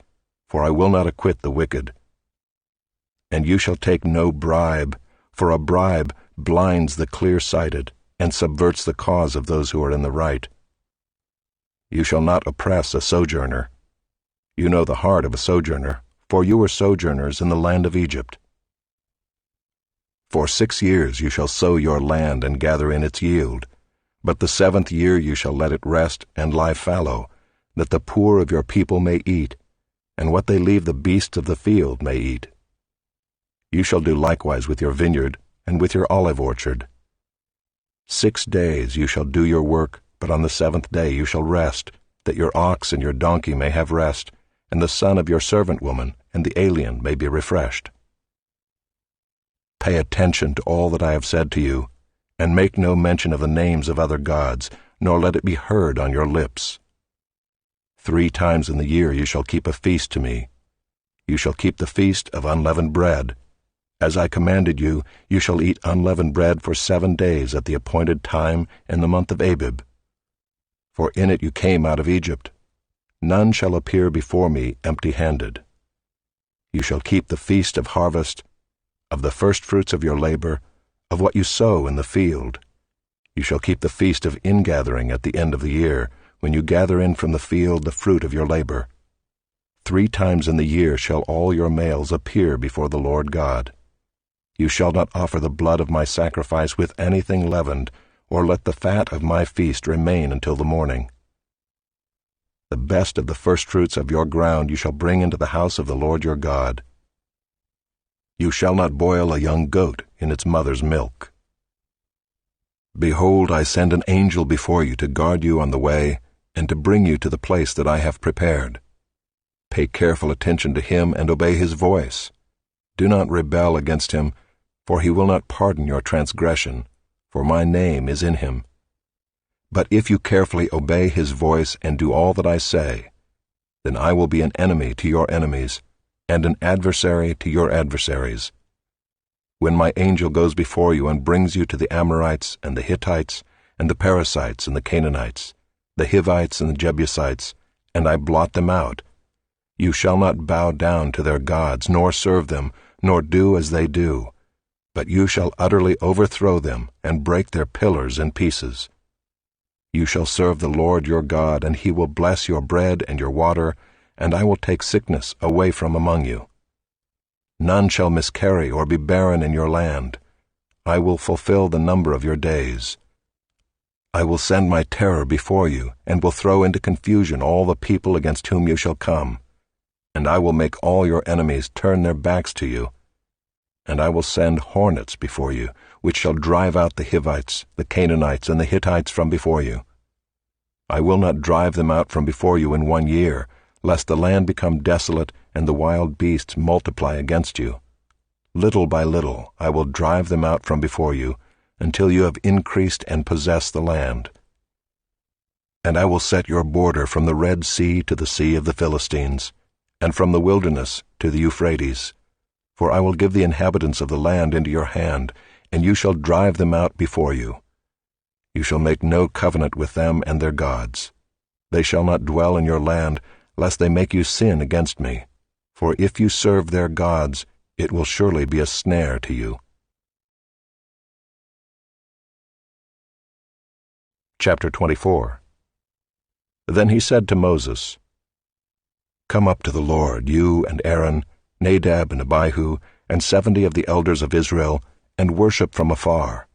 for I will not acquit the wicked. And you shall take no bribe, for a bribe blinds the clear-sighted and subverts the cause of those who are in the right. You shall not oppress a sojourner. You know the heart of a sojourner, for you were sojourners in the land of Egypt. For 6 years you shall sow your land and gather in its yield, but the 7th year you shall let it rest and lie fallow, that the poor of your people may eat, and what they leave the beasts of the field may eat. You shall do likewise with your vineyard and with your olive orchard. 6 days you shall do your work, but on the 7th day you shall rest, that your ox and your donkey may have rest, and the son of your servant woman and the alien may be refreshed. Pay attention to all that I have said to you, and make no mention of the names of other gods, nor let it be heard on your lips. 3 times in the year you shall keep a feast to me. You shall keep the feast of unleavened bread. As I commanded you, you shall eat unleavened bread for 7 days at the appointed time in the month of Abib. For in it you came out of Egypt. None shall appear before me empty-handed. You shall keep the feast of harvest, of the firstfruits of your labor, of what you sow in the field. You shall keep the feast of ingathering at the end of the year, when you gather in from the field the fruit of your labor. 3 times in the year shall all your males appear before the Lord God. You shall not offer the blood of my sacrifice with anything leavened, or let the fat of my feast remain until the morning. The best of the firstfruits of your ground you shall bring into the house of the Lord your God. You shall not boil a young goat in its mother's milk. Behold, I send an angel before you to guard you on the way, and to bring you to the place that I have prepared. Pay careful attention to him and obey his voice. Do not rebel against him, for he will not pardon your transgression, for my name is in him. But if you carefully obey his voice and do all that I say, then I will be an enemy to your enemies, and an adversary to your adversaries. When my angel goes before you and brings you to the Amorites and the Hittites and the Perizzites and the Canaanites, the Hivites and the Jebusites, and I blot them out, you shall not bow down to their gods, nor serve them, nor do as they do, but you shall utterly overthrow them and break their pillars in pieces. You shall serve the Lord your God, and he will bless your bread and your water, and I will take sickness away from among you. None shall miscarry or be barren in your land. I will fulfill the number of your days. I will send my terror before you, and will throw into confusion all the people against whom you shall come. And I will make all your enemies turn their backs to you. And I will send hornets before you, which shall drive out the Hivites, the Canaanites, and the Hittites from before you. I will not drive them out from before you in 1 year, lest the land become desolate and the wild beasts multiply against you. Little by little I will drive them out from before you, until you have increased and possessed the land. And I will set your border from the Red Sea to the Sea of the Philistines, and from the wilderness to the Euphrates. For I will give the inhabitants of the land into your hand, and you shall drive them out before you. You shall make no covenant with them and their gods. They shall not dwell in your land, lest they make you sin against me. For if you serve their gods, it will surely be a snare to you. Chapter 24. Then he said to Moses, Come up to the Lord, you and Aaron, Nadab and Abihu, and 70 of the elders of Israel, and worship from afar.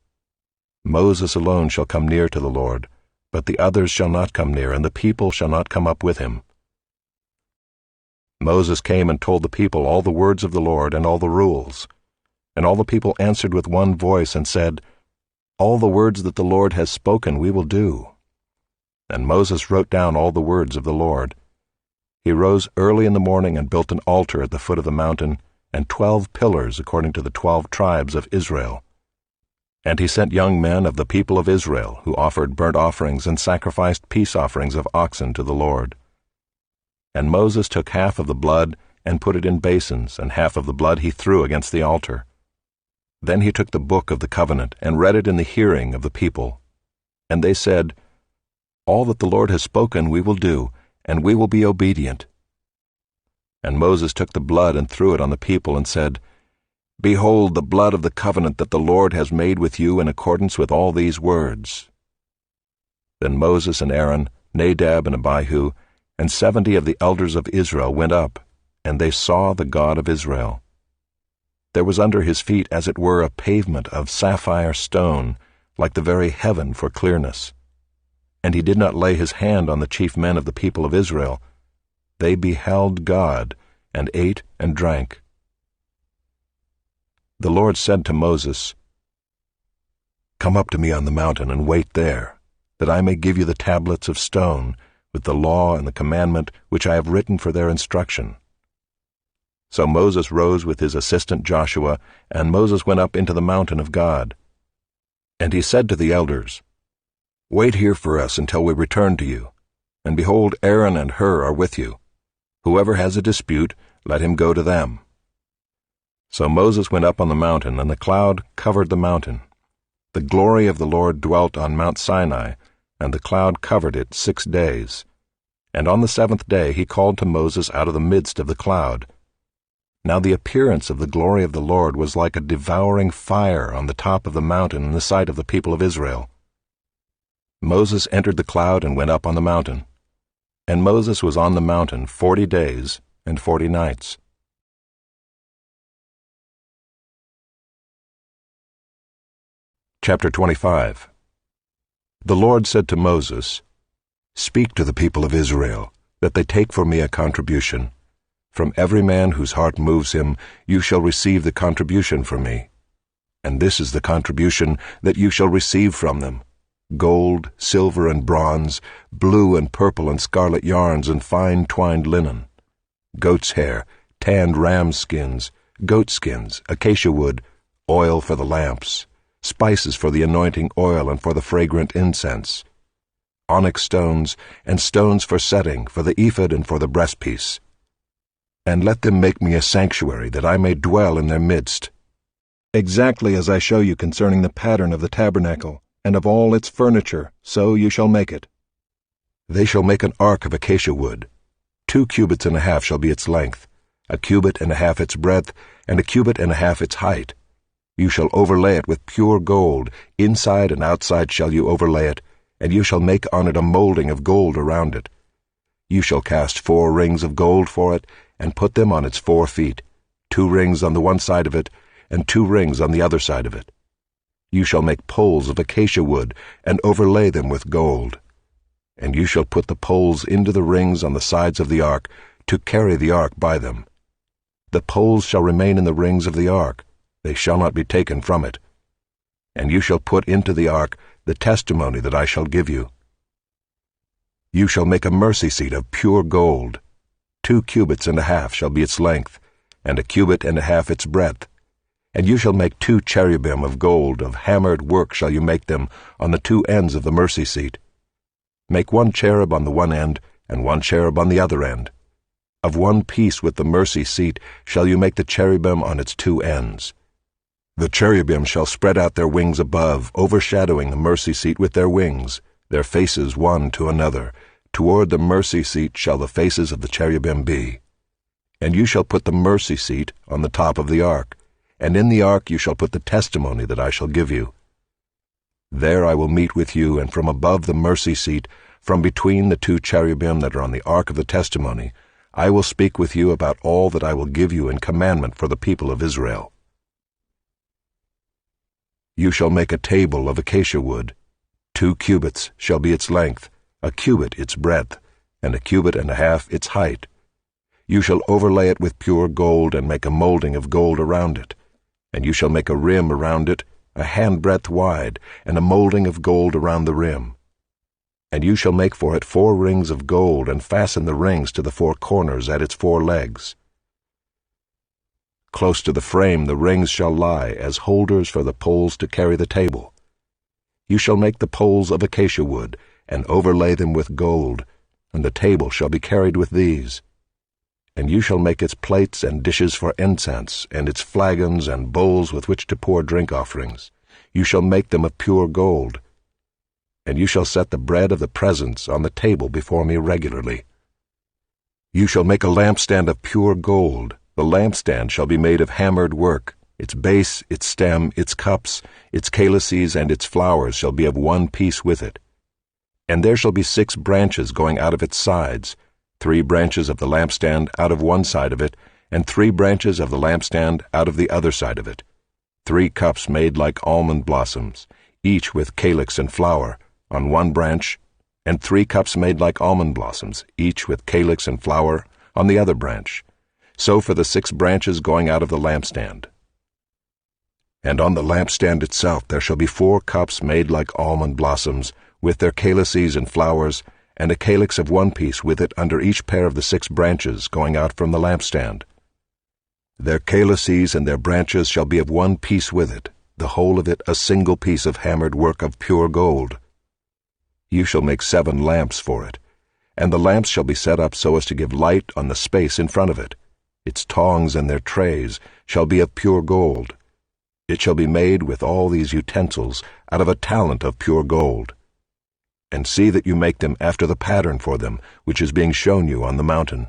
Moses alone shall come near to the Lord, but the others shall not come near, and the people shall not come up with him. Moses came and told the people all the words of the Lord and all the rules. And all the people answered with one voice and said, All the words that the Lord has spoken we will do. And Moses wrote down all the words of the Lord. He rose early in the morning and built an altar at the foot of the mountain, and 12 pillars according to the 12 tribes of Israel. And he sent young men of the people of Israel, who offered burnt offerings and sacrificed peace offerings of oxen to the Lord. And Moses took half of the blood and put it in basins, and half of the blood he threw against the altar. Then he took the book of the covenant and read it in the hearing of the people. And they said, All that the Lord has spoken we will do, and we will be obedient. And Moses took the blood and threw it on the people and said, Behold the blood of the covenant that the Lord has made with you in accordance with all these words. Then Moses and Aaron, Nadab and Abihu, and 70 of the elders of Israel went up, and they saw the God of Israel. There was under his feet as it were a pavement of sapphire stone, like the very heaven for clearness. And he did not lay his hand on the chief men of the people of Israel. They beheld God, and ate and drank. The Lord said to Moses, Come up to me on the mountain and wait there, that I may give you the tablets of stone, with the law and the commandment which I have written for their instruction. So Moses rose with his assistant Joshua, and Moses went up into the mountain of God. And he said to the elders, Wait here for us until we return to you. And behold, Aaron and Hur are with you. Whoever has a dispute, let him go to them. So Moses went up on the mountain, and the cloud covered the mountain. The glory of the Lord dwelt on Mount Sinai, and the cloud covered it 6 days. And on the 7th day he called to Moses out of the midst of the cloud. Now the appearance of the glory of the Lord was like a devouring fire on the top of the mountain in the sight of the people of Israel. Moses entered the cloud and went up on the mountain. And Moses was on the mountain 40 days and 40 nights. Chapter 25. The Lord said to Moses, Speak to the people of Israel, that they take for me a contribution. From every man whose heart moves him, you shall receive the contribution from me. And this is the contribution that you shall receive from them: gold, silver, and bronze, blue and purple and scarlet yarns, and fine twined linen, goat's hair, tanned ram skins, goat skins, acacia wood, oil for the lamps, spices for the anointing oil and for the fragrant incense, onyx stones, and stones for setting, for the ephod and for the breastpiece. And let them make me a sanctuary, that I may dwell in their midst, exactly as I show you concerning the pattern of the tabernacle, and of all its furniture, so you shall make it. They shall make an ark of acacia wood. 2 cubits and a half shall be its length, 1 cubit and a half its breadth, and 1 cubit and a half its height. You shall overlay it with pure gold, inside and outside shall you overlay it, and you shall make on it a molding of gold around it. You shall cast 4 rings of gold for it, and put them on its 4 feet, 2 rings on the one side of it, and 2 rings on the other side of it. You shall make poles of acacia wood, and overlay them with gold. And you shall put the poles into the rings on the sides of the ark, to carry the ark by them. The poles shall remain in the rings of the ark, they shall not be taken from it. And you shall put into the ark the testimony that I shall give you. You shall make a mercy seat of pure gold. 2 cubits and a half shall be its length, and 1 cubit and a half its breadth. And you shall make 2 cherubim of gold, of hammered work shall you make them, on the 2 ends of the mercy seat. Make 1 cherub on the one end, and 1 cherub on the other end. Of one piece with the mercy seat shall you make the cherubim on its 2 ends. The cherubim shall spread out their wings above, overshadowing the mercy seat with their wings, their faces one to another. Toward the mercy seat shall the faces of the cherubim be. And you shall put the mercy seat on the top of the ark, and in the ark you shall put the testimony that I shall give you. There I will meet with you, and from above the mercy seat, from between the 2 cherubim that are on the ark of the testimony, I will speak with you about all that I will give you in commandment for the people of Israel. You shall make a table of acacia wood. 2 cubits shall be its length, 1 cubit its breadth, and 1 cubit and a half its height. You shall overlay it with pure gold, and make a molding of gold around it. And you shall make a rim around it, a handbreadth wide, and a molding of gold around the rim. And you shall make for it 4 rings of gold, and fasten the rings to the 4 corners at its 4 legs. Close to the frame the rings shall lie, as holders for the poles to carry the table. You shall make the poles of acacia wood, and overlay them with gold, and the table shall be carried with these. And you shall make its plates and dishes for incense, and its flagons and bowls with which to pour drink offerings. You shall make them of pure gold. And you shall set the bread of the presence on the table before me regularly. You shall make a lampstand of pure gold. The lampstand shall be made of hammered work. Its base, its stem, its cups, its calices, and its flowers shall be of one piece with it. And there shall be 6 branches going out of its sides, 3 branches of the lampstand out of one side of it, and 3 branches of the lampstand out of the other side of it. 3 cups made like almond blossoms, each with calyx and flower, on one branch, and 3 cups made like almond blossoms, each with calyx and flower, on the other branch. So for the 6 branches going out of the lampstand. And on the lampstand itself there shall be 4 cups made like almond blossoms, with their calices and flowers, and a calyx of one piece with it under each pair of the 6 branches going out from the lampstand. Their calices and their branches shall be of one piece with it, the whole of it a single piece of hammered work of pure gold. You shall make 7 lamps for it, and the lamps shall be set up so as to give light on the space in front of it. Its tongs and their trays shall be of pure gold. It shall be made with all these utensils out of a talent of pure gold. And see that you make them after the pattern for them, which is being shown you on the mountain.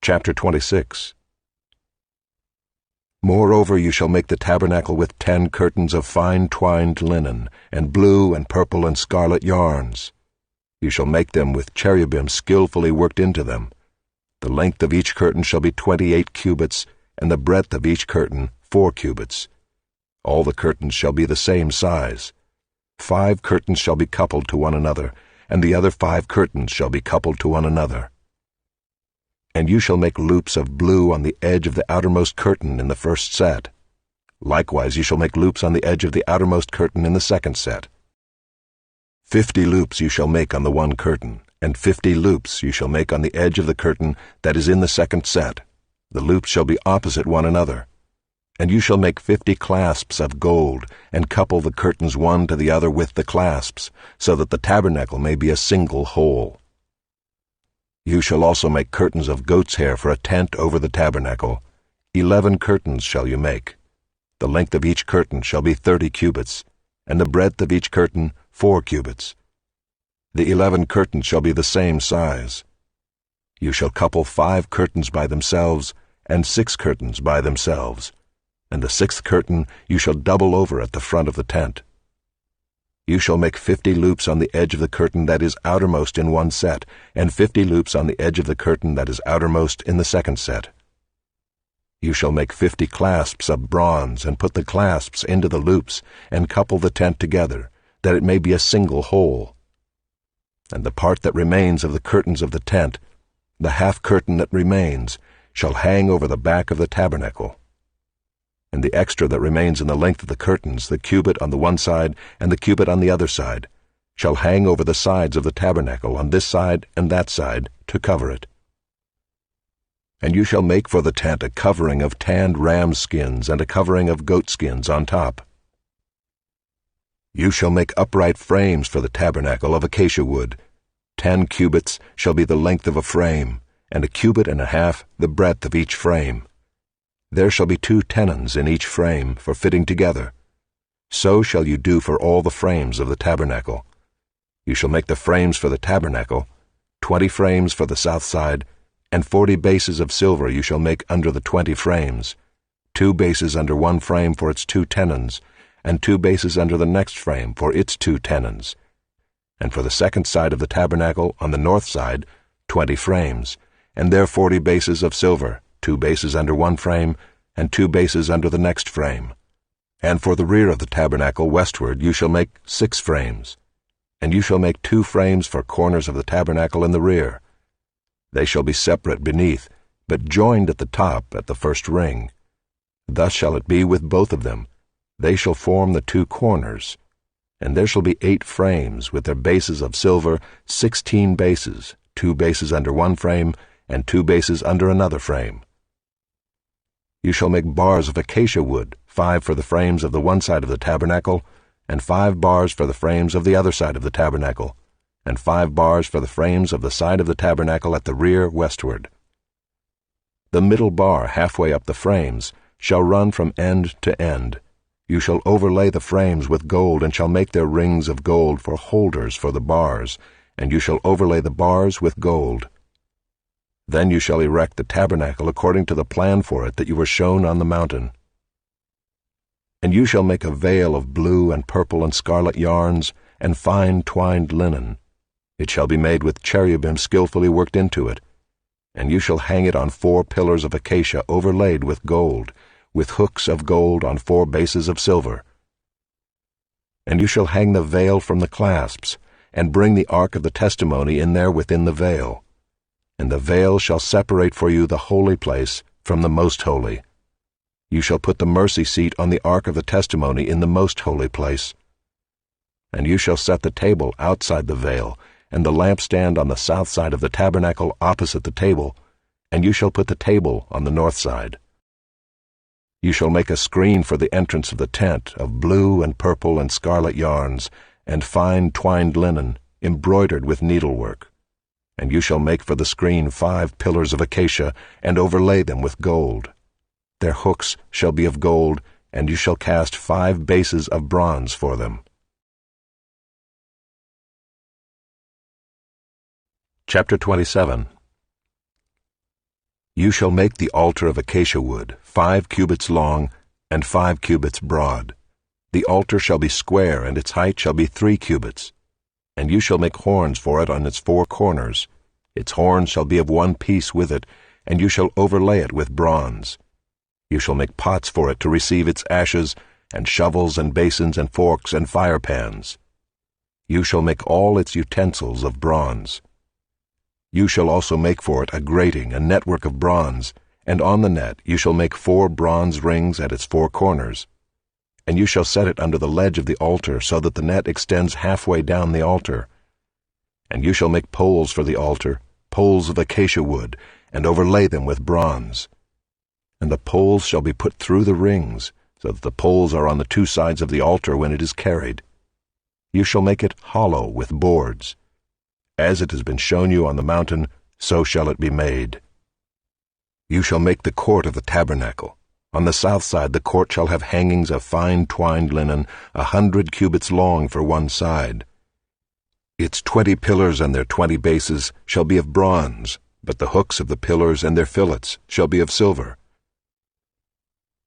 Chapter 26. Moreover, you shall make the tabernacle with 10 curtains of fine twined linen, and blue and purple and scarlet yarns. You shall make them with cherubim skillfully worked into them. The length of each curtain shall be 28 cubits, and the breadth of each curtain 4 cubits. All the curtains shall be the same size. 5 curtains shall be coupled to one another, and the other 5 curtains shall be coupled to one another. And you shall make loops of blue on the edge of the outermost curtain in the first set. Likewise you shall make loops on the edge of the outermost curtain in the second set. 50 loops you shall make on the one curtain, and 50 loops you shall make on the edge of the curtain that is in the second set. The loops shall be opposite one another. And you shall make 50 clasps of gold, and couple the curtains one to the other with the clasps, so that the tabernacle may be a single whole. You shall also make curtains of goat's hair for a tent over the tabernacle. 11 curtains shall you make. The length of each curtain shall be 30 cubits, and the breadth of each curtain 4 cubits. The 11 curtains shall be the same size. You shall couple 5 curtains by themselves, and 6 curtains by themselves. and the 6th curtain you shall double over at the front of the tent. You shall make 50 loops on the edge of the curtain that is outermost in one set, and 50 loops on the edge of the curtain that is outermost in the second set. You shall make 50 clasps of bronze, and put the clasps into the loops, and couple the tent together, that it may be a single whole. And the part that remains of the curtains of the tent, the half curtain that remains, shall hang over the back of the tabernacle. And the extra that remains in the length of the curtains, the cubit on the one side and the cubit on the other side, shall hang over the sides of the tabernacle on this side and that side to cover it. And you shall make for the tent a covering of tanned ram skins and a covering of goat skins on top. You shall make upright frames for the tabernacle of acacia wood. 10 cubits shall be the length of a frame, and 1.5 cubits the breadth of each frame. There shall be 2 tenons in each frame for fitting together. So shall you do for all the frames of the tabernacle. You shall make the frames for the tabernacle, 20 frames for the south side, and 40 bases of silver you shall make under the 20 frames, 2 bases under one frame for its 2 tenons, and 2 bases under the next frame for its 2 tenons. And for the second side of the tabernacle on the north side, 20 frames, and there 40 bases of silver, 2 bases under one frame, and 2 bases under the next frame. And for the rear of the tabernacle westward you shall make 6 frames. And you shall make 2 frames for corners of the tabernacle in the rear. They shall be separate beneath, but joined at the top at the first ring. Thus shall it be with both of them. They shall form the 2 corners. And there shall be 8 frames with their bases of silver, 16 bases, 2 bases under one frame, and 2 bases under another frame. You shall make bars of acacia wood, 5 for the frames of the one side of the tabernacle, and 5 bars for the frames of the other side of the tabernacle, and 5 bars for the frames of the side of the tabernacle at the rear westward. The middle bar halfway up the frames shall run from end to end. You shall overlay the frames with gold, and shall make their rings of gold for holders for the bars, and you shall overlay the bars with gold. Then you shall erect the tabernacle according to the plan for it that you were shown on the mountain. And you shall make a veil of blue and purple and scarlet yarns, and fine twined linen. It shall be made with cherubim skillfully worked into it. And you shall hang it on 4 pillars of acacia overlaid with gold, with hooks of gold on 4 bases of silver. And you shall hang the veil from the clasps, and bring the ark of the testimony in there within the veil. And the veil shall separate for you the holy place from the most holy. You shall put the mercy seat on the ark of the testimony in the most holy place. And you shall set the table outside the veil, and the lampstand on the south side of the tabernacle opposite the table, and you shall put the table on the north side. You shall make a screen for the entrance of the tent of blue and purple and scarlet yarns, and fine twined linen, embroidered with needlework. And you shall make for the screen 5 pillars of acacia, and overlay them with gold. Their hooks shall be of gold, and you shall cast 5 bases of bronze for them. Chapter 27. You shall make the altar of acacia wood, 5 cubits long, and 5 cubits broad. The altar shall be square, and its height shall be 3 cubits. And you shall make horns for it on its 4 corners. Its horns shall be of one piece with it, and you shall overlay it with bronze. You shall make pots for it to receive its ashes, and shovels and basins and forks and fire pans. You shall make all its utensils of bronze. You shall also make for it a grating, a network of bronze, and on the net you shall make 4 bronze rings at its 4 corners. And you shall set it under the ledge of the altar, so that the net extends halfway down the altar. And you shall make poles for the altar, poles of acacia wood, and overlay them with bronze. And the poles shall be put through the rings, so that the poles are on the 2 sides of the altar when it is carried. You shall make it hollow with boards. As it has been shown you on the mountain, so shall it be made. You shall make the court of the tabernacle. On the south side the court shall have hangings of fine twined linen, 100 cubits long for one side. Its 20 pillars and their 20 bases shall be of bronze, but the hooks of the pillars and their fillets shall be of silver.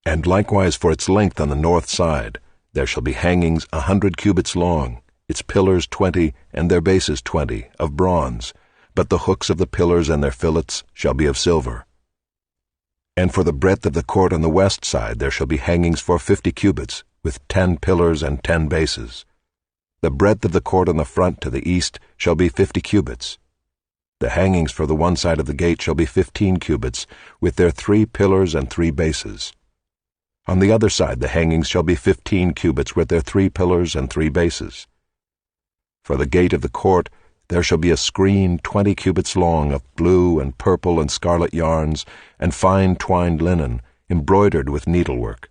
And likewise for its length on the north side, there shall be hangings 100 cubits long, its pillars 20, and their bases 20, of bronze, but the hooks of the pillars and their fillets shall be of silver. And for the breadth of the court on the west side there shall be hangings for 50 cubits, with 10 pillars and 10 bases. The breadth of the court on the front to the east shall be 50 cubits. The hangings for the one side of the gate shall be 15 cubits, with their 3 pillars and 3 bases. On the other side the hangings shall be 15 cubits, with their 3 pillars and 3 bases. For the gate of the court there shall be a screen 20 cubits long of blue and purple and scarlet yarns, and fine twined linen, embroidered with needlework.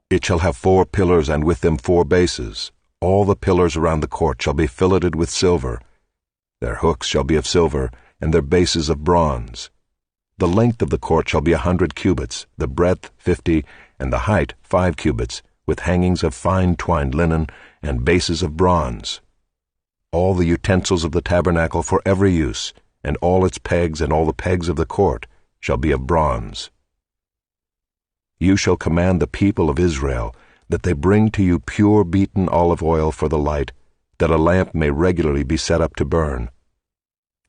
It shall have 4 pillars, and with them 4 bases. All the pillars around the court shall be filleted with silver. Their hooks shall be of silver, and their bases of bronze. The length of the court shall be 100 cubits, the breadth 50, and the height 5 cubits, with hangings of fine twined linen, and bases of bronze. All the utensils of the tabernacle for every use, and all its pegs and all the pegs of the court, shall be of bronze. You shall command the people of Israel that they bring to you pure beaten olive oil for the light, that a lamp may regularly be set up to burn.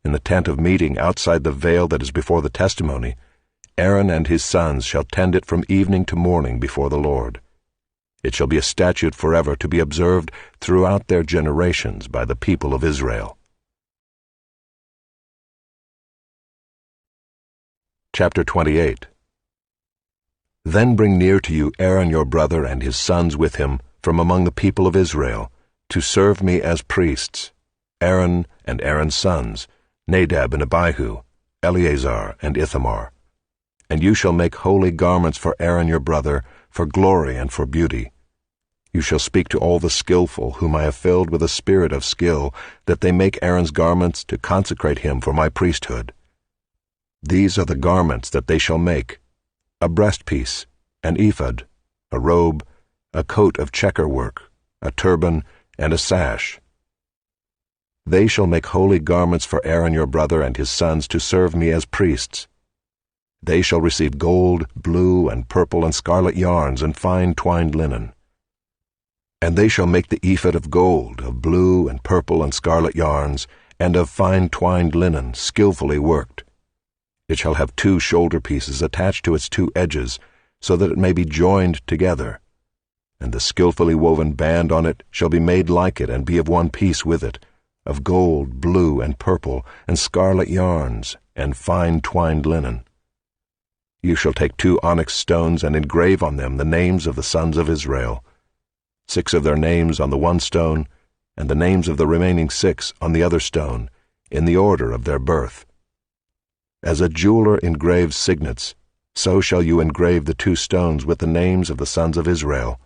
In the tent of meeting outside the veil that is before the testimony, Aaron and his sons shall tend it from evening to morning before the Lord. It shall be a statute forever to be observed throughout their generations by the people of Israel. Chapter 28. Then bring near to you Aaron your brother and his sons with him from among the people of Israel, to serve me as priests, Aaron and Aaron's sons, Nadab and Abihu, Eleazar and Ithamar. And you shall make holy garments for Aaron your brother, for glory and for beauty. You shall speak to all the skillful, whom I have filled with a spirit of skill, that they make Aaron's garments to consecrate him for my priesthood. These are the garments that they shall make: a breastpiece, an ephod, a robe, a coat of checker work, a turban, and a sash. They shall make holy garments for Aaron your brother and his sons to serve me as priests. They shall receive gold, blue, and purple, and scarlet yarns, and fine twined linen. And they shall make the ephod of gold, of blue, and purple, and scarlet yarns, and of fine twined linen, skillfully worked. It shall have 2 shoulder pieces attached to its 2 edges, so that it may be joined together. And the skillfully woven band on it shall be made like it, and be of one piece with it, of gold, blue, and purple, and scarlet yarns, and fine twined linen. You shall take 2 onyx stones, and engrave on them the names of the sons of Israel, 6 of their names on the one stone, and the names of the remaining 6 on the other stone, in the order of their birth. As a jeweler engraves signets, so shall you engrave the 2 stones with the names of the sons of Israel.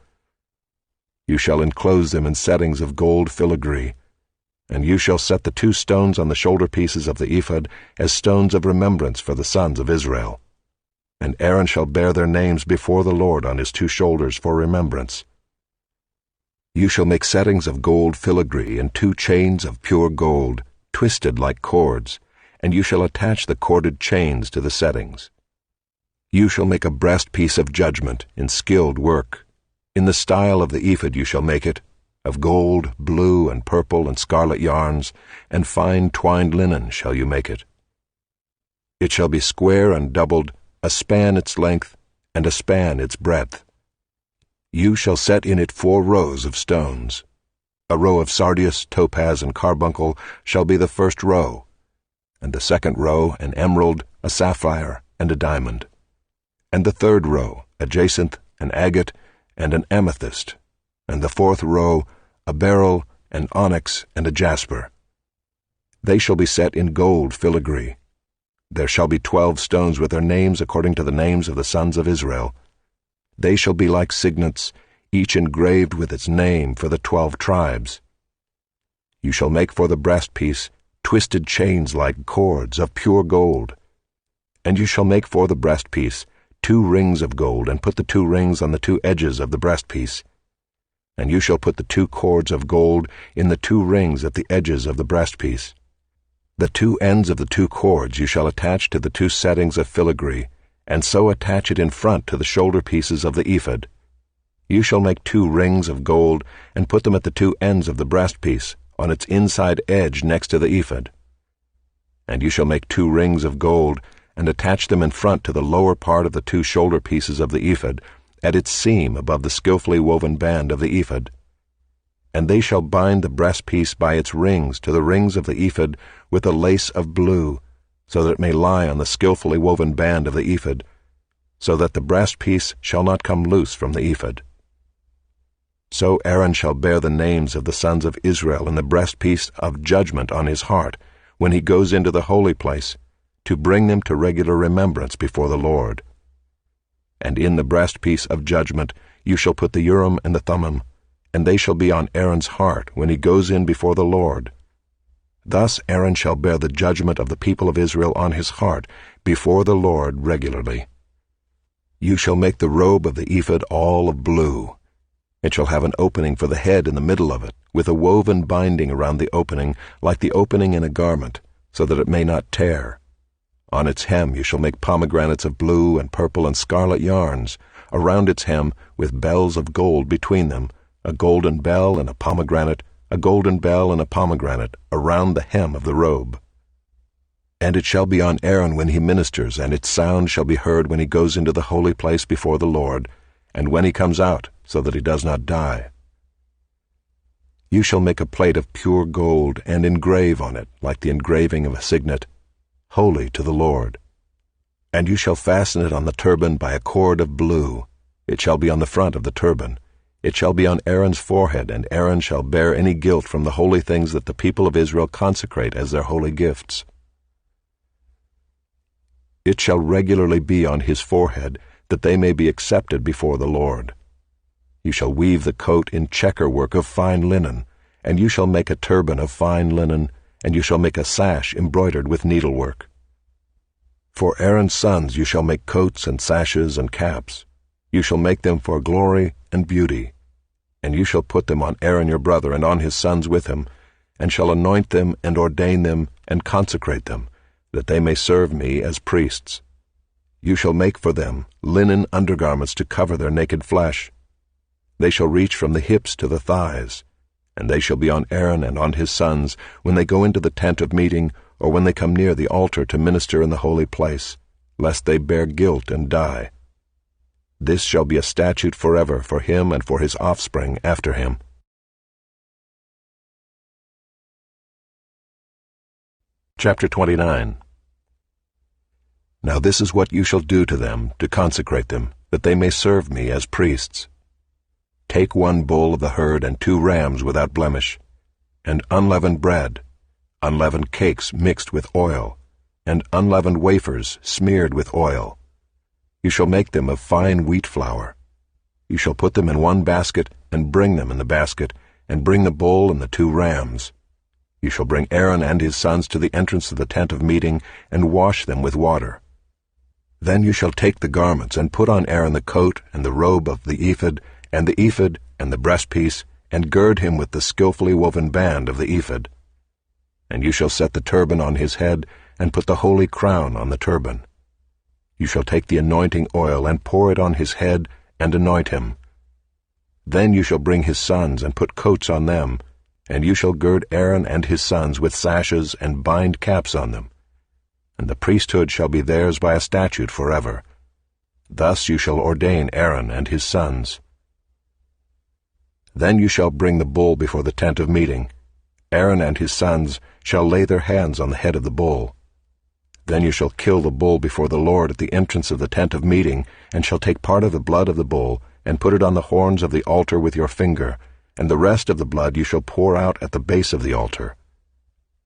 You shall enclose them in settings of gold filigree, and you shall set the 2 stones on the shoulder pieces of the ephod as stones of remembrance for the sons of Israel. And Aaron shall bear their names before the Lord on his 2 shoulders for remembrance. You shall make settings of gold filigree and 2 chains of pure gold, twisted like cords, and you shall attach the corded chains to the settings. You shall make a breastpiece of judgment in skilled work. In the style of the ephod you shall make it, of gold, blue, and purple, and scarlet yarns, and fine twined linen shall you make it. It shall be square and doubled, a span its length, and a span its breadth. You shall set in it 4 rows of stones. A row of sardius, topaz, and carbuncle shall be the first row, and the second row an emerald, a sapphire, and a diamond, and the third row a jacinth, an agate, and an amethyst, and the 4th row a beryl, an onyx, and a jasper. They shall be set in gold filigree. There shall be 12 stones with their names according to the names of the sons of Israel. They shall be like signets, each engraved with its name for the 12 tribes. You shall make for the breastpiece twisted chains like cords of pure gold. And you shall make for the breastpiece 2 rings of gold, and put the 2 rings on the 2 edges of the breastpiece. And you shall put the 2 cords of gold in the 2 rings at the edges of the breastpiece. The 2 ends of the 2 cords you shall attach to the 2 settings of filigree, and so attach it in front to the shoulder pieces of the ephod. You shall make 2 rings of gold, and put them at the 2 ends of the breastpiece, on its inside edge next to the ephod. And you shall make 2 rings of gold, and attach them in front to the lower part of the 2 shoulder pieces of the ephod, at its seam above the skillfully woven band of the ephod. And they shall bind the breastpiece by its rings to the rings of the ephod with a lace of blue, so that it may lie on the skillfully woven band of the ephod, so that the breastpiece shall not come loose from the ephod. So Aaron shall bear the names of the sons of Israel in the breastpiece of judgment on his heart, when he goes into the holy place, to bring them to regular remembrance before the Lord. And in the breastpiece of judgment you shall put the Urim and the Thummim, and they shall be on Aaron's heart when he goes in before the Lord. Thus Aaron shall bear the judgment of the people of Israel on his heart before the Lord regularly. You shall make the robe of the ephod all of blue. It shall have an opening for the head in the middle of it, with a woven binding around the opening, like the opening in a garment, so that it may not tear. On its hem you shall make pomegranates of blue and purple and scarlet yarns, around its hem with bells of gold between them, a golden bell and a pomegranate, a golden bell and a pomegranate, around the hem of the robe. And it shall be on Aaron when he ministers, and its sound shall be heard when he goes into the holy place before the Lord, and when he comes out, so that he does not die. You shall make a plate of pure gold, and engrave on it, like the engraving of a signet, Holy to the Lord. And you shall fasten it on the turban by a cord of blue. It shall be on the front of the turban. It shall be on Aaron's forehead, and Aaron shall bear any guilt from the holy things that the people of Israel consecrate as their holy gifts. It shall regularly be on his forehead, that they may be accepted before the Lord. You shall weave the coat in checker work of fine linen, and you shall make a turban of fine linen, and you shall make a sash embroidered with needlework. For Aaron's sons you shall make coats and sashes and caps. You shall make them for glory and beauty. And you shall put them on Aaron your brother and on his sons with him, and shall anoint them and ordain them and consecrate them, that they may serve me as priests. You shall make for them linen undergarments to cover their naked flesh. They shall reach from the hips to the thighs, and they shall be on Aaron and on his sons when they go into the tent of meeting, or when they come near the altar to minister in the holy place, lest they bear guilt and die. This shall be a statute forever for him and for his offspring after him. Chapter 29. Now this is what you shall do to them, to consecrate them, that they may serve me as priests. Take 1 bull of the herd and 2 rams without blemish, and unleavened bread, unleavened cakes mixed with oil, and unleavened wafers smeared with oil. You shall make them of fine wheat flour. You shall put them in 1 basket, and bring them in the basket, and bring the bull and the 2 rams. You shall bring Aaron and his sons to the entrance of the tent of meeting, and wash them with water. Then you shall take the garments, and put on Aaron the coat and the robe of the ephod, and the ephod and the breastpiece, and gird him with the skillfully woven band of the ephod. And you shall set the turban on his head, and put the holy crown on the turban. You shall take the anointing oil, and pour it on his head, and anoint him. Then you shall bring his sons, and put coats on them, and you shall gird Aaron and his sons with sashes, and bind caps on them. And the priesthood shall be theirs by a statute forever. Thus you shall ordain Aaron and his sons. Then you shall bring the bull before the tent of meeting. Aaron and his sons shall lay their hands on the head of the bull. Then you shall kill the bull before the Lord at the entrance of the tent of meeting, and shall take part of the blood of the bull, and put it on the horns of the altar with your finger, and the rest of the blood you shall pour out at the base of the altar.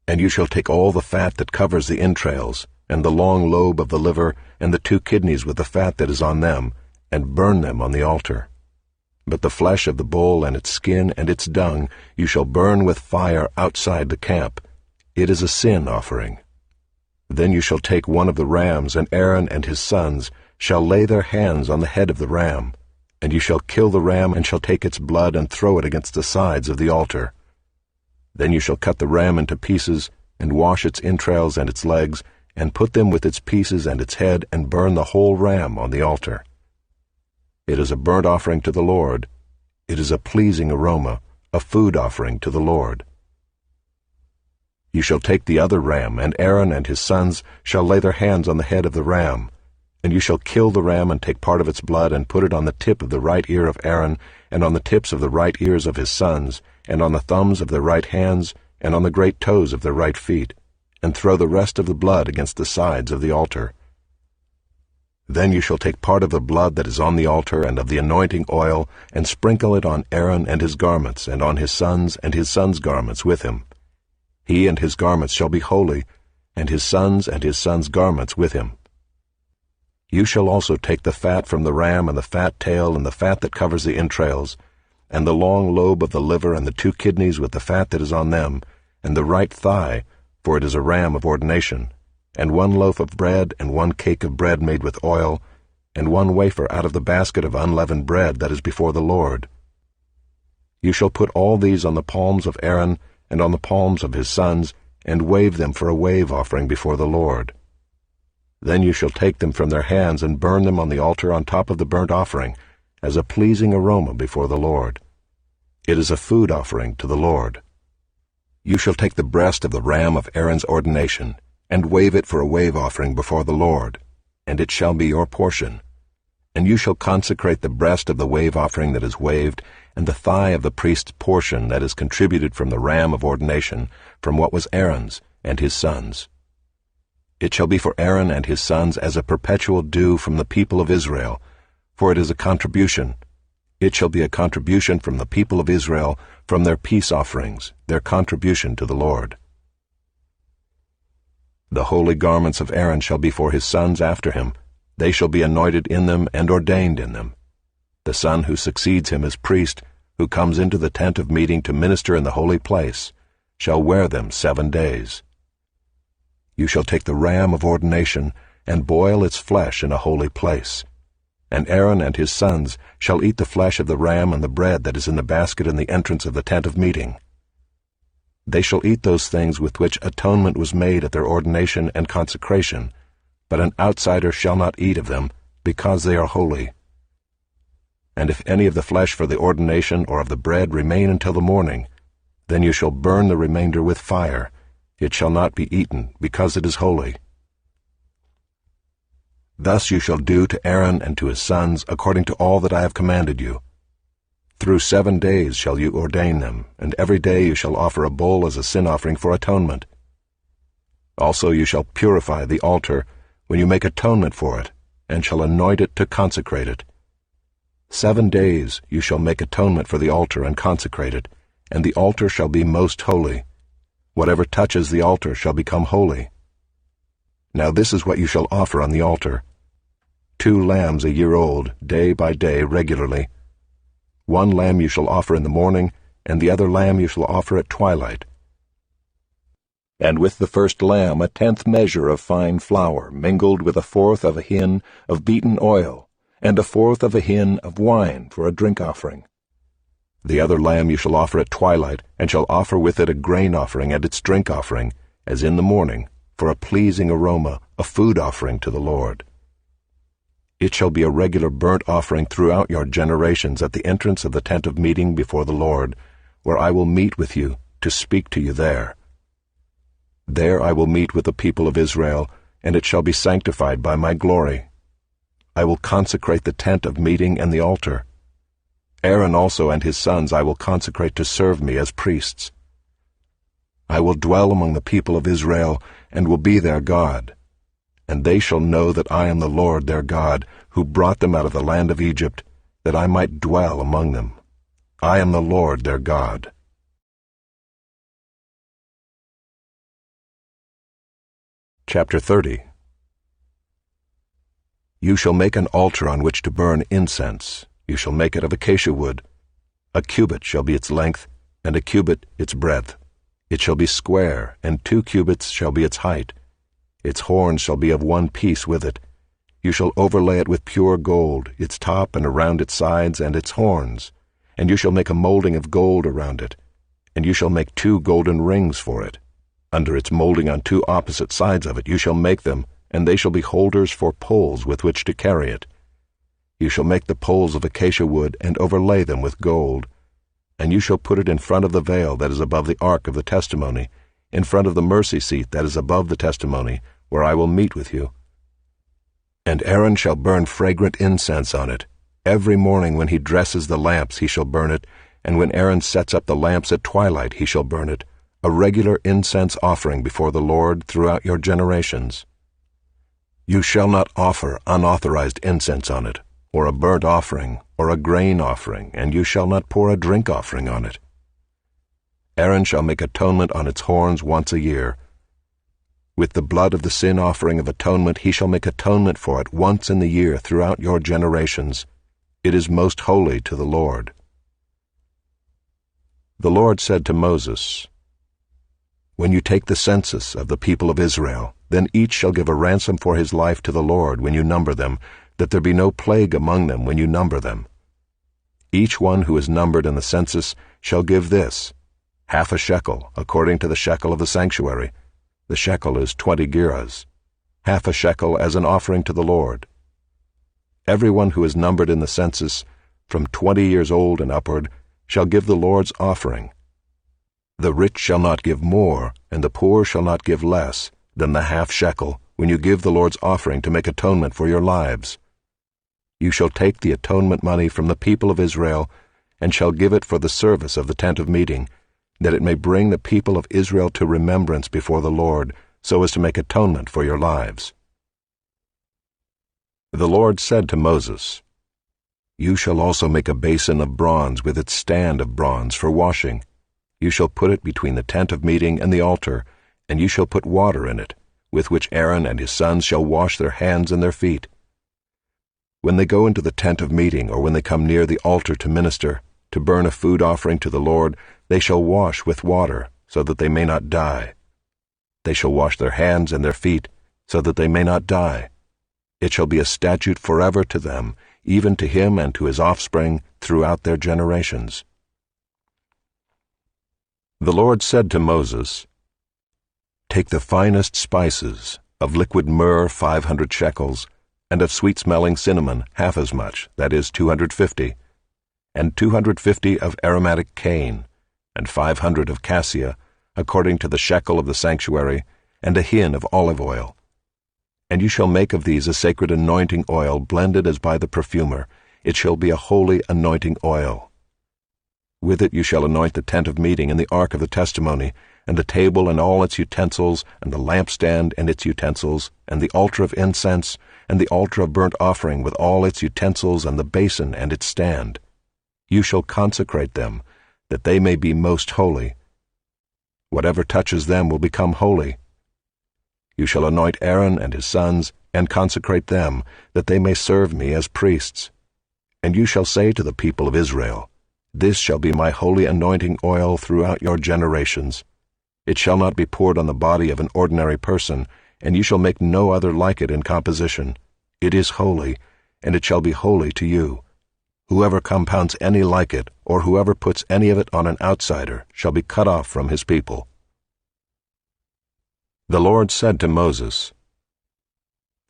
And you shall take all the fat that covers the entrails, and the long lobe of the liver, and the 2 kidneys with the fat that is on them, and burn them on the altar. But the flesh of the bull and its skin and its dung you shall burn with fire outside the camp. It is a sin offering. Then you shall take 1 of the rams, and Aaron and his sons shall lay their hands on the head of the ram, and you shall kill the ram, and shall take its blood and throw it against the sides of the altar. Then you shall cut the ram into pieces, and wash its entrails and its legs, and put them with its pieces and its head, and burn the whole ram on the altar. It is a burnt offering to the Lord. It is a pleasing aroma, a food offering to the Lord. You shall take the other ram, and Aaron and his sons shall lay their hands on the head of the ram. And you shall kill the ram and take part of its blood and put it on the tip of the right ear of Aaron, and on the tips of the right ears of his sons, and on the thumbs of their right hands, and on the great toes of their right feet, and throw the rest of the blood against the sides of the altar. Then you shall take part of the blood that is on the altar and of the anointing oil, and sprinkle it on Aaron and his garments, and on his sons garments with him. He and his garments shall be holy, and his sons garments with him. You shall also take the fat from the ram, and the fat tail, and the fat that covers the entrails, and the long lobe of the liver, and the 2 kidneys with the fat that is on them, and the right thigh, for it is a ram of ordination, and 1 loaf of bread, and 1 cake of bread made with oil, and 1 wafer out of the basket of unleavened bread that is before the Lord. You shall put all these on the palms of Aaron, and on the palms of his sons, and wave them for a wave offering before the Lord. Then you shall take them from their hands and burn them on the altar on top of the burnt offering, as a pleasing aroma before the Lord. It is a food offering to the Lord. You shall take the breast of the ram of Aaron's ordination, and wave it for a wave offering before the Lord, and it shall be your portion. And you shall consecrate the breast of the wave offering that is waved, and the thigh of the priest's portion that is contributed from the ram of ordination, from what was Aaron's and his sons. It shall be for Aaron and his sons as a perpetual due from the people of Israel, for it is a contribution. It shall be a contribution from the people of Israel, from their peace offerings, their contribution to the Lord. The holy garments of Aaron shall be for his sons after him. They shall be anointed in them and ordained in them. The son who succeeds him as priest, who comes into the tent of meeting to minister in the holy place, shall wear them 7 days. You shall take the ram of ordination, and boil its flesh in a holy place. And Aaron and his sons shall eat the flesh of the ram and the bread that is in the basket in the entrance of the tent of meeting. They shall eat those things with which atonement was made at their ordination and consecration, but an outsider shall not eat of them, because they are holy. And if any of the flesh for the ordination or of the bread remain until the morning, then you shall burn the remainder with fire. It shall not be eaten, because it is holy. Thus you shall do to Aaron and to his sons according to all that I have commanded you. Through 7 days shall you ordain them, and every day you shall offer a bull as a sin offering for atonement. Also you shall purify the altar when you make atonement for it, and shall anoint it to consecrate it. 7 days you shall make atonement for the altar and consecrate it, and the altar shall be most holy. Whatever touches the altar shall become holy. Now this is what you shall offer on the altar: 2 lambs a year old, day by day regularly. 1 lamb you shall offer in the morning, and the other lamb you shall offer at twilight. And with the first lamb 1/10 measure of fine flour, mingled with 1/4 of a hin of beaten oil, and 1/4 of a hin of wine for a drink offering. The other lamb you shall offer at twilight, and shall offer with it a grain offering and its drink offering, as in the morning, for a pleasing aroma, a food offering to the Lord. It shall be a regular burnt offering throughout your generations at the entrance of the tent of meeting before the Lord, where I will meet with you to speak to you there. There I will meet with the people of Israel, and it shall be sanctified by my glory. I will consecrate the tent of meeting and the altar. Aaron also and his sons I will consecrate to serve me as priests. I will dwell among the people of Israel, and will be their God. And they shall know that I am the Lord their God, who brought them out of the land of Egypt, that I might dwell among them. I am the Lord their God. Chapter 30. You shall make an altar on which to burn incense. You shall make it of acacia wood. 1 cubit shall be its length, and 1 cubit its breadth. It shall be square, and 2 cubits shall be its height. Its horns shall be of 1 piece with it. You shall overlay it with pure gold, its top and around its sides and its horns. And you shall make a molding of gold around it. And you shall make 2 golden rings for it. Under its molding on 2 opposite sides of it you shall make them, and they shall be holders for poles with which to carry it. You shall make the poles of acacia wood and overlay them with gold. And you shall put it in front of the veil that is above the ark of the testimony, in front of the mercy seat that is above the testimony, where I will meet with you. And Aaron shall burn fragrant incense on it. Every morning when he dresses the lamps he shall burn it, and when Aaron sets up the lamps at twilight he shall burn it, a regular incense offering before the Lord throughout your generations. You shall not offer unauthorized incense on it, or a burnt offering, or a grain offering, and you shall not pour a drink offering on it. Aaron shall make atonement on its horns once a year. With the blood of the sin offering of atonement he shall make atonement for it once in the year throughout your generations. It is most holy to the Lord. The Lord said to Moses, When you take the census of the people of Israel, then each shall give a ransom for his life to the Lord when you number them, that there be no plague among them when you number them. Each one who is numbered in the census shall give this, half a shekel, according to the shekel of the sanctuary. The shekel is 20 gerahs, half a shekel as an offering to the Lord. Everyone who is numbered in the census, from 20 years old and upward, shall give the Lord's offering. The rich shall not give more, and the poor shall not give less than the half shekel when you give the Lord's offering to make atonement for your lives. You shall take the atonement money from the people of Israel, and shall give it for the service of the tent of meeting, that it may bring the people of Israel to remembrance before the Lord, so as to make atonement for your lives. The Lord said to Moses, You shall also make a basin of bronze with its stand of bronze for washing. You shall put it between the tent of meeting and the altar, and you shall put water in it, with which Aaron and his sons shall wash their hands and their feet. When they go into the tent of meeting, or when they come near the altar to minister, to burn a food offering to the Lord, they shall wash with water, so that they may not die. They shall wash their hands and their feet, so that they may not die. It shall be a statute forever to them, even to him and to his offspring throughout their generations. The Lord said to Moses, Take the finest spices, of liquid myrrh 500 shekels, and of sweet-smelling cinnamon half as much, that is 250, and 250 of aromatic cane, and 500 of cassia, according to the shekel of the sanctuary, and a hin of olive oil. And you shall make of these a sacred anointing oil blended as by the perfumer. It shall be a holy anointing oil. With it you shall anoint the tent of meeting and the ark of the testimony, and the table and all its utensils, and the lampstand and its utensils, and the altar of incense, and the altar of burnt offering with all its utensils, and the basin and its stand. You shall consecrate them, that they may be most holy. Whatever touches them will become holy. You shall anoint Aaron and his sons, and consecrate them, that they may serve me as priests. And you shall say to the people of Israel, This shall be my holy anointing oil throughout your generations. It shall not be poured on the body of an ordinary person, and you shall make no other like it in composition. It is holy, and it shall be holy to you. Whoever compounds any like it, or whoever puts any of it on an outsider, shall be cut off from his people. The Lord said to Moses,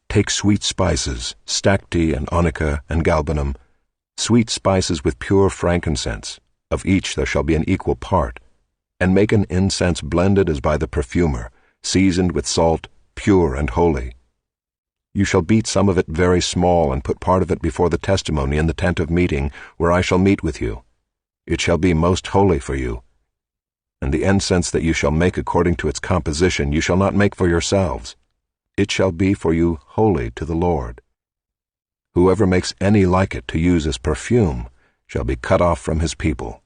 Take sweet spices, stacte and onycha and galbanum, sweet spices with pure frankincense, of each there shall be an equal part, and make an incense blended as by the perfumer, seasoned with salt, pure and holy. You shall beat some of it very small, and put part of it before the testimony in the tent of meeting, where I shall meet with you. It shall be most holy for you. And the incense that you shall make according to its composition you shall not make for yourselves. It shall be for you holy to the Lord. Whoever makes any like it to use as perfume shall be cut off from his people.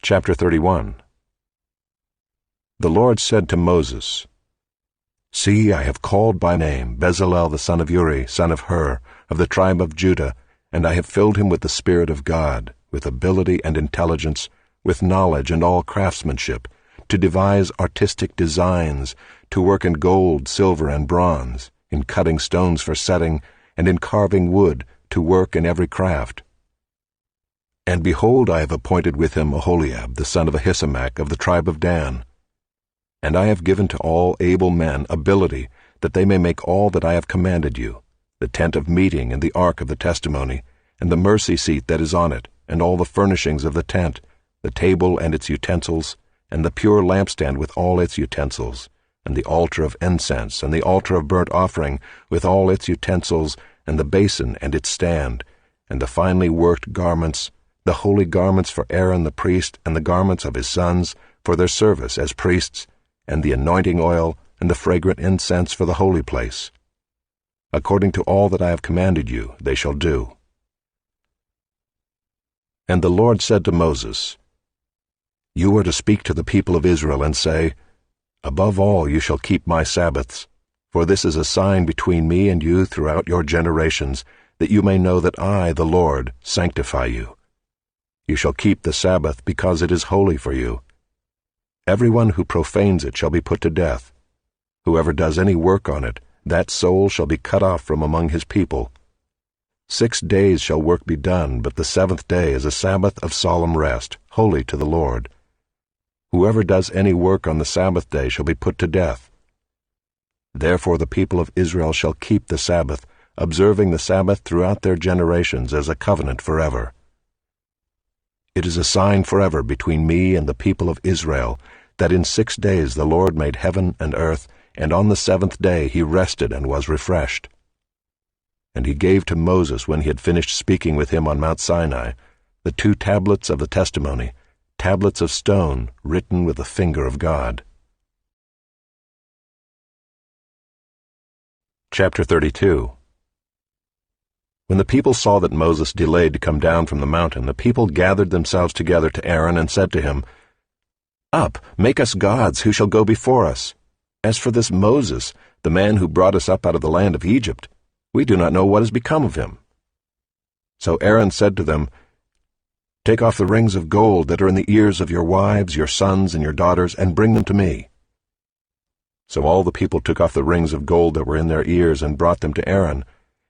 Chapter 31. The Lord said to Moses, See, I have called by name Bezalel the son of Uri, son of Hur, of the tribe of Judah, and I have filled him with the Spirit of God, with ability and intelligence, with knowledge and all craftsmanship, to devise artistic designs, to work in gold, silver, and bronze, in cutting stones for setting, and in carving wood, to work in every craft. And behold, I have appointed with him Oholiab, the son of Ahisamach, of the tribe of Dan. And I have given to all able men ability, that they may make all that I have commanded you, the tent of meeting, and the ark of the testimony, and the mercy seat that is on it, and all the furnishings of the tent, the table and its utensils, and the pure lampstand with all its utensils, and the altar of incense, and the altar of burnt offering with all its utensils, and the basin and its stand, and the finely worked garments, the holy garments for Aaron the priest, and the garments of his sons for their service as priests, and the anointing oil, and the fragrant incense for the holy place. According to all that I have commanded you, they shall do. And the Lord said to Moses, You are to speak to the people of Israel, and say, Above all you shall keep my Sabbaths, for this is a sign between me and you throughout your generations, that you may know that I, the Lord, sanctify you. You shall keep the Sabbath, because it is holy for you. Everyone who profanes it shall be put to death. Whoever does any work on it, that soul shall be cut off from among his people. 6 days shall work be done, but the 7th day is a Sabbath of solemn rest, holy to the Lord. Whoever does any work on the Sabbath day shall be put to death. Therefore the people of Israel shall keep the Sabbath, observing the Sabbath throughout their generations as a covenant forever. It is a sign forever between me and the people of Israel, that in 6 days the Lord made heaven and earth, and on the 7th day he rested and was refreshed. And he gave to Moses, when he had finished speaking with him on Mount Sinai, the 2 tablets of the testimony, tablets of stone written with the finger of God. Chapter 32. When the people saw that Moses delayed to come down from the mountain, the people gathered themselves together to Aaron and said to him, Up, make us gods who shall go before us. As for this Moses, the man who brought us up out of the land of Egypt, we do not know what has become of him. So Aaron said to them, Take off the rings of gold that are in the ears of your wives, your sons, and your daughters, and bring them to me. So all the people took off the rings of gold that were in their ears and brought them to Aaron,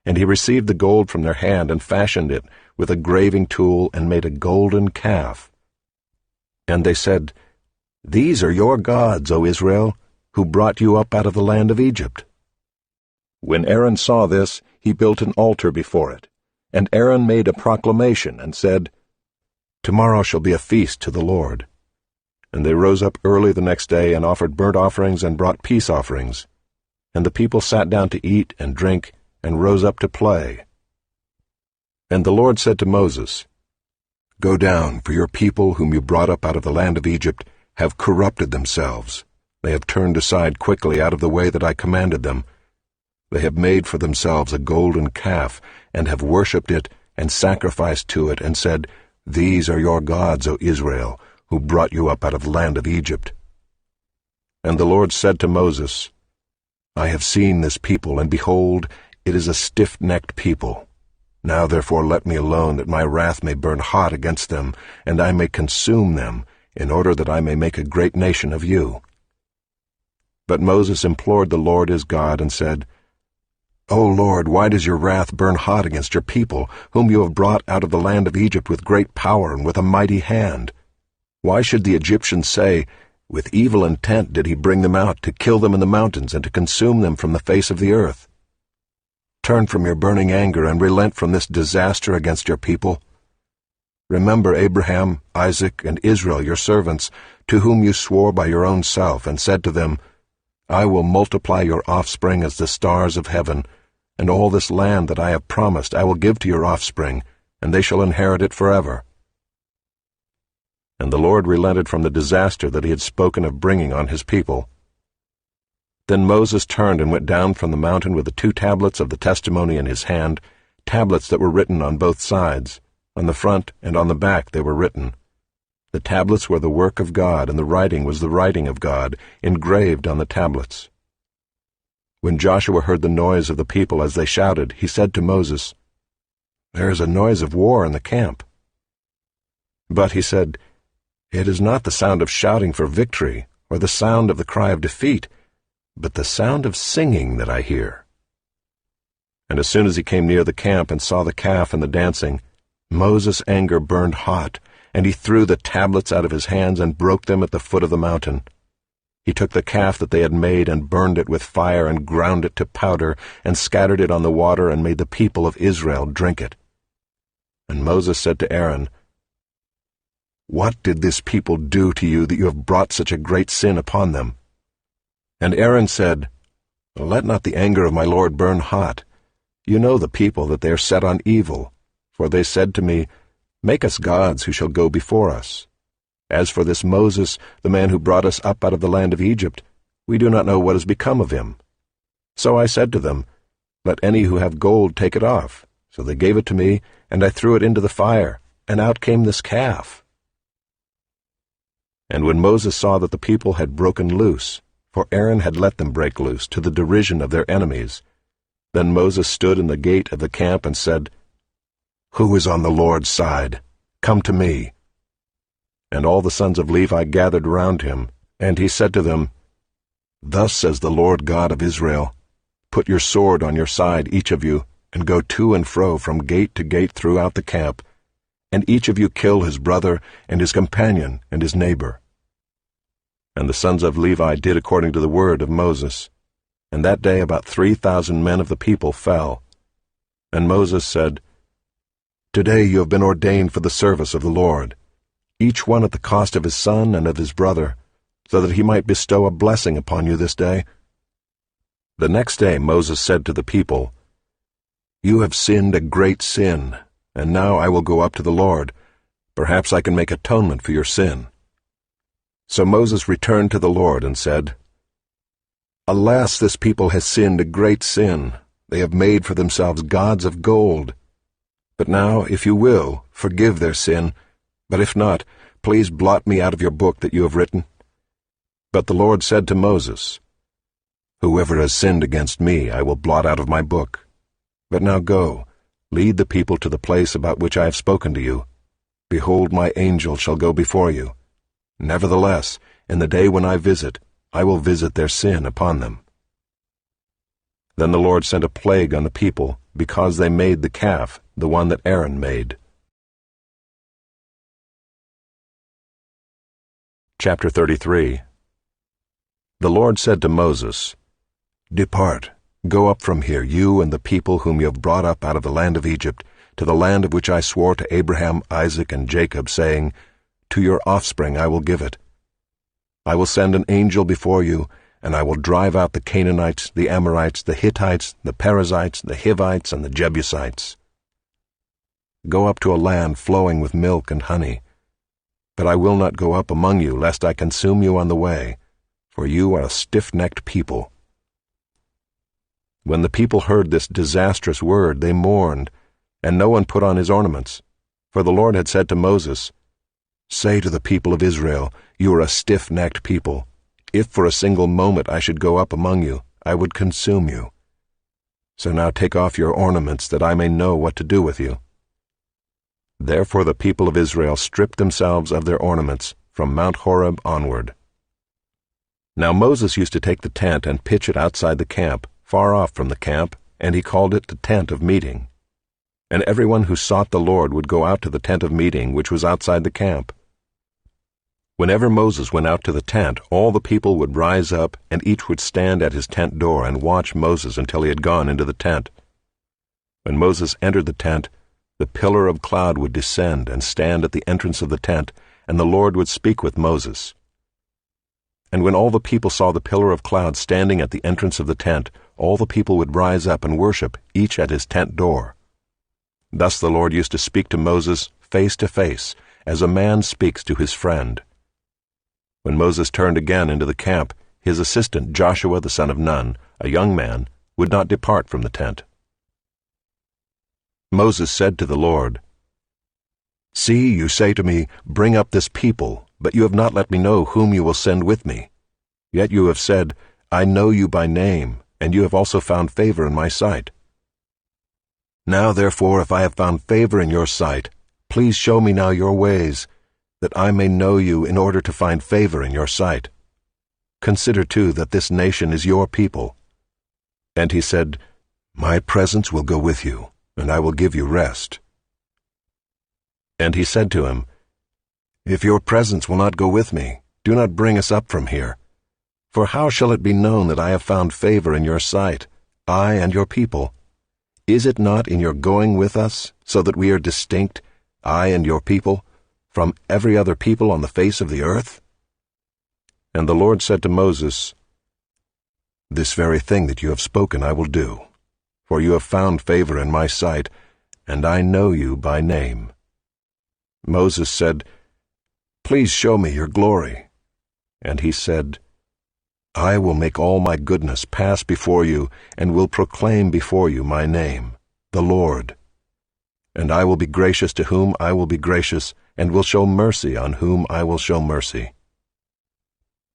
and he received the gold from their hand and fashioned it with a graving tool and made a golden calf. And they said, These are your gods, O Israel, who brought you up out of the land of Egypt. When Aaron saw this, he built an altar before it, and Aaron made a proclamation and said, Tomorrow shall be a feast to the Lord. And they rose up early the next day and offered burnt offerings and brought peace offerings. And the people sat down to eat and drink and rose up to play. And the Lord said to Moses, Go down, for your people whom you brought up out of the land of Egypt have corrupted themselves. They have turned aside quickly out of the way that I commanded them. They have made for themselves a golden calf, and have worshipped it, and sacrificed to it, and said, These are your gods, O Israel, who brought you up out of the land of Egypt. And the Lord said to Moses, I have seen this people, and behold, it is a stiff-necked people. Now therefore let me alone, that my wrath may burn hot against them, and I may consume them, in order that I may make a great nation of you. But Moses implored the Lord his God, and said, O Lord, why does your wrath burn hot against your people, whom you have brought out of the land of Egypt with great power and with a mighty hand? Why should the Egyptians say, With evil intent did he bring them out, to kill them in the mountains, and to consume them from the face of the earth? Turn from your burning anger, and relent from this disaster against your people. Remember Abraham, Isaac, and Israel your servants, to whom you swore by your own self, and said to them, I will multiply your offspring as the stars of heaven, and all this land that I have promised I will give to your offspring, and they shall inherit it forever. And the Lord relented from the disaster that he had spoken of bringing on his people. Then Moses turned and went down from the mountain with the 2 tablets of the testimony in his hand, tablets that were written on both sides. On the front and on the back they were written. The tablets were the work of God, and the writing was the writing of God, engraved on the tablets. When Joshua heard the noise of the people as they shouted, he said to Moses, There is a noise of war in the camp. But he said, It is not the sound of shouting for victory, or the sound of the cry of defeat, but the sound of singing that I hear. And as soon as he came near the camp and saw the calf and the dancing, Moses' anger burned hot, and he threw the tablets out of his hands and broke them at the foot of the mountain. He took the calf that they had made and burned it with fire and ground it to powder and scattered it on the water and made the people of Israel drink it. And Moses said to Aaron, "What did this people do to you that you have brought such a great sin upon them?" And Aaron said, "Let not the anger of my Lord burn hot. You know the people, that they are set on evil. For they said to me, 'Make us gods who shall go before us.' As for this Moses, the man who brought us up out of the land of Egypt, we do not know what has become of him. So I said to them, 'Let any who have gold take it off.' So they gave it to me, and I threw it into the fire, and out came this calf." And when Moses saw that the people had broken loose, for Aaron had let them break loose, to the derision of their enemies, then Moses stood in the gate of the camp and said, "Who is on the Lord's side? Come to me." And all the sons of Levi gathered round him, and he said to them, "Thus says the Lord God of Israel, Put your sword on your side, each of you, and go to and fro from gate to gate throughout the camp, and each of you kill his brother and his companion and his neighbor." And the sons of Levi did according to the word of Moses. And that day about 3,000 men of the people fell. And Moses said, "Today you have been ordained for the service of the Lord, each one at the cost of his son and of his brother, so that he might bestow a blessing upon you this day." The next day Moses said to the people, "You have sinned a great sin, and now I will go up to the Lord. Perhaps I can make atonement for your sin." So Moses returned to the Lord and said, "Alas, this people has sinned a great sin. They have made for themselves gods of gold. But now, if you will, forgive their sin, but if not, please blot me out of your book that you have written." But the Lord said to Moses, "Whoever has sinned against me I will blot out of my book. But now go, lead the people to the place about which I have spoken to you. Behold, my angel shall go before you. Nevertheless, in the day when I visit, I will visit their sin upon them." Then the Lord sent a plague on the people, because they made the calf, the one that Aaron made. Chapter 33. The Lord said to Moses, "Depart, go up from here, you and the people whom you have brought up out of the land of Egypt, to the land of which I swore to Abraham, Isaac, and Jacob, saying, 'To your offspring I will give it.' I will send an angel before you, and I will drive out the Canaanites, the Amorites, the Hittites, the Perizzites, the Hivites, and the Jebusites. Go up to a land flowing with milk and honey. But I will not go up among you, lest I consume you on the way, for you are a stiff-necked people." When the people heard this disastrous word, they mourned, and no one put on his ornaments. For the Lord had said to Moses, "Say to the people of Israel, you are a stiff-necked people. If for a single moment I should go up among you, I would consume you. So now take off your ornaments, that I may know what to do with you." Therefore the people of Israel stripped themselves of their ornaments from Mount Horeb onward. Now Moses used to take the tent and pitch it outside the camp, far off from the camp, and he called it the tent of meeting. And everyone who sought the Lord would go out to the tent of meeting, which was outside the camp. Whenever Moses went out to the tent, all the people would rise up, and each would stand at his tent door and watch Moses until he had gone into the tent. When Moses entered the tent, the pillar of cloud would descend and stand at the entrance of the tent, and the Lord would speak with Moses. And when all the people saw the pillar of cloud standing at the entrance of the tent, all the people would rise up and worship, each at his tent door. Thus the Lord used to speak to Moses face to face, as a man speaks to his friend. When Moses turned again into the camp, his assistant Joshua the son of Nun, a young man, would not depart from the tent. Moses said to the Lord, "See, you say to me, 'Bring up this people,' but you have not let me know whom you will send with me. Yet you have said, 'I know you by name,' and you have also found favor in my sight. Now therefore, if I have found favor in your sight, please show me now your ways, that I may know you in order to find favor in your sight. Consider too that this nation is your people." And he said, "My presence will go with you, and I will give you rest." And he said to him, "If your presence will not go with me, do not bring us up from here. For how shall it be known that I have found favor in your sight, I and your people? Is it not in your going with us, so that we are distinct, I and your people, from every other people on the face of the earth?" And the Lord said to Moses, "This very thing that you have spoken I will do, for you have found favor in my sight, and I know you by name." Moses said, "Please show me your glory." And he said, "I will make all my goodness pass before you, and will proclaim before you my name, the Lord. And I will be gracious to whom I will be gracious, and will show mercy on whom I will show mercy."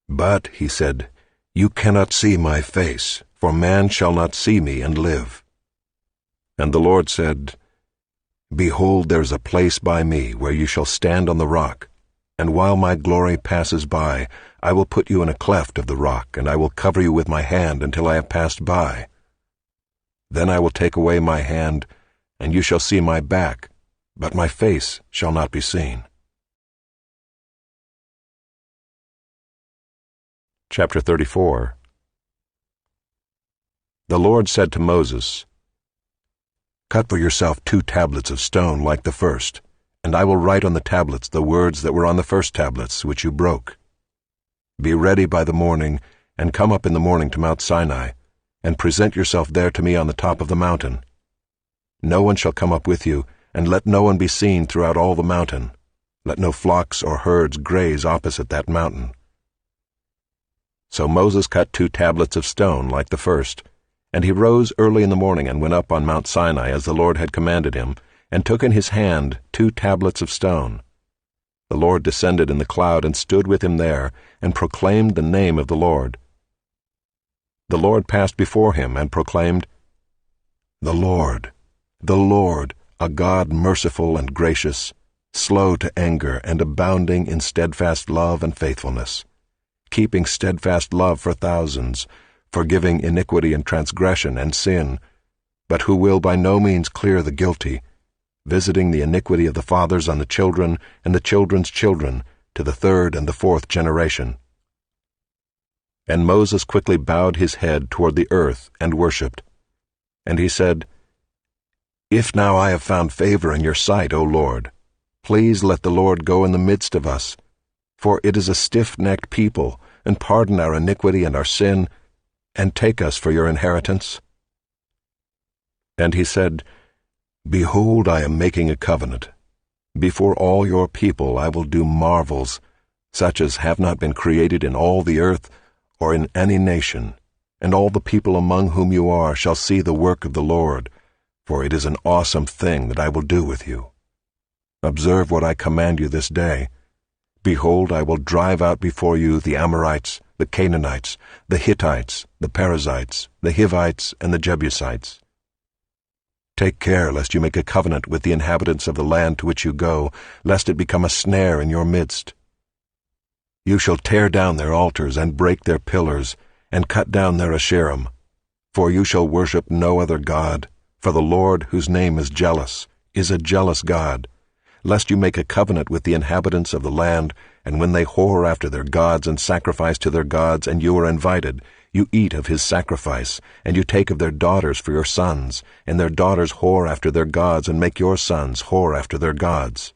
"But," he said, "you cannot see my face, for man shall not see me and live." And the Lord said, "Behold, there is a place by me where you shall stand on the rock, and while my glory passes by, I will put you in a cleft of the rock, and I will cover you with my hand until I have passed by. Then I will take away my hand, and you shall see my back, but my face shall not be seen." Chapter 34. The Lord said to Moses, "Cut for yourself 2 tablets of stone like the first, and I will write on the tablets the words that were on the first tablets, which you broke. Be ready by the morning, and come up in the morning to Mount Sinai, and present yourself there to me on the top of the mountain. No one shall come up with you, and let no one be seen throughout all the mountain. Let no flocks or herds graze opposite that mountain." So Moses cut 2 tablets of stone like the first, and he rose early in the morning and went up on Mount Sinai as the Lord had commanded him, and took in his hand 2 tablets of stone. The Lord descended in the cloud and stood with him there, and proclaimed the name of the Lord. The Lord passed before him and proclaimed, the Lord, a God merciful and gracious, slow to anger and abounding in steadfast love and faithfulness, keeping steadfast love for thousands, forgiving iniquity and transgression and sin, but who will by no means clear the guilty, visiting the iniquity of the fathers on the children and the children's children to the 3rd and the 4th generation. And Moses quickly bowed his head toward the earth and worshipped. And he said, "If now I have found favor in your sight, O Lord, please let the Lord go in the midst of us, for it is a stiff-necked people, and pardon our iniquity and our sin, and take us for your inheritance." And he said, "Behold, I am making a covenant. Before all your people I will do marvels, such as have not been created in all the earth or in any nation, and all the people among whom you are shall see the work of the Lord, for it is an awesome thing that I will do with you. Observe what I command you this day. Behold, I will drive out before you the Amorites, the Canaanites, the Hittites, the Perizzites, the Hivites, and the Jebusites. Take care lest you make a covenant with the inhabitants of the land to which you go, lest it become a snare in your midst. You shall tear down their altars and break their pillars, and cut down their Asherim. For you shall worship no other God, for the Lord, whose name is jealous, is a jealous God, lest you make a covenant with the inhabitants of the land, and when they whore after their gods and sacrifice to their gods, and you are invited, you eat of his sacrifice, and you take of their daughters for your sons, and their daughters whore after their gods, and make your sons whore after their gods.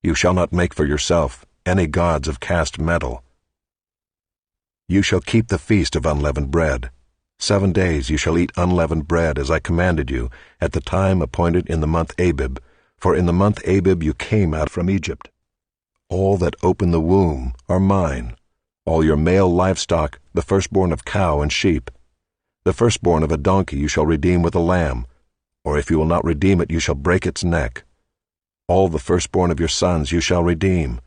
You shall not make for yourself any gods of cast metal. You shall keep the feast of unleavened bread. 7 days you shall eat unleavened bread, as I commanded you, at the time appointed in the month Abib, for in the month Abib you came out from Egypt. All that open the womb are mine, all your male livestock, the firstborn of cow and sheep. The firstborn of a donkey you shall redeem with a lamb, or if you will not redeem it, you shall break its neck. All the firstborn of your sons you shall redeem,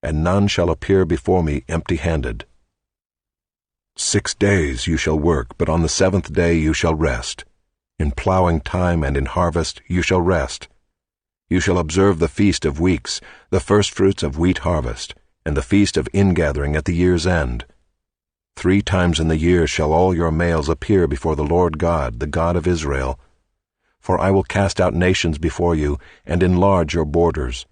and none shall appear before me empty-handed. 6 days you shall work, but on the 7th day you shall rest. In plowing time and in harvest you shall rest. You shall observe the feast of weeks, the firstfruits of wheat harvest, and the feast of ingathering at the year's end. 3 times in the year shall all your males appear before the Lord God, the God of Israel. For I will cast out nations before you, and enlarge your borders.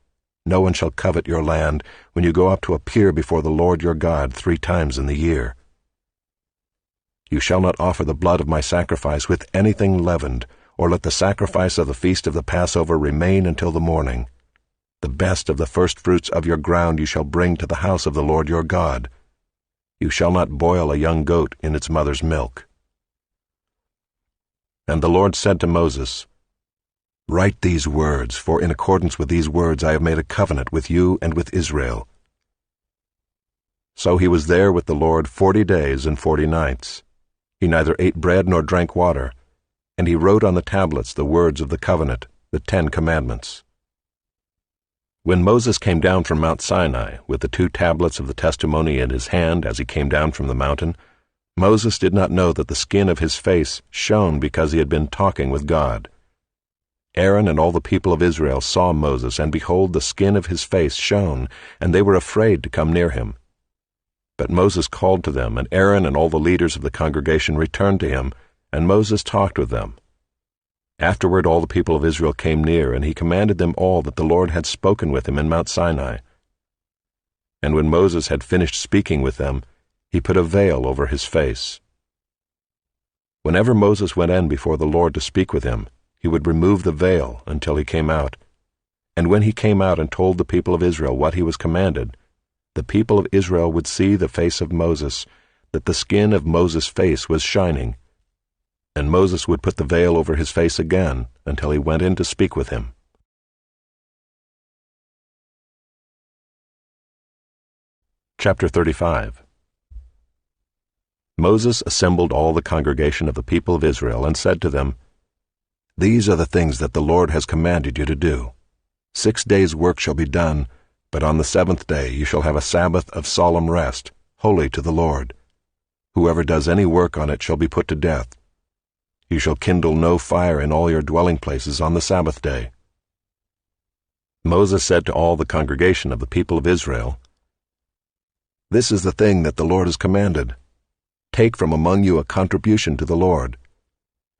No one shall covet your land when you go up to appear before the Lord your God 3 times in the year. You shall not offer the blood of my sacrifice with anything leavened, or let the sacrifice of the feast of the Passover remain until the morning. The best of the firstfruits of your ground you shall bring to the house of the Lord your God. You shall not boil a young goat in its mother's milk. And the Lord said to Moses, Write these words, for in accordance with these words I have made a covenant with you and with Israel. So he was there with the Lord 40 days and 40 nights. He neither ate bread nor drank water, and he wrote on the tablets the words of the covenant, the 10 commandments. When Moses came down from Mount Sinai with the 2 tablets of the testimony in his hand as he came down from the mountain, Moses did not know that the skin of his face shone because he had been talking with God. Aaron and all the people of Israel saw Moses, and behold, the skin of his face shone, and they were afraid to come near him. But Moses called to them, and Aaron and all the leaders of the congregation returned to him, and Moses talked with them. Afterward all the people of Israel came near, and he commanded them all that the Lord had spoken with him in Mount Sinai. And when Moses had finished speaking with them, he put a veil over his face. Whenever Moses went in before the Lord to speak with him, he would remove the veil until he came out. And when he came out and told the people of Israel what he was commanded, the people of Israel would see the face of Moses, that the skin of Moses' face was shining. And Moses would put the veil over his face again until he went in to speak with him. Chapter 35. Moses assembled all the congregation of the people of Israel and said to them, These are the things that the Lord has commanded you to do. 6 days' work shall be done, but on the 7th day you shall have a Sabbath of solemn rest, holy to the Lord. Whoever does any work on it shall be put to death. You shall kindle no fire in all your dwelling places on the Sabbath day. Moses said to all the congregation of the people of Israel, This is the thing that the Lord has commanded. Take from among you a contribution to the Lord.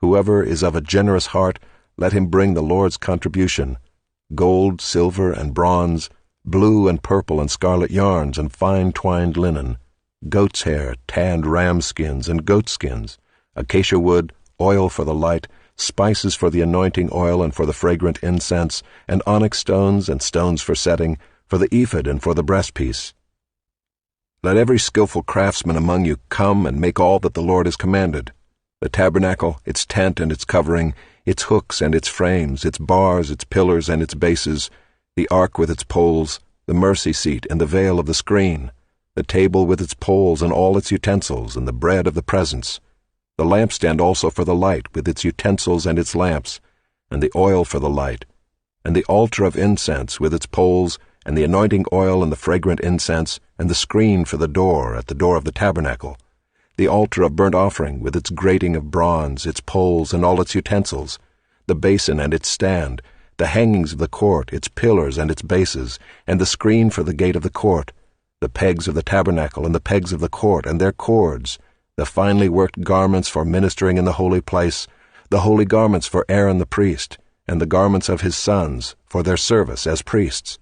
Whoever is of a generous heart, let him bring the Lord's contribution, gold, silver, and bronze, blue and purple and scarlet yarns and fine twined linen, goat's hair, tanned ram skins and goat skins, acacia wood, oil for the light, spices for the anointing oil and for the fragrant incense, and onyx stones and stones for setting, for the ephod and for the breastpiece. Let every skillful craftsman among you come and make all that the Lord has commanded, the tabernacle, its tent and its covering, its hooks and its frames, its bars, its pillars and its bases, the ark with its poles, the mercy seat and the veil of the screen, the table with its poles and all its utensils, and the bread of the presence, the lampstand also for the light with its utensils and its lamps, and the oil for the light, and the altar of incense with its poles, and the anointing oil and the fragrant incense, and the screen for the door at the door of the tabernacle, the altar of burnt offering with its grating of bronze, its poles and all its utensils, the basin and its stand, the hangings of the court, its pillars and its bases, and the screen for the gate of the court, the pegs of the tabernacle and the pegs of the court and their cords, the finely worked garments for ministering in the holy place, the holy garments for Aaron the priest, and the garments of his sons for their service as priests.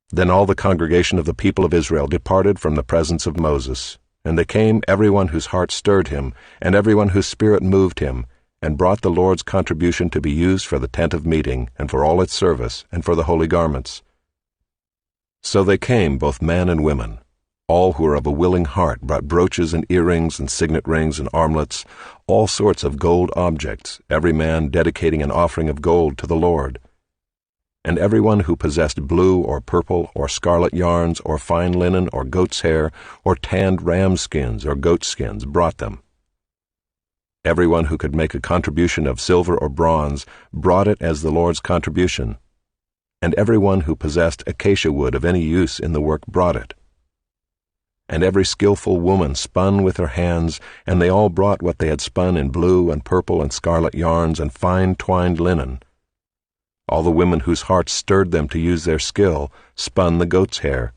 Then all the congregation of the people of Israel departed from the presence of Moses, and they came, everyone whose heart stirred him, and everyone whose spirit moved him, and brought the Lord's contribution to be used for the tent of meeting, and for all its service, and for the holy garments. So they came, both men and women. All who were of a willing heart brought brooches and earrings and signet rings and armlets, all sorts of gold objects, every man dedicating an offering of gold to the Lord. And everyone who possessed blue or purple or scarlet yarns or fine linen or goat's hair or tanned ram skins or goat skins brought them. Everyone who could make a contribution of silver or bronze brought it as the Lord's contribution, and everyone who possessed acacia wood of any use in the work brought it. And every skillful woman spun with her hands, and they all brought what they had spun in blue and purple and scarlet yarns and fine twined linen. All the women whose hearts stirred them to use their skill spun the goat's hair.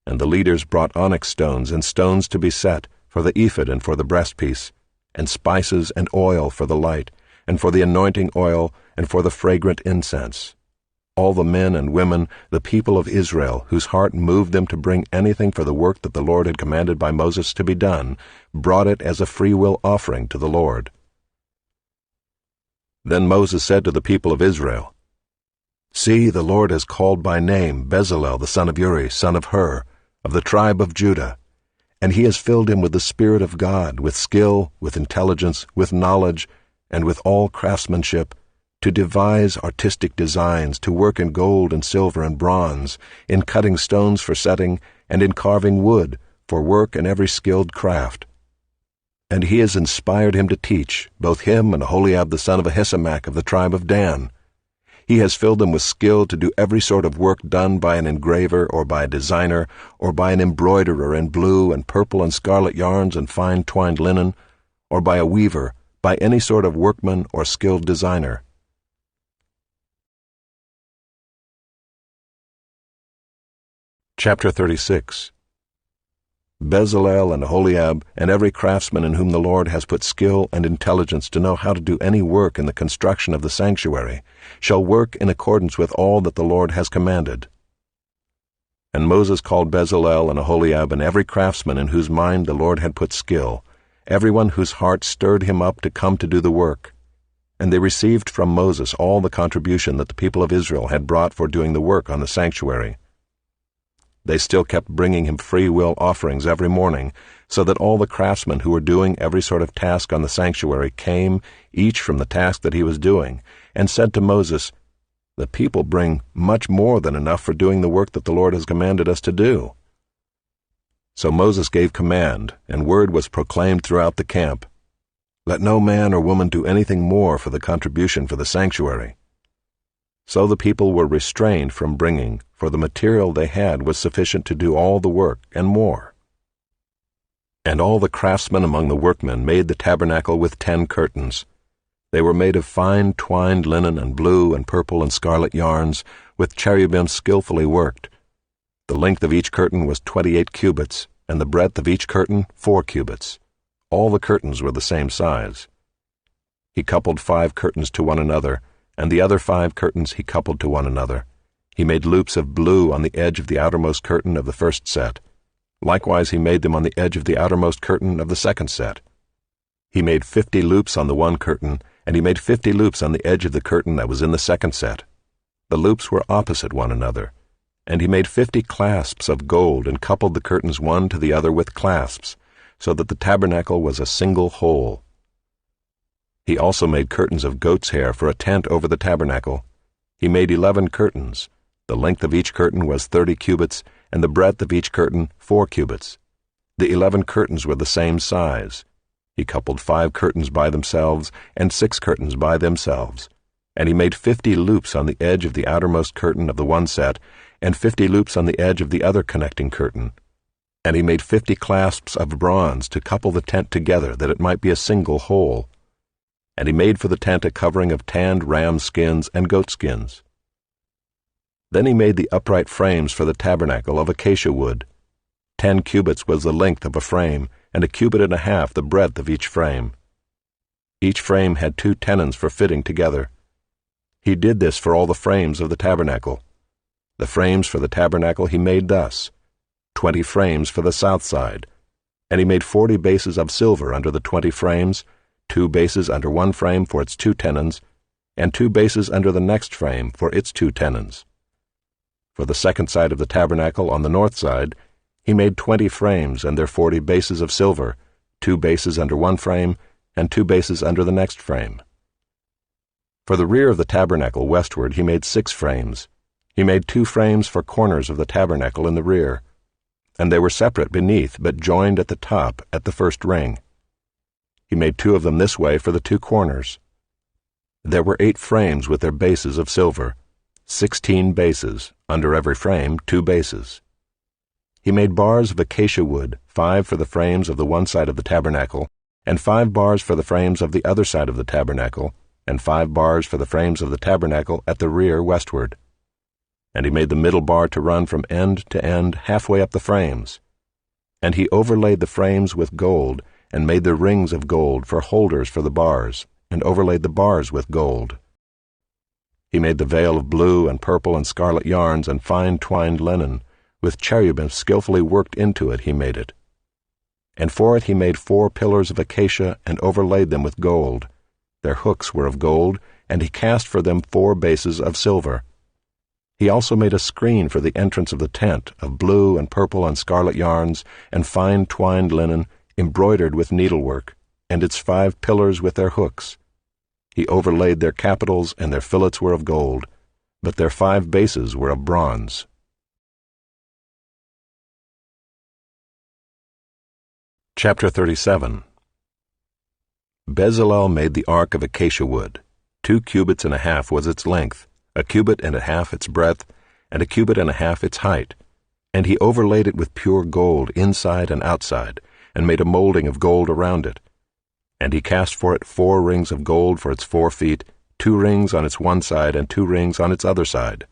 And the leaders brought onyx stones and stones to be set for the ephod and for the breastpiece, and spices and oil for the light, and for the anointing oil, and for the fragrant incense. All the men and women, the people of Israel, whose heart moved them to bring anything for the work that the Lord had commanded by Moses to be done, brought it as a freewill offering to the Lord. Then Moses said to the people of Israel, "See, the Lord has called by name Bezalel the son of Uri, son of Hur, of the tribe of Judah, and he has filled him with the Spirit of God, with skill, with intelligence, with knowledge, and with all craftsmanship, to devise artistic designs, to work in gold and silver and bronze, in cutting stones for setting, and in carving wood, for work in every skilled craft. And he has inspired him to teach, both him and Oholiab the son of Ahisamach of the tribe of Dan. He has filled them with skill to do every sort of work done by an engraver or by a designer, or by an embroiderer in blue and purple and scarlet yarns and fine twined linen, or by a weaver, by any sort of workman or skilled designer." Chapter 36. Bezalel and Oholiab, and every craftsman in whom the Lord has put skill and intelligence to know how to do any work in the construction of the sanctuary, shall work in accordance with all that the Lord has commanded. And Moses called Bezalel and Oholiab and every craftsman in whose mind the Lord had put skill, everyone whose heart stirred him up to come to do the work. And they received from Moses all the contribution that the people of Israel had brought for doing the work on the sanctuary. They still kept bringing him free will offerings every morning, so that all the craftsmen who were doing every sort of task on the sanctuary came, each from the task that he was doing, and said to Moses, "The people bring much more than enough for doing the work that the Lord has commanded us to do." So Moses gave command, and word was proclaimed throughout the camp, "Let no man or woman do anything more for the contribution for the sanctuary." So the people were restrained from bringing, for the material they had was sufficient to do all the work and more. And all the craftsmen among the workmen made the tabernacle with 10 curtains. They were made of fine twined linen and blue and purple and scarlet yarns, with cherubim skillfully worked. The length of each curtain was 28 cubits, and the breadth of each curtain 4 cubits. All the curtains were the same size. He coupled 5 curtains to one another, and the other 5 curtains he coupled to one another. He made loops of blue on the edge of the outermost curtain of the first set. Likewise he made them on the edge of the outermost curtain of the second set. He made 50 loops on the one curtain, and he made 50 loops on the edge of the curtain that was in the second set. The loops were opposite one another. And he made 50 clasps of gold and coupled the curtains one to the other with clasps, so that the tabernacle was a single whole. He also made curtains of goat's hair for a tent over the tabernacle. He made 11 curtains. The length of each curtain was 30 cubits, and the breadth of each curtain 4 cubits. The 11 curtains were the same size. He coupled 5 curtains by themselves, and 6 curtains by themselves. And he made 50 loops on the edge of the outermost curtain of the one set, and 50 loops on the edge of the other connecting curtain. And he made 50 clasps of bronze to couple the tent together, that it might be a single whole. And he made for the tent a covering of tanned ram skins and goat skins. Then he made the upright frames for the tabernacle of acacia wood. 10 cubits was the length of a frame, and 1.5 cubits the breadth of each frame. Each frame had 2 tenons for fitting together. He did this for all the frames of the tabernacle. The frames for the tabernacle he made thus: 20 frames for the south side. And he made 40 bases of silver under the 20 frames, 2 bases under one frame for its 2 tenons, and 2 bases under the next frame for its 2 tenons. For the second side of the tabernacle on the north side, he made 20 frames and their 40 bases of silver, 2 bases under one frame, and 2 bases under the next frame. For the rear of the tabernacle westward he made 6 frames. He made 2 frames for corners of the tabernacle in the rear, and they were separate beneath, but joined at the top at the first ring. He made 2 of them this way for the 2 corners. There were 8 frames with their bases of silver, 16 bases, under every frame 2 bases. He made bars of acacia wood, 5 for the frames of the one side of the tabernacle, and 5 bars for the frames of the other side of the tabernacle, and 5 bars for the frames of the tabernacle at the rear westward. And he made the middle bar to run from end to end halfway up the frames. And he overlaid the frames with gold, and made the rings of gold for holders for the bars, and overlaid the bars with gold. He made the veil of blue and purple and scarlet yarns and fine twined linen. With cherubim skillfully worked into it he made it. And for it he made 4 pillars of acacia and overlaid them with gold. Their hooks were of gold, and he cast for them 4 bases of silver. He also made a screen for the entrance of the tent of blue and purple and scarlet yarns and fine twined linen embroidered with needlework, and its 5 pillars with their hooks. He overlaid their capitals, and their fillets were of gold, but their 5 bases were of bronze. Chapter 37. Bezalel made the ark of acacia wood. 2 cubits and a half was its length, 1 cubit and a half its breadth, and 1 cubit and a half its height. And he overlaid it with pure gold inside and outside, and made a molding of gold around it. And he cast for it 4 rings of gold for its 4 feet, 2 rings on its one side and 2 rings on its other side.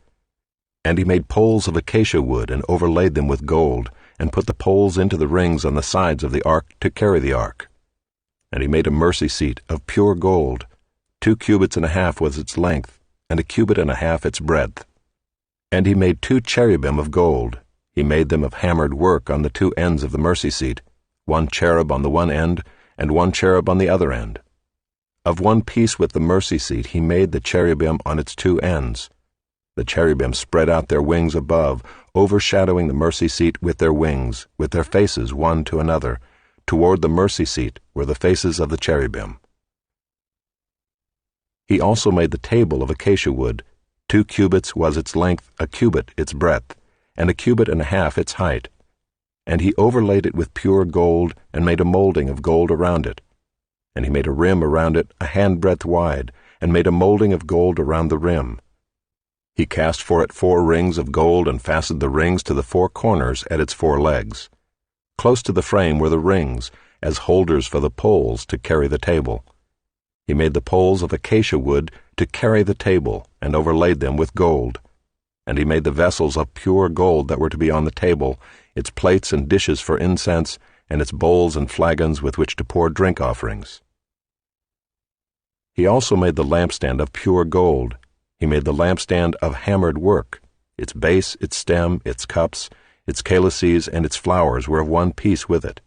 And he made poles of acacia wood and overlaid them with gold, and put the poles into the rings on the sides of the ark to carry the ark. And he made a mercy seat of pure gold. 2 cubits and a half was its length, and 1 cubit and a half its breadth. And he made 2 cherubim of gold. He made them of hammered work on the 2 ends of the mercy seat, 1 cherub on the one end, and 1 cherub on the other end. Of one piece with the mercy seat he made the cherubim on its 2 ends. The cherubim spread out their wings above, overshadowing the mercy seat with their wings, with their faces one to another. Toward the mercy seat were the faces of the cherubim. He also made the table of acacia wood. 2 cubits was its length, 1 cubit its breadth, and 1 cubit and a half its height. And he overlaid it with pure gold, and made a molding of gold around it. And he made a rim around it 1 handbreadth wide, and made a molding of gold around the rim. He cast for it 4 rings of gold and fastened the rings to the 4 corners at its 4 legs. Close to the frame were the rings, as holders for the poles to carry the table. He made the poles of acacia wood to carry the table, and overlaid them with gold. And he made the vessels of pure gold that were to be on the table, its plates and dishes for incense, and its bowls and flagons with which to pour drink offerings. He also made the lampstand of pure gold. He made the lampstand of hammered work. Its base, its stem, its cups, its calices, and its flowers were of one piece with it.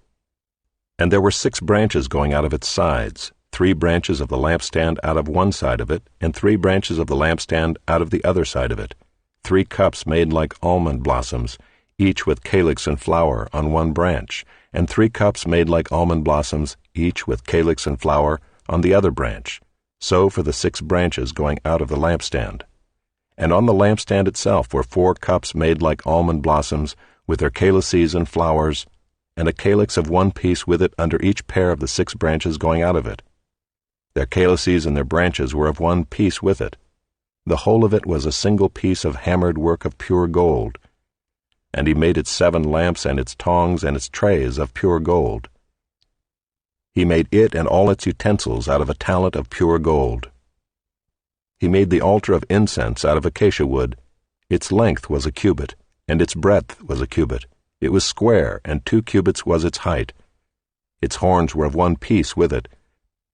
And there were 6 branches going out of its sides, 3 branches of the lampstand out of one side of it, and 3 branches of the lampstand out of the other side of it, 3 cups made like almond blossoms, each with calyx and flower on one branch, and 3 cups made like almond blossoms, each with calyx and flower on the other branch. So for the 6 branches going out of the lampstand. And on the lampstand itself were 4 cups made like almond blossoms, with their calices and flowers, and a calyx of one piece with it under each pair of the 6 branches going out of it. Their calices and their branches were of one piece with it. The whole of it was a single piece of hammered work of pure gold. And he made its 7 lamps and its tongs and its trays of pure gold. He made it and all its utensils out of a talent of pure gold. He made the altar of incense out of acacia wood. Its length was 1 cubit, and its breadth was 1 cubit. It was square, and 2 cubits was its height. Its horns were of one piece with it.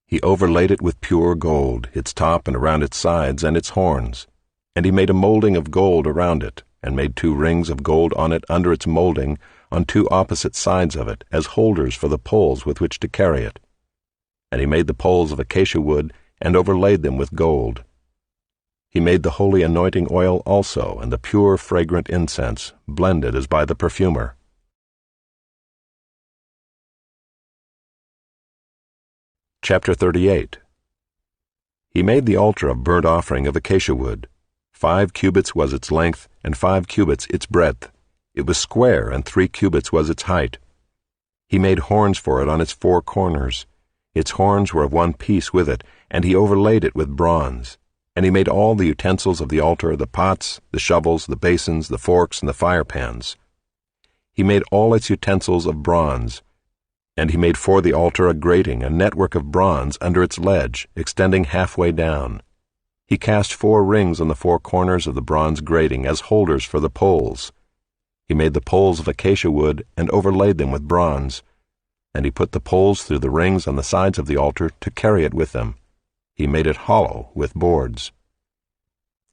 He overlaid it with pure gold, its top and around its sides and its horns. And he made a molding of gold around it, and made 2 rings of gold on it under its molding, on 2 opposite sides of it, as holders for the poles with which to carry it. And he made the poles of acacia wood, and overlaid them with gold. He made the holy anointing oil also, and the pure fragrant incense, blended as by the perfumer. Chapter 38. He made the altar of burnt offering of acacia wood. 5 cubits was its length, and 5 cubits its breadth. It was square, and 3 cubits was its height. He made horns for it on its 4 corners. Its horns were of one piece with it, and he overlaid it with bronze. And he made all the utensils of the altar, the pots, the shovels, the basins, the forks, and the firepans. He made all its utensils of bronze. And he made for the altar a grating, a network of bronze under its ledge, extending halfway down. He cast 4 rings on the 4 corners of the bronze grating as holders for the poles. He made the poles of acacia wood and overlaid them with bronze. And he put the poles through the rings on the sides of the altar to carry it with them. He made it hollow with boards.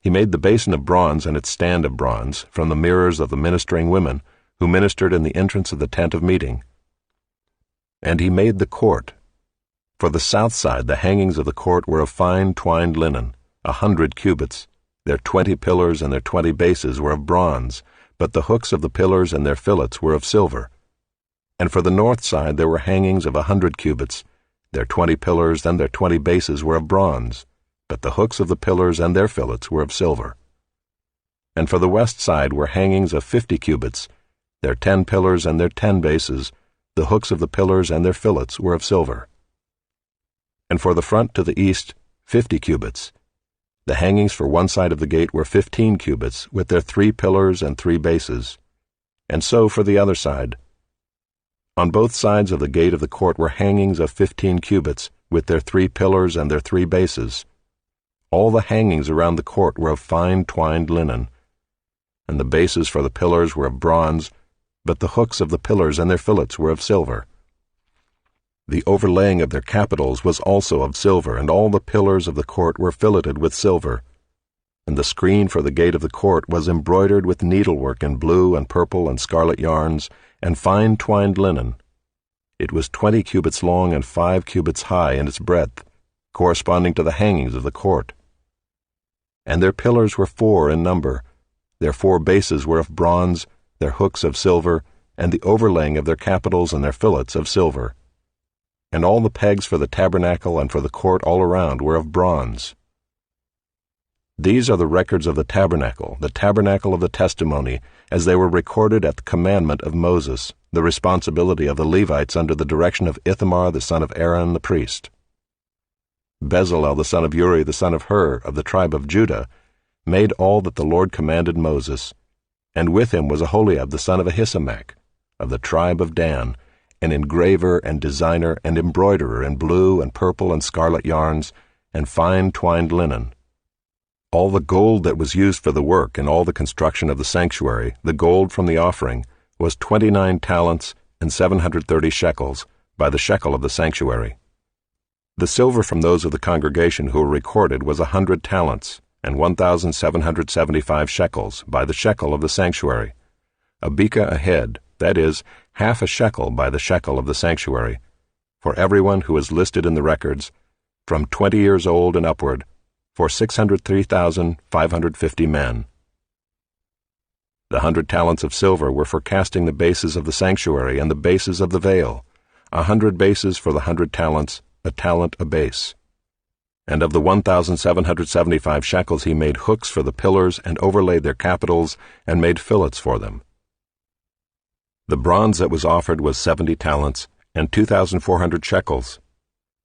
He made the basin of bronze and its stand of bronze from the mirrors of the ministering women who ministered in the entrance of the tent of meeting. And he made the court. For the south side the hangings of the court were of fine twined linen, 100 cubits. Their 20 pillars and their 20 bases were of bronze, but the hooks of the pillars and their fillets were of silver. And for the north side there were hangings of 100 cubits. Their 20 pillars and their 20 bases were of bronze, but the hooks of the pillars and their fillets were of silver. And for the west side were hangings of 50 cubits. Their 10 pillars and their 10 bases, the hooks of the pillars and their fillets were of silver. And for the front to the east, 50 cubits. The hangings for one side of the gate were 15 cubits, with their 3 pillars and 3 bases. And so for the other side. On both sides of the gate of the court were hangings of 15 cubits, with their 3 pillars and their 3 bases. All the hangings around the court were of fine twined linen, and the bases for the pillars were of bronze, but the hooks of the pillars and their fillets were of silver. The overlaying of their capitals was also of silver, and all the pillars of the court were filleted with silver. And the screen for the gate of the court was embroidered with needlework in blue and purple and scarlet yarns, and fine twined linen. It was 20 cubits long and 5 cubits high in its breadth, corresponding to the hangings of the court. And their pillars were 4 in number. Their 4 bases were of bronze, their hooks of silver, and the overlaying of their capitals and their fillets of silver. And all the pegs for the tabernacle and for the court all around were of bronze. These are the records of the tabernacle of the testimony, as they were recorded at the commandment of Moses, the responsibility of the Levites under the direction of Ithamar the son of Aaron the priest. Bezalel the son of Uri the son of Hur of the tribe of Judah made all that the Lord commanded Moses, and with him was Aholiab the son of Ahisamach of the tribe of Dan, an engraver and designer and embroiderer in blue and purple and scarlet yarns, and fine twined linen. All the gold that was used for the work and all the construction of the sanctuary, the gold from the offering, was 29 talents and 730 shekels, by the shekel of the sanctuary. The silver from those of the congregation who were recorded was 100 talents, and 1,775 shekels, by the shekel of the sanctuary. A beka a head, that is, half a shekel by the shekel of the sanctuary, for everyone who is listed in the records, from 20 years old and upward, for 603,550 men. The 100 talents of silver were for casting the bases of the sanctuary and the bases of the veil, 100 bases for the 100 talents, a talent a base. And of the 1,775 shekels he made hooks for the pillars and overlaid their capitals and made fillets for them. The bronze that was offered was 70 talents and 2,400 shekels.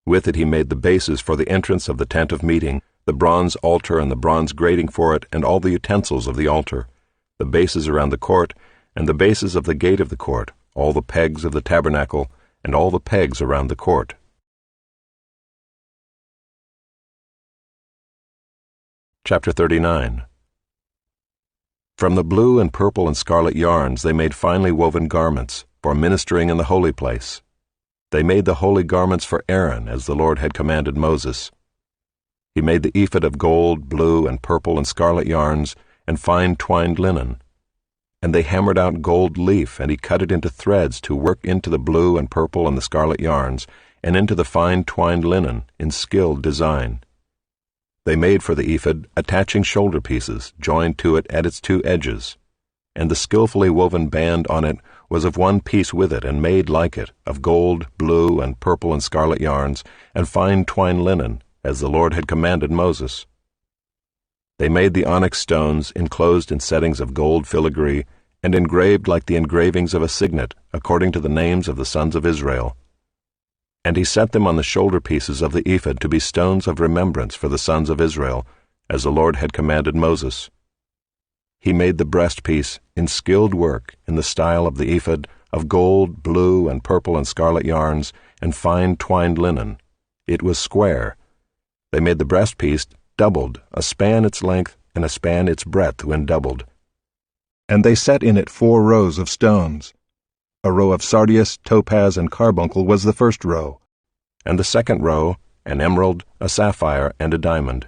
With it he made the bases for the entrance of the tent of meeting, the bronze altar and the bronze grating for it, and all the utensils of the altar, the bases around the court, and the bases of the gate of the court, all the pegs of the tabernacle, and all the pegs around the court. Chapter 39. From the blue and purple and scarlet yarns they made finely woven garments, for ministering in the holy place. They made the holy garments for Aaron, as the Lord had commanded Moses. He made the ephod of gold, blue, and purple and scarlet yarns, and fine twined linen. And they hammered out gold leaf, and he cut it into threads to work into the blue and purple and the scarlet yarns, and into the fine twined linen, in skilled design. They made for the ephod attaching shoulder pieces, joined to it at its 2 edges, and the skillfully woven band on it was of one piece with it and made like it, of gold, blue, and purple and scarlet yarns, and fine twined linen, as the Lord had commanded Moses. They made the onyx stones enclosed in settings of gold filigree, and engraved like the engravings of a signet, according to the names of the sons of Israel. And he set them on the shoulder pieces of the ephod to be stones of remembrance for the sons of Israel, as the Lord had commanded Moses. He made the breastpiece in skilled work in the style of the ephod, of gold, blue, and purple and scarlet yarns, and fine twined linen. It was square. They made the breastpiece doubled, a span its length and a span its breadth when doubled. And they set in it 4 rows of stones. A row of sardius, topaz, and carbuncle was the first row, and the second row, an emerald, a sapphire, and a diamond.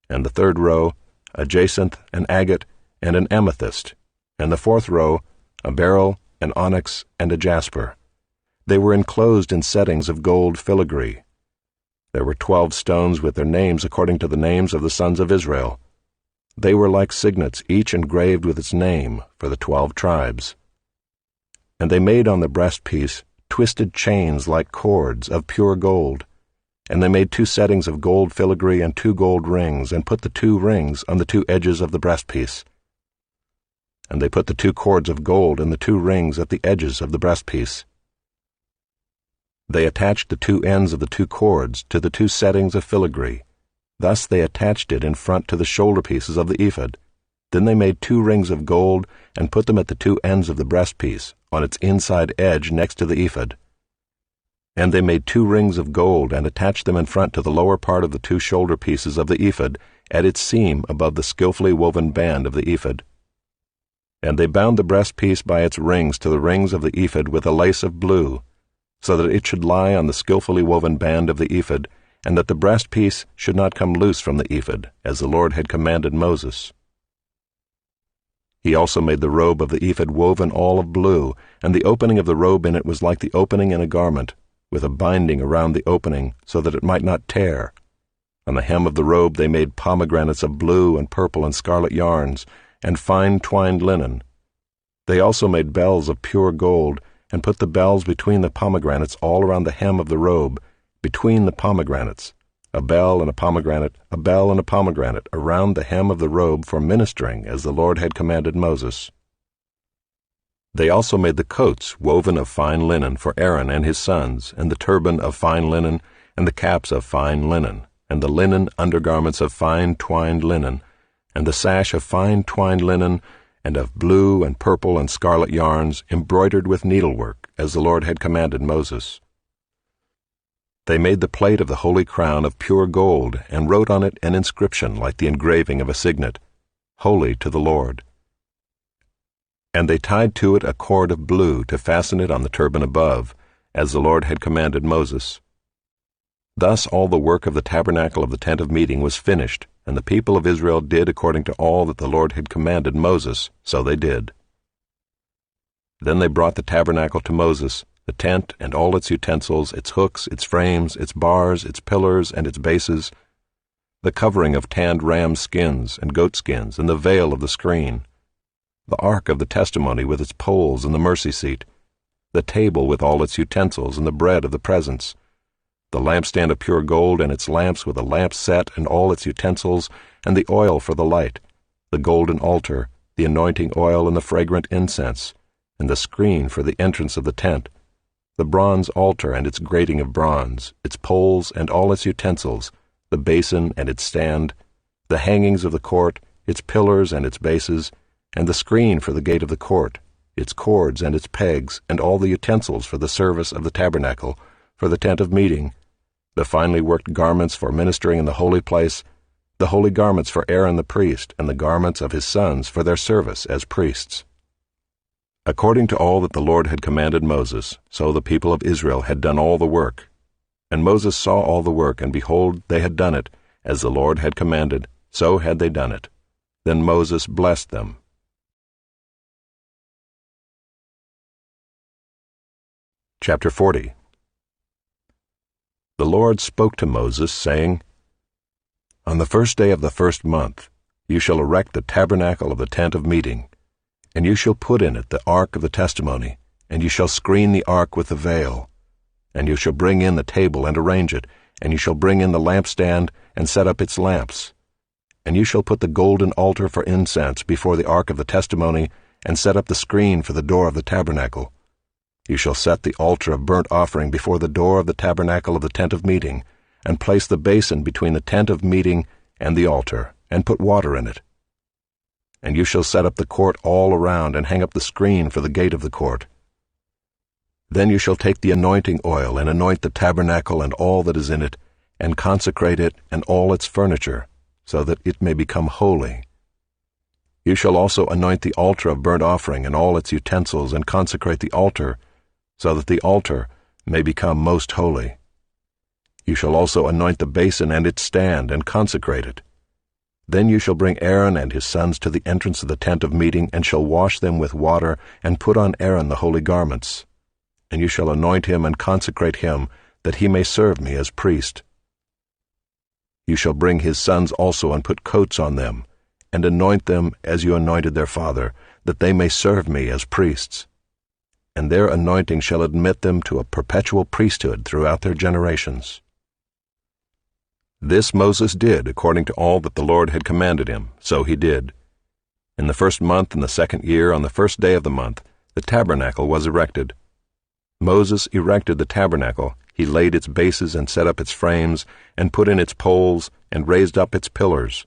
And the third row, a jacinth, an agate, and an amethyst. And the fourth row, a beryl, an onyx, and a jasper. They were enclosed in settings of gold filigree. There were 12 stones with their names according to the names of the sons of Israel. They were like signets, each engraved with its name for the 12 tribes. And they made on the breastpiece twisted chains like cords of pure gold. And they made 2 settings of gold filigree and 2 gold rings, and put the 2 rings on the 2 edges of the breastpiece. And they put the 2 cords of gold and the 2 rings at the edges of the breastpiece. They attached the 2 ends of the 2 cords to the 2 settings of filigree. Thus they attached it in front to the shoulder pieces of the ephod. Then they made 2 rings of gold and put them at the 2 ends of the breastpiece, on its inside edge next to the ephod. And they made 2 rings of gold and attached them in front to the lower part of the 2 shoulder pieces of the ephod, at its seam above the skillfully woven band of the ephod. And they bound the breastpiece by its rings to the rings of the ephod with a lace of blue, so that it should lie on the skillfully woven band of the ephod, and that the breastpiece should not come loose from the ephod, as the Lord had commanded Moses. He also made the robe of the ephod woven all of blue, and the opening of the robe in it was like the opening in a garment, with a binding around the opening, so that it might not tear. On the hem of the robe they made pomegranates of blue and purple and scarlet yarns, and fine twined linen. They also made bells of pure gold, and put the bells between the pomegranates all around the hem of the robe, between the pomegranates, a bell and a pomegranate, a bell and a pomegranate, around the hem of the robe for ministering, as the Lord had commanded Moses. They also made the coats woven of fine linen for Aaron and his sons, and the turban of fine linen, and the caps of fine linen, and the linen undergarments of fine twined linen, and the sash of fine twined linen, and of blue and purple and scarlet yarns, embroidered with needlework, as the Lord had commanded Moses. They made the plate of the holy crown of pure gold, and wrote on it an inscription like the engraving of a signet, Holy to the Lord. And they tied to it a cord of blue to fasten it on the turban above, as the Lord had commanded Moses. Thus all the work of the tabernacle of the tent of meeting was finished, and the people of Israel did according to all that the Lord had commanded Moses, so they did. Then they brought the tabernacle to Moses, the tent and all its utensils, its hooks, its frames, its bars, its pillars, and its bases, the covering of tanned ram skins and goat skins, and the veil of the screen, the ark of the testimony with its poles and the mercy seat, the table with all its utensils and the bread of the presence, the lampstand of pure gold and its lamps with a lamp set and all its utensils, and the oil for the light, the golden altar, the anointing oil and the fragrant incense, and the screen for the entrance of the tent, the bronze altar and its grating of bronze, its poles and all its utensils, the basin and its stand, the hangings of the court, its pillars and its bases, and the screen for the gate of the court, its cords and its pegs, and all the utensils for the service of the tabernacle, for the tent of meeting, the finely worked garments for ministering in the holy place, the holy garments for Aaron the priest, and the garments of his sons for their service as priests. According to all that the Lord had commanded Moses, so the people of Israel had done all the work. And Moses saw all the work, and behold, they had done it, as the Lord had commanded, so had they done it. Then Moses blessed them. Chapter 40. The Lord spoke to Moses, saying, On the first day of the first month you shall erect the tabernacle of the tent of meeting, and you shall put in it the ark of the testimony, and you shall screen the ark with the veil. And you shall bring in the table and arrange it, and you shall bring in the lampstand and set up its lamps. And you shall put the golden altar for incense before the ark of the testimony, and set up the screen for the door of the tabernacle. You shall set the altar of burnt offering before the door of the tabernacle of the tent of meeting, and place the basin between the tent of meeting and the altar, and put water in it. And you shall set up the court all around, and hang up the screen for the gate of the court. Then you shall take the anointing oil, and anoint the tabernacle and all that is in it, and consecrate it and all its furniture, so that it may become holy. You shall also anoint the altar of burnt offering and all its utensils, and consecrate the altar, so that the altar may become most holy. You shall also anoint the basin and its stand, and consecrate it. Then you shall bring Aaron and his sons to the entrance of the tent of meeting, and shall wash them with water, and put on Aaron the holy garments. And you shall anoint him and consecrate him, that he may serve me as priest. You shall bring his sons also, and put coats on them, and anoint them as you anointed their father, that they may serve me as priests. And their anointing shall admit them to a perpetual priesthood throughout their generations. This Moses did according to all that the Lord had commanded him, so he did. In the 1st month in the 2nd year, on the 1st day of the month, the tabernacle was erected. Moses erected the tabernacle. He laid its bases and set up its frames, and put in its poles, and raised up its pillars.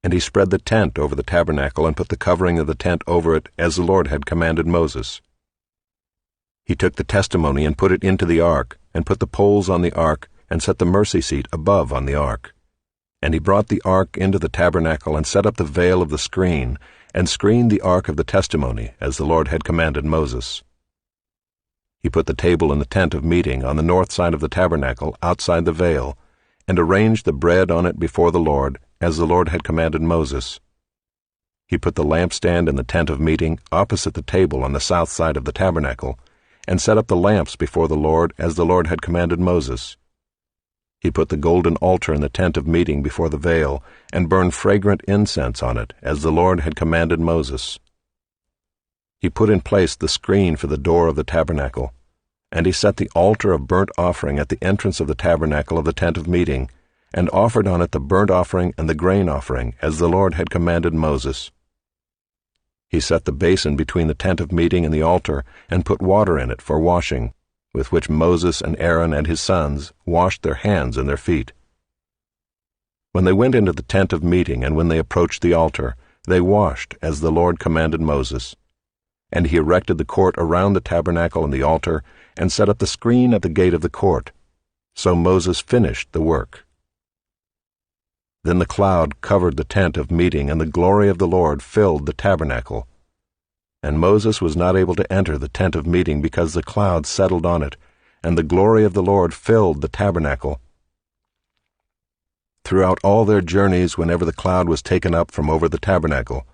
And he spread the tent over the tabernacle, and put the covering of the tent over it, as the Lord had commanded Moses. He took the testimony and put it into the ark, and put the poles on the ark, and set the mercy seat above on the ark. And he brought the ark into the tabernacle, and set up the veil of the screen, and screened the ark of the testimony, as the Lord had commanded Moses. He put the table in the tent of meeting on the north side of the tabernacle, outside the veil, and arranged the bread on it before the Lord, as the Lord had commanded Moses. He put the lampstand in the tent of meeting, opposite the table on the south side of the tabernacle, and set up the lamps before the Lord, as the Lord had commanded Moses. He put the golden altar in the tent of meeting before the veil, and burned fragrant incense on it, as the Lord had commanded Moses. He put in place the screen for the door of the tabernacle, and he set the altar of burnt offering at the entrance of the tabernacle of the tent of meeting, and offered on it the burnt offering and the grain offering, as the Lord had commanded Moses. He set the basin between the tent of meeting and the altar, and put water in it for washing, with which Moses and Aaron and his sons washed their hands and their feet. When they went into the tent of meeting, and when they approached the altar, they washed, as the Lord commanded Moses. And he erected the court around the tabernacle and the altar, and set up the screen at the gate of the court. So Moses finished the work. Then the cloud covered the tent of meeting, and the glory of the Lord filled the tabernacle. And Moses was not able to enter the tent of meeting, because the cloud settled on it, and the glory of the Lord filled the tabernacle. Throughout all their journeys, whenever the cloud was taken up from over the tabernacle,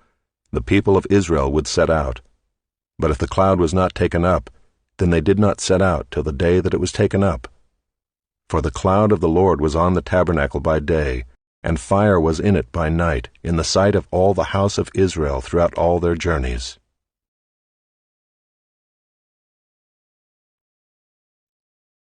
the people of Israel would set out. But if the cloud was not taken up, then they did not set out till the day that it was taken up. For the cloud of the Lord was on the tabernacle by day, and fire was in it by night, in the sight of all the house of Israel throughout all their journeys.